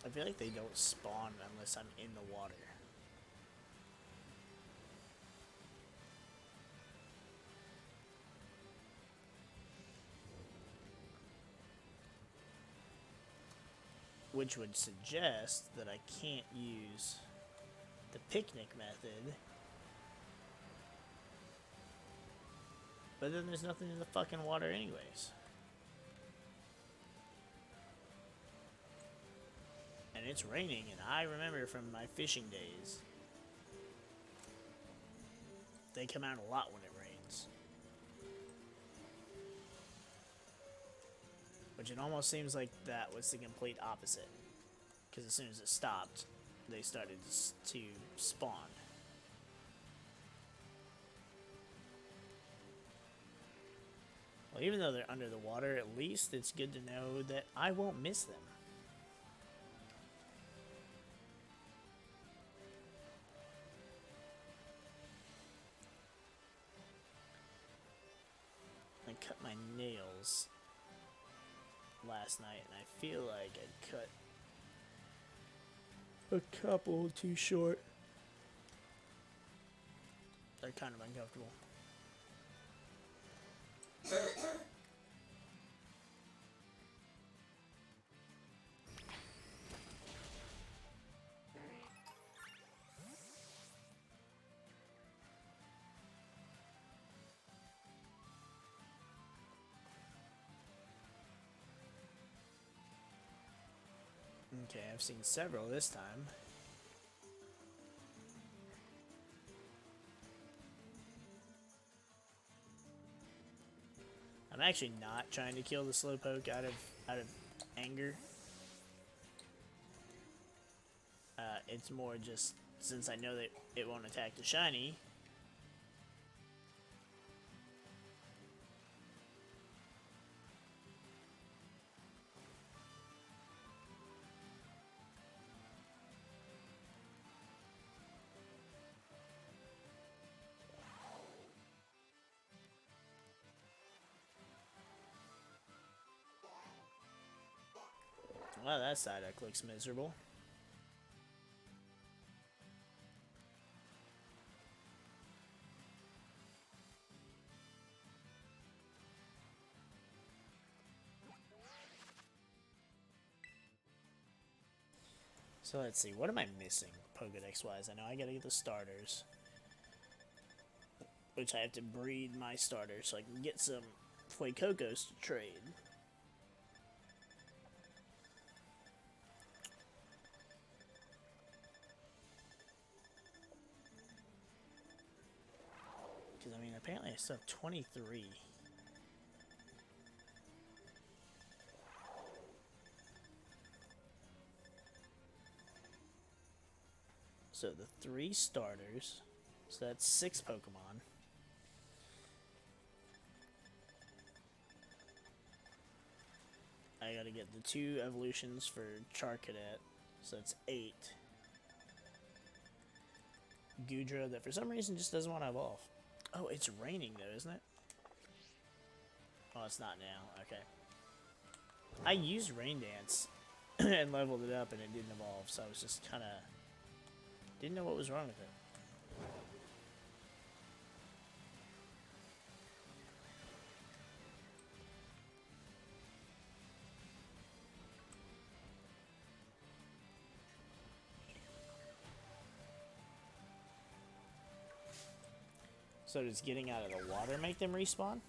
I feel like they don't spawn unless I'm in the water. Which would suggest that I can't use the picnic method. But then there's nothing in the fucking water anyways. And it's raining, and I remember from my fishing days, they come out a lot when it rains. Which it almost seems like that was the complete opposite. Because as soon as it stopped, they started to spawn. Well, even though they're under the water, at least it's good to know that I won't miss them. I cut my nails last night, and I feel like I cut a couple too short. They're kind of uncomfortable. Okay, I've seen several this time. I'm actually not trying to kill the Slowpoke out of anger. It's more just since I know that it won't attack the shiny. Wow, that Psyduck looks miserable. So let's see, what am I missing Pokedex-wise? I know I gotta get the starters, which I have to breed my starters so I can get some Fuecocos to trade. Because, I mean, apparently I still have 23. So the 3 starters, so that's 6 Pokemon. I gotta get the 2 evolutions for Charcadet, so that's 8. Goodra that for some reason just doesn't want to evolve. Oh, it's raining though, isn't it? Oh, it's not now. Okay. I used Rain Dance and leveled it up and it didn't evolve, so I was just kind of... didn't know what was wrong with it. So does getting out of the water make them respawn?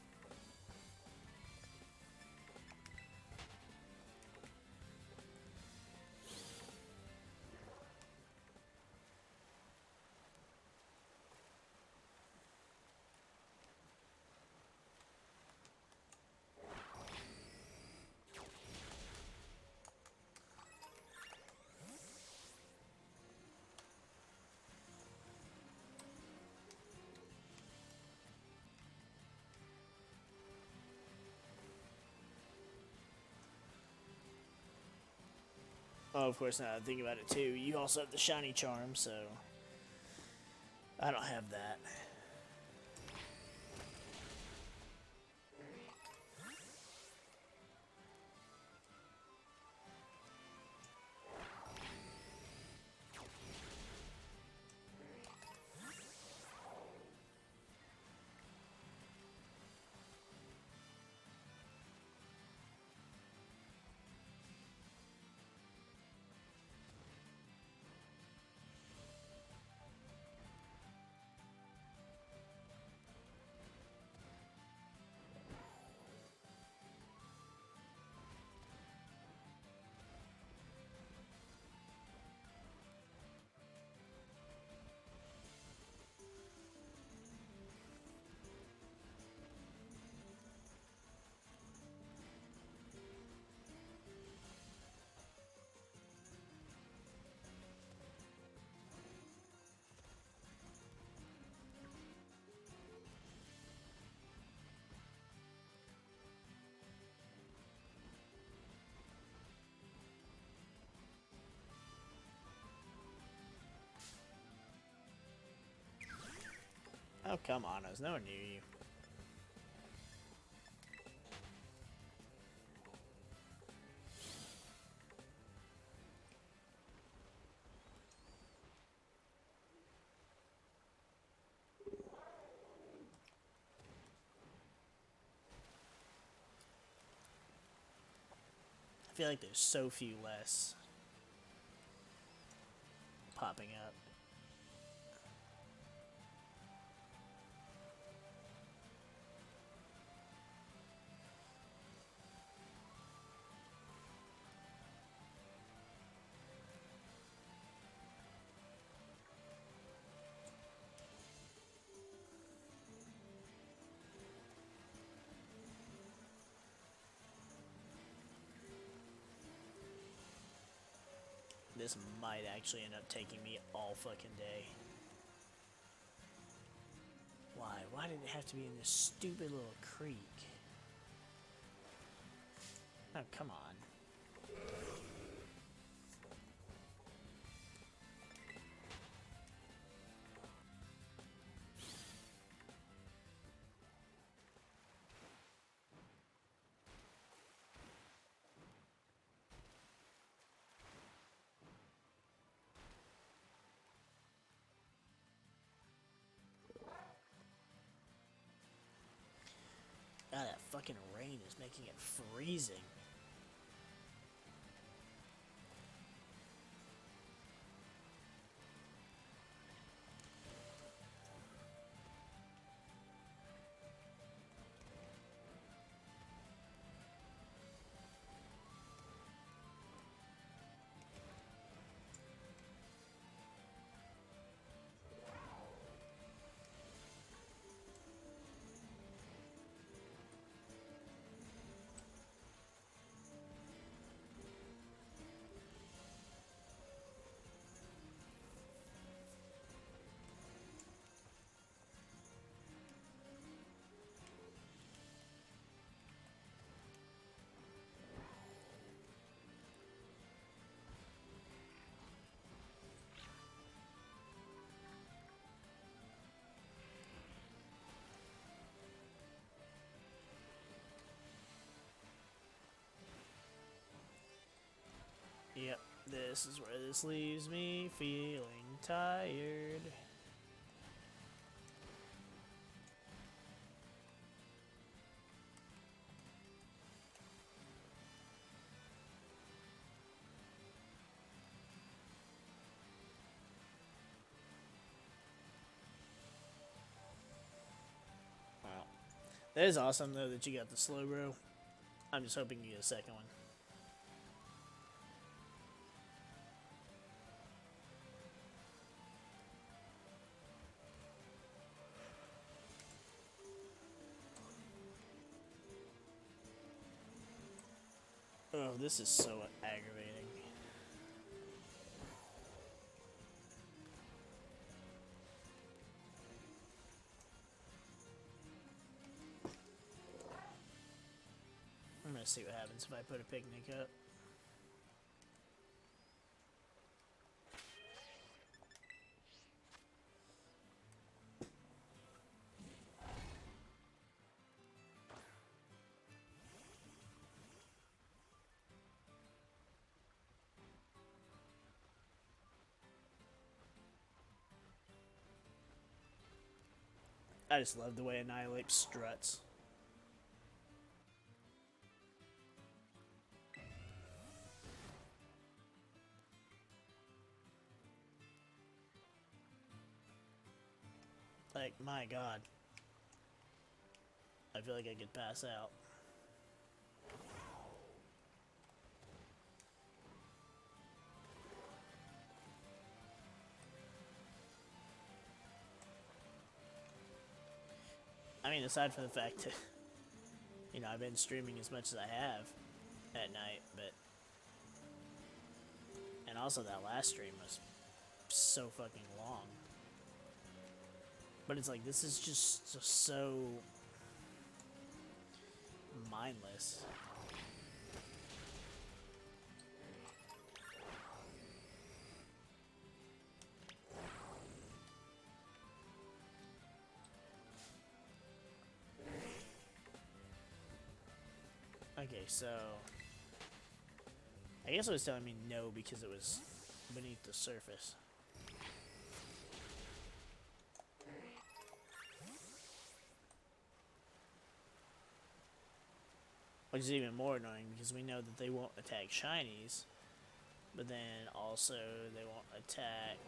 Oh, of course, now I think about it too. You also have the shiny charm, so I don't have that. Oh, come on, I was nowhere near you. I feel like there's so few less popping up. this might actually end up taking me all fucking day. Why? Why did it have to be in this stupid little creek? Oh, come on. God, that fucking rain is making it freezing. Yep, this is where this leaves me, feeling tired. Wow. That is awesome, though, that you got the slow bro. I'm just hoping you get a second one. Oh, this is so aggravating. I'm gonna see what happens if I put a picnic up. I just love the way Annihilate struts. Like, my god. I feel like I could pass out. I mean, aside from the fact that, you know, I've been streaming as much as I have at night, but... And also that last stream was so fucking long. But it's like, this is just so... mindless. Okay, so... I guess it was telling me no because it was beneath the surface. Which is even more annoying because we know that they won't attack shinies, but then also they won't attack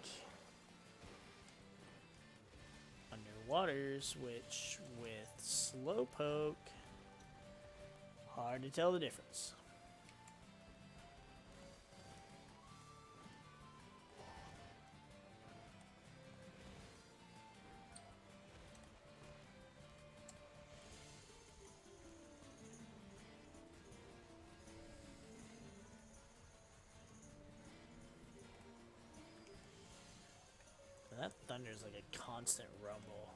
underwaters, which with Slowpoke, hard to tell the difference. there's like a constant rumble.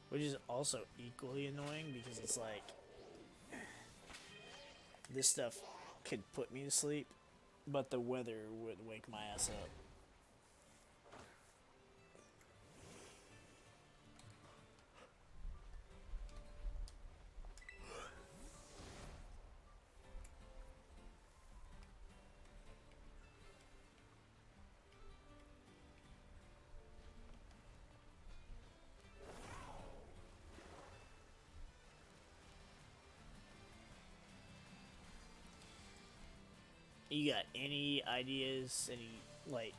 Which is also equally annoying because it's like this stuff could put me to sleep, but the weather would wake my ass up. You got any ideas, any, like,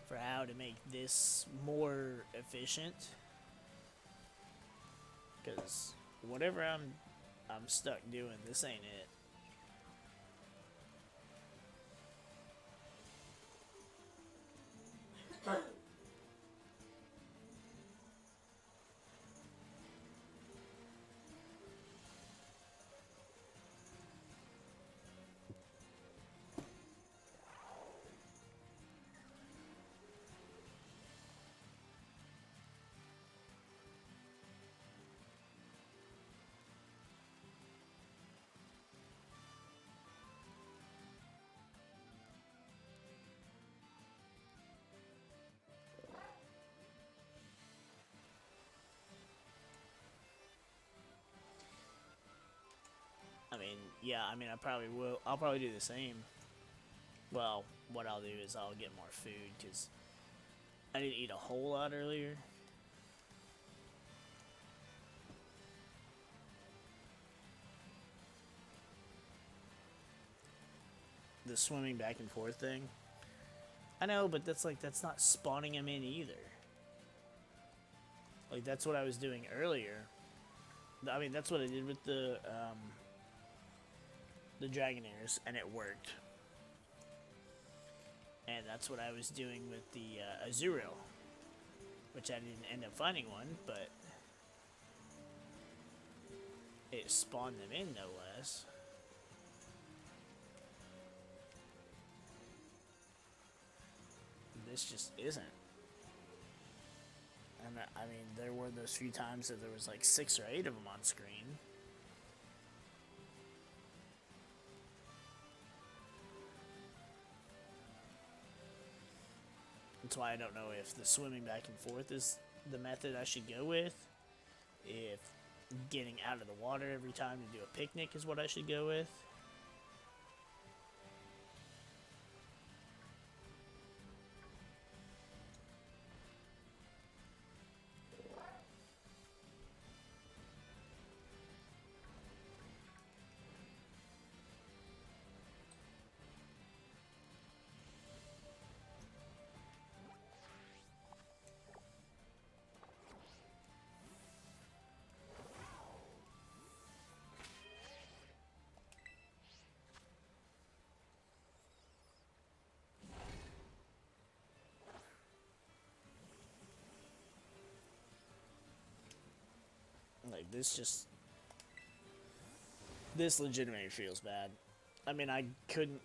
for how to make this more efficient? Because whatever I'm stuck doing, this ain't it. I mean, yeah, I mean, I probably will. I'll probably do the same. Well, what I'll do is I'll get more food because I didn't eat a whole lot earlier. The swimming back and forth thing. I know, but that's not spawning him in either. Like, that's what I was doing earlier. I mean, that's what I did with the Dragonairs, and it worked. And that's what I was doing with the Azurill, which I didn't end up finding one, but it spawned them in no less. This just isn't. And I mean, there were those few times that there was like 6 or 8 of them on screen. That's why I don't know if the swimming back and forth is the method I should go with. If getting out of the water every time to do a picnic is what I should go with. Like, this legitimately feels bad. I mean, I couldn't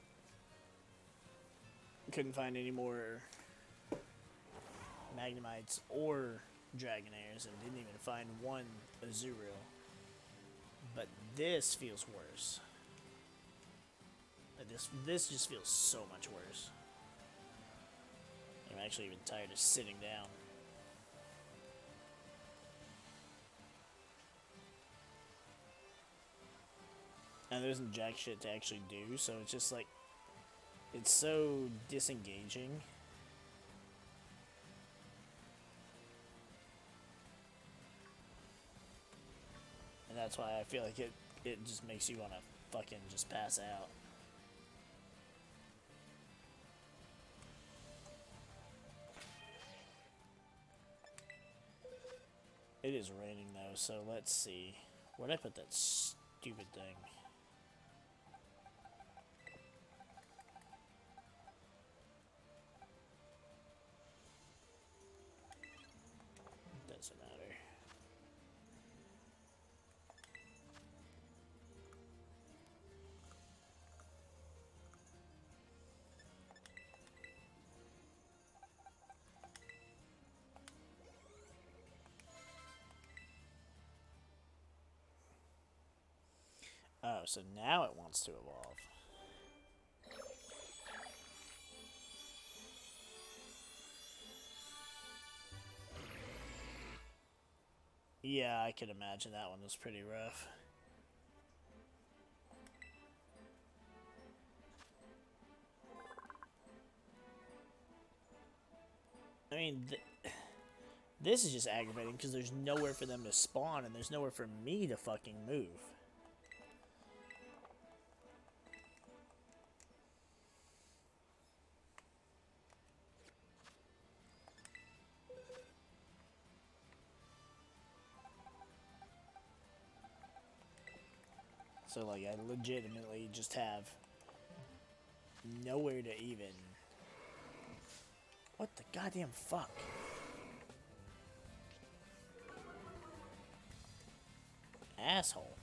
find any more Magnemites or Dragonairs, and didn't even find one Azurill. But this feels worse. This just feels so much worse. I'm actually even tired of sitting down. And there isn't jack shit to actually do, so it's just like, it's so disengaging. And that's why I feel like it just makes you want to fucking just pass out. It is raining though, so let's see. Where'd I put that stupid thing? Doesn't matter. so now it wants to evolve. Yeah, I could imagine that one was pretty rough. I mean, this is just aggravating because there's nowhere for them to spawn and there's nowhere for me to fucking move. So, like, I legitimately just have nowhere to even... What the goddamn fuck? Asshole.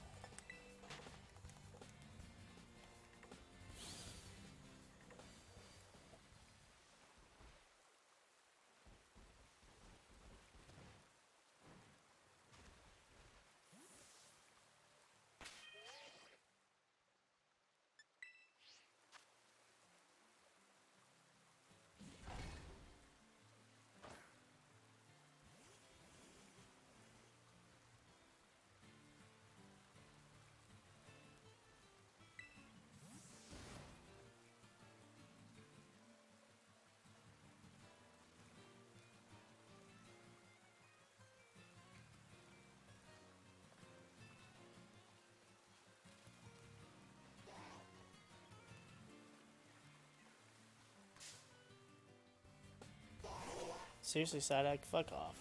Seriously, Side-Eye, fuck off.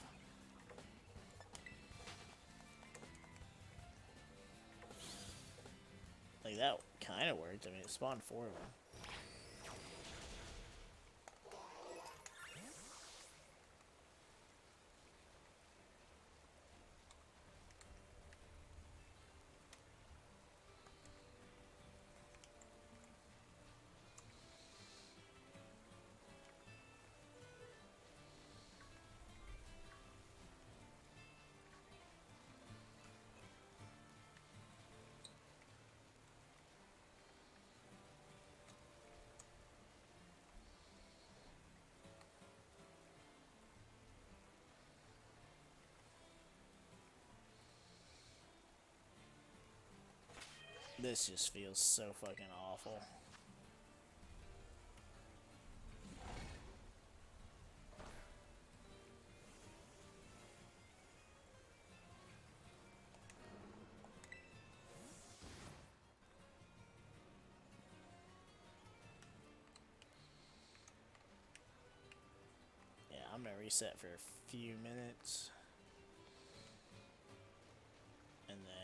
Like, that kind of worked. I mean, it spawned 4 of them. This just feels so fucking awful. Yeah, I'm gonna reset for a few minutes. And then...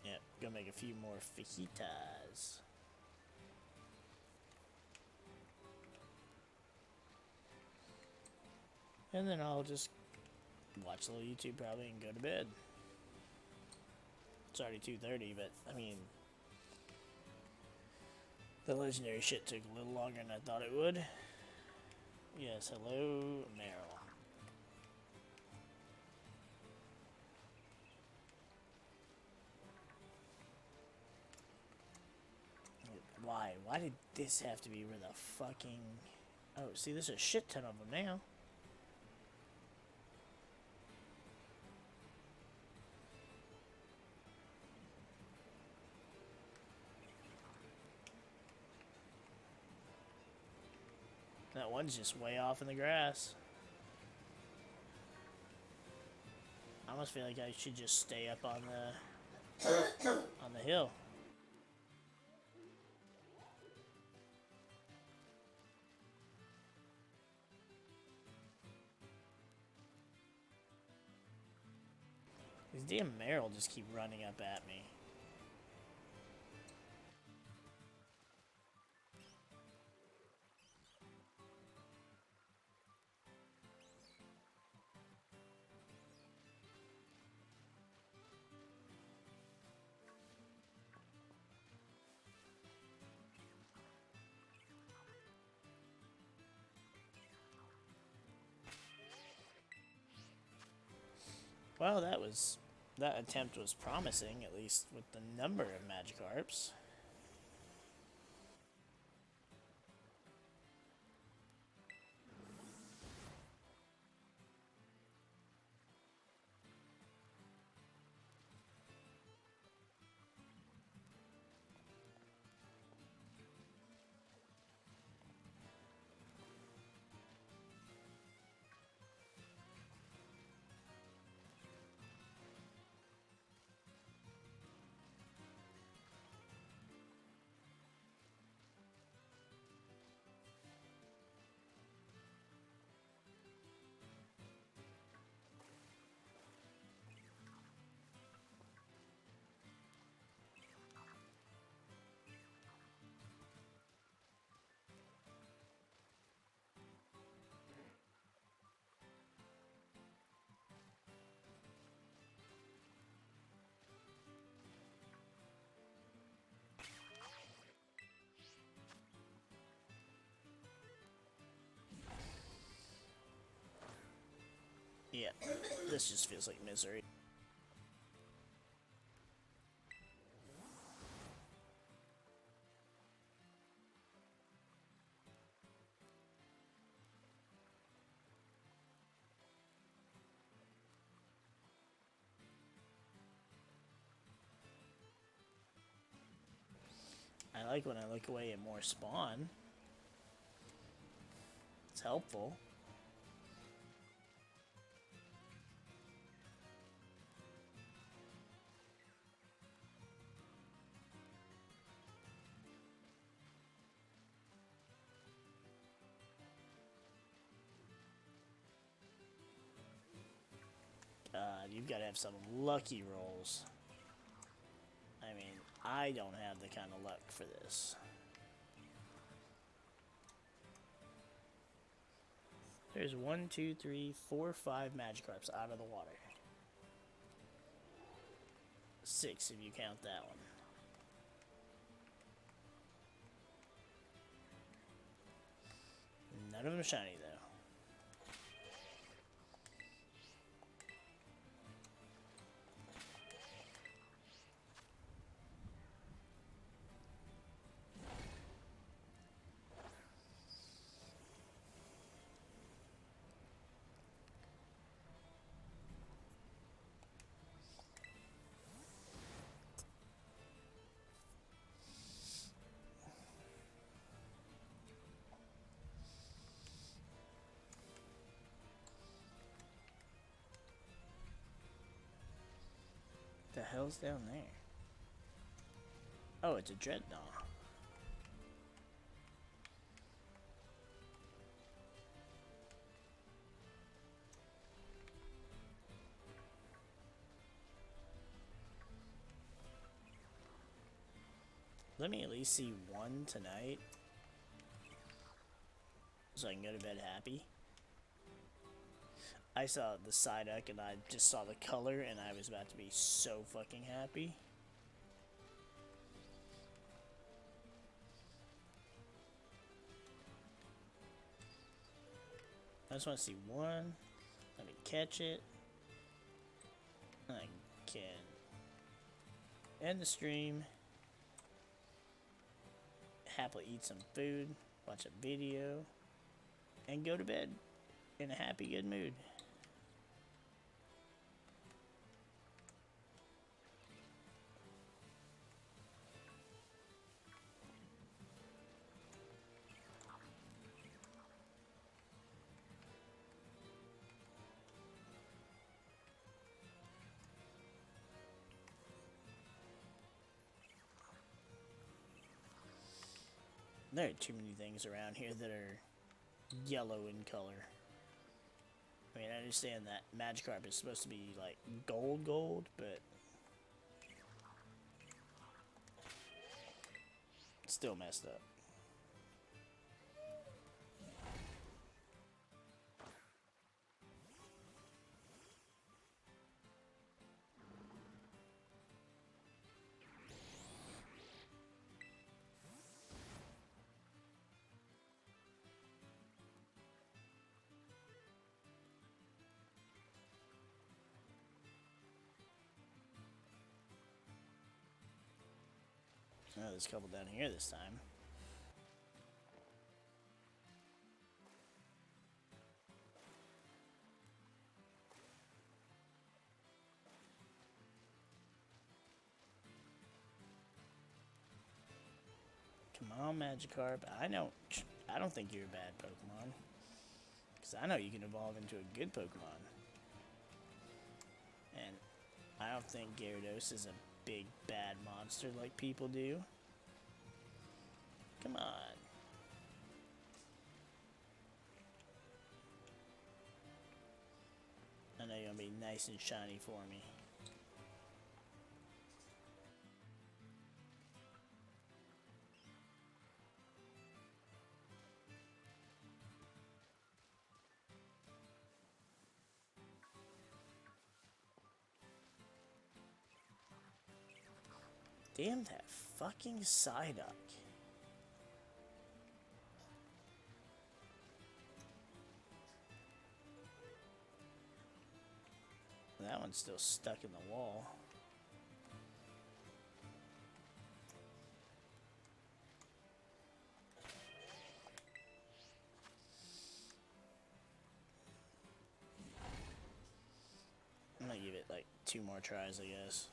Yep, gonna make a few more fajitas. And then I'll just watch a little YouTube probably and go to bed. It's already 2:30, but I mean, the legendary shit took a little longer than I thought it would. Yes, hello, Meryl. Why? Why did this have to be where the fucking... Oh, see, there's a shit ton of them now. That one's just way off in the grass. I almost feel like I should just stay up on the hill. These damn Meryl just keep running up at me. Well, that attempt was promising, at least with the number of Magikarps. Yeah, this just feels like misery. I like when I look away and more spawn. It's helpful. God, you've got to have some lucky rolls. I mean, I don't have the kind of luck for this. There's 1, 2, 3, 4, 5 Magikarps out of the water. 6 if you count that one. None of them shiny though. The hell's down there? Oh, it's a Dreadnought. Let me at least see one tonight, so I can go to bed happy. I saw the Psyduck and I just saw the color and I was about to be so fucking happy. I just want to see one. Let me catch it. I can end the stream. Happily eat some food, watch a video, and go to bed in a happy, good mood. There are too many things around here that are yellow in color. I mean, I understand that Magikarp is supposed to be like gold, but still messed up. Oh, there's a couple down here this time. Come on, Magikarp. I don't think you're a bad Pokemon. Because I know you can evolve into a good Pokemon. And I don't think Gyarados is a big bad monster like people do. Come on. I know you're going to be nice and shiny for me. Damn that fucking Psyduck. That one's still stuck in the wall. I'm gonna give it like 2 more tries, I guess.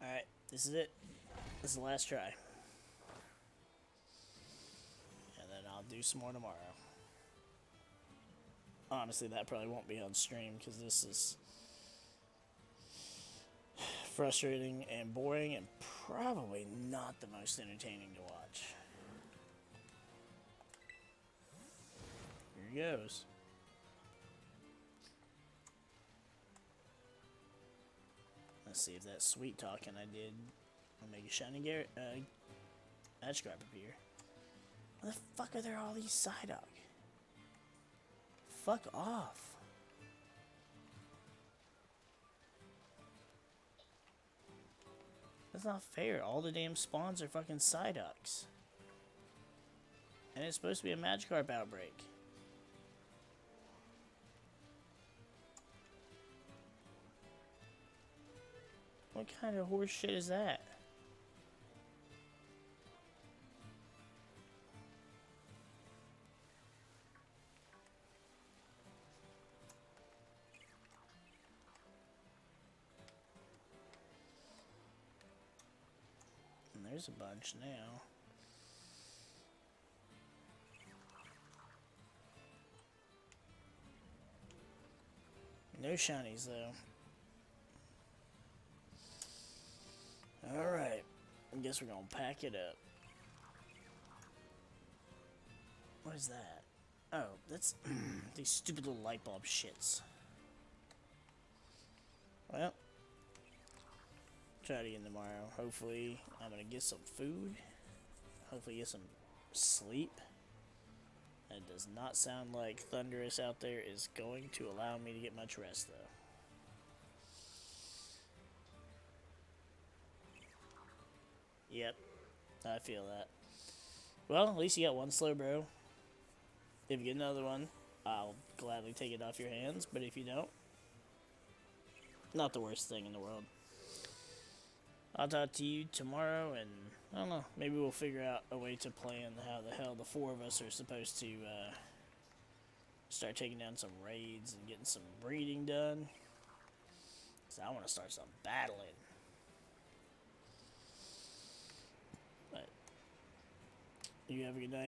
Alright, this is it. This is the last try. And then I'll do some more tomorrow. Honestly, that probably won't be on stream because this is frustrating and boring and probably not the most entertaining to watch. Here he goes. Let's see if that sweet talking I did will make a shiny Magikarp appear. Why the fuck are there all these Psyduck? Fuck off. That's not fair. All the damn spawns are fucking Psyducks. And it's supposed to be a Magikarp outbreak. What kind of horse shit is that? And there's a bunch now. No shinies though. Alright, I guess we're gonna pack it up. What is that? Oh, that's these stupid little light bulb shits. Well, try it again tomorrow. Hopefully, I'm gonna get some food. Hopefully, get some sleep. It does not sound like Thunderous out there is going to allow me to get much rest, though. Yep, I feel that. Well, at least you got one Slowbro. If you get another one, I'll gladly take it off your hands, but if you don't, not the worst thing in the world. I'll talk to you tomorrow, and I don't know, maybe we'll figure out a way to plan how the hell the four of us are supposed to start taking down some raids and getting some breeding done. Because I want to start some battling. But you have a good night.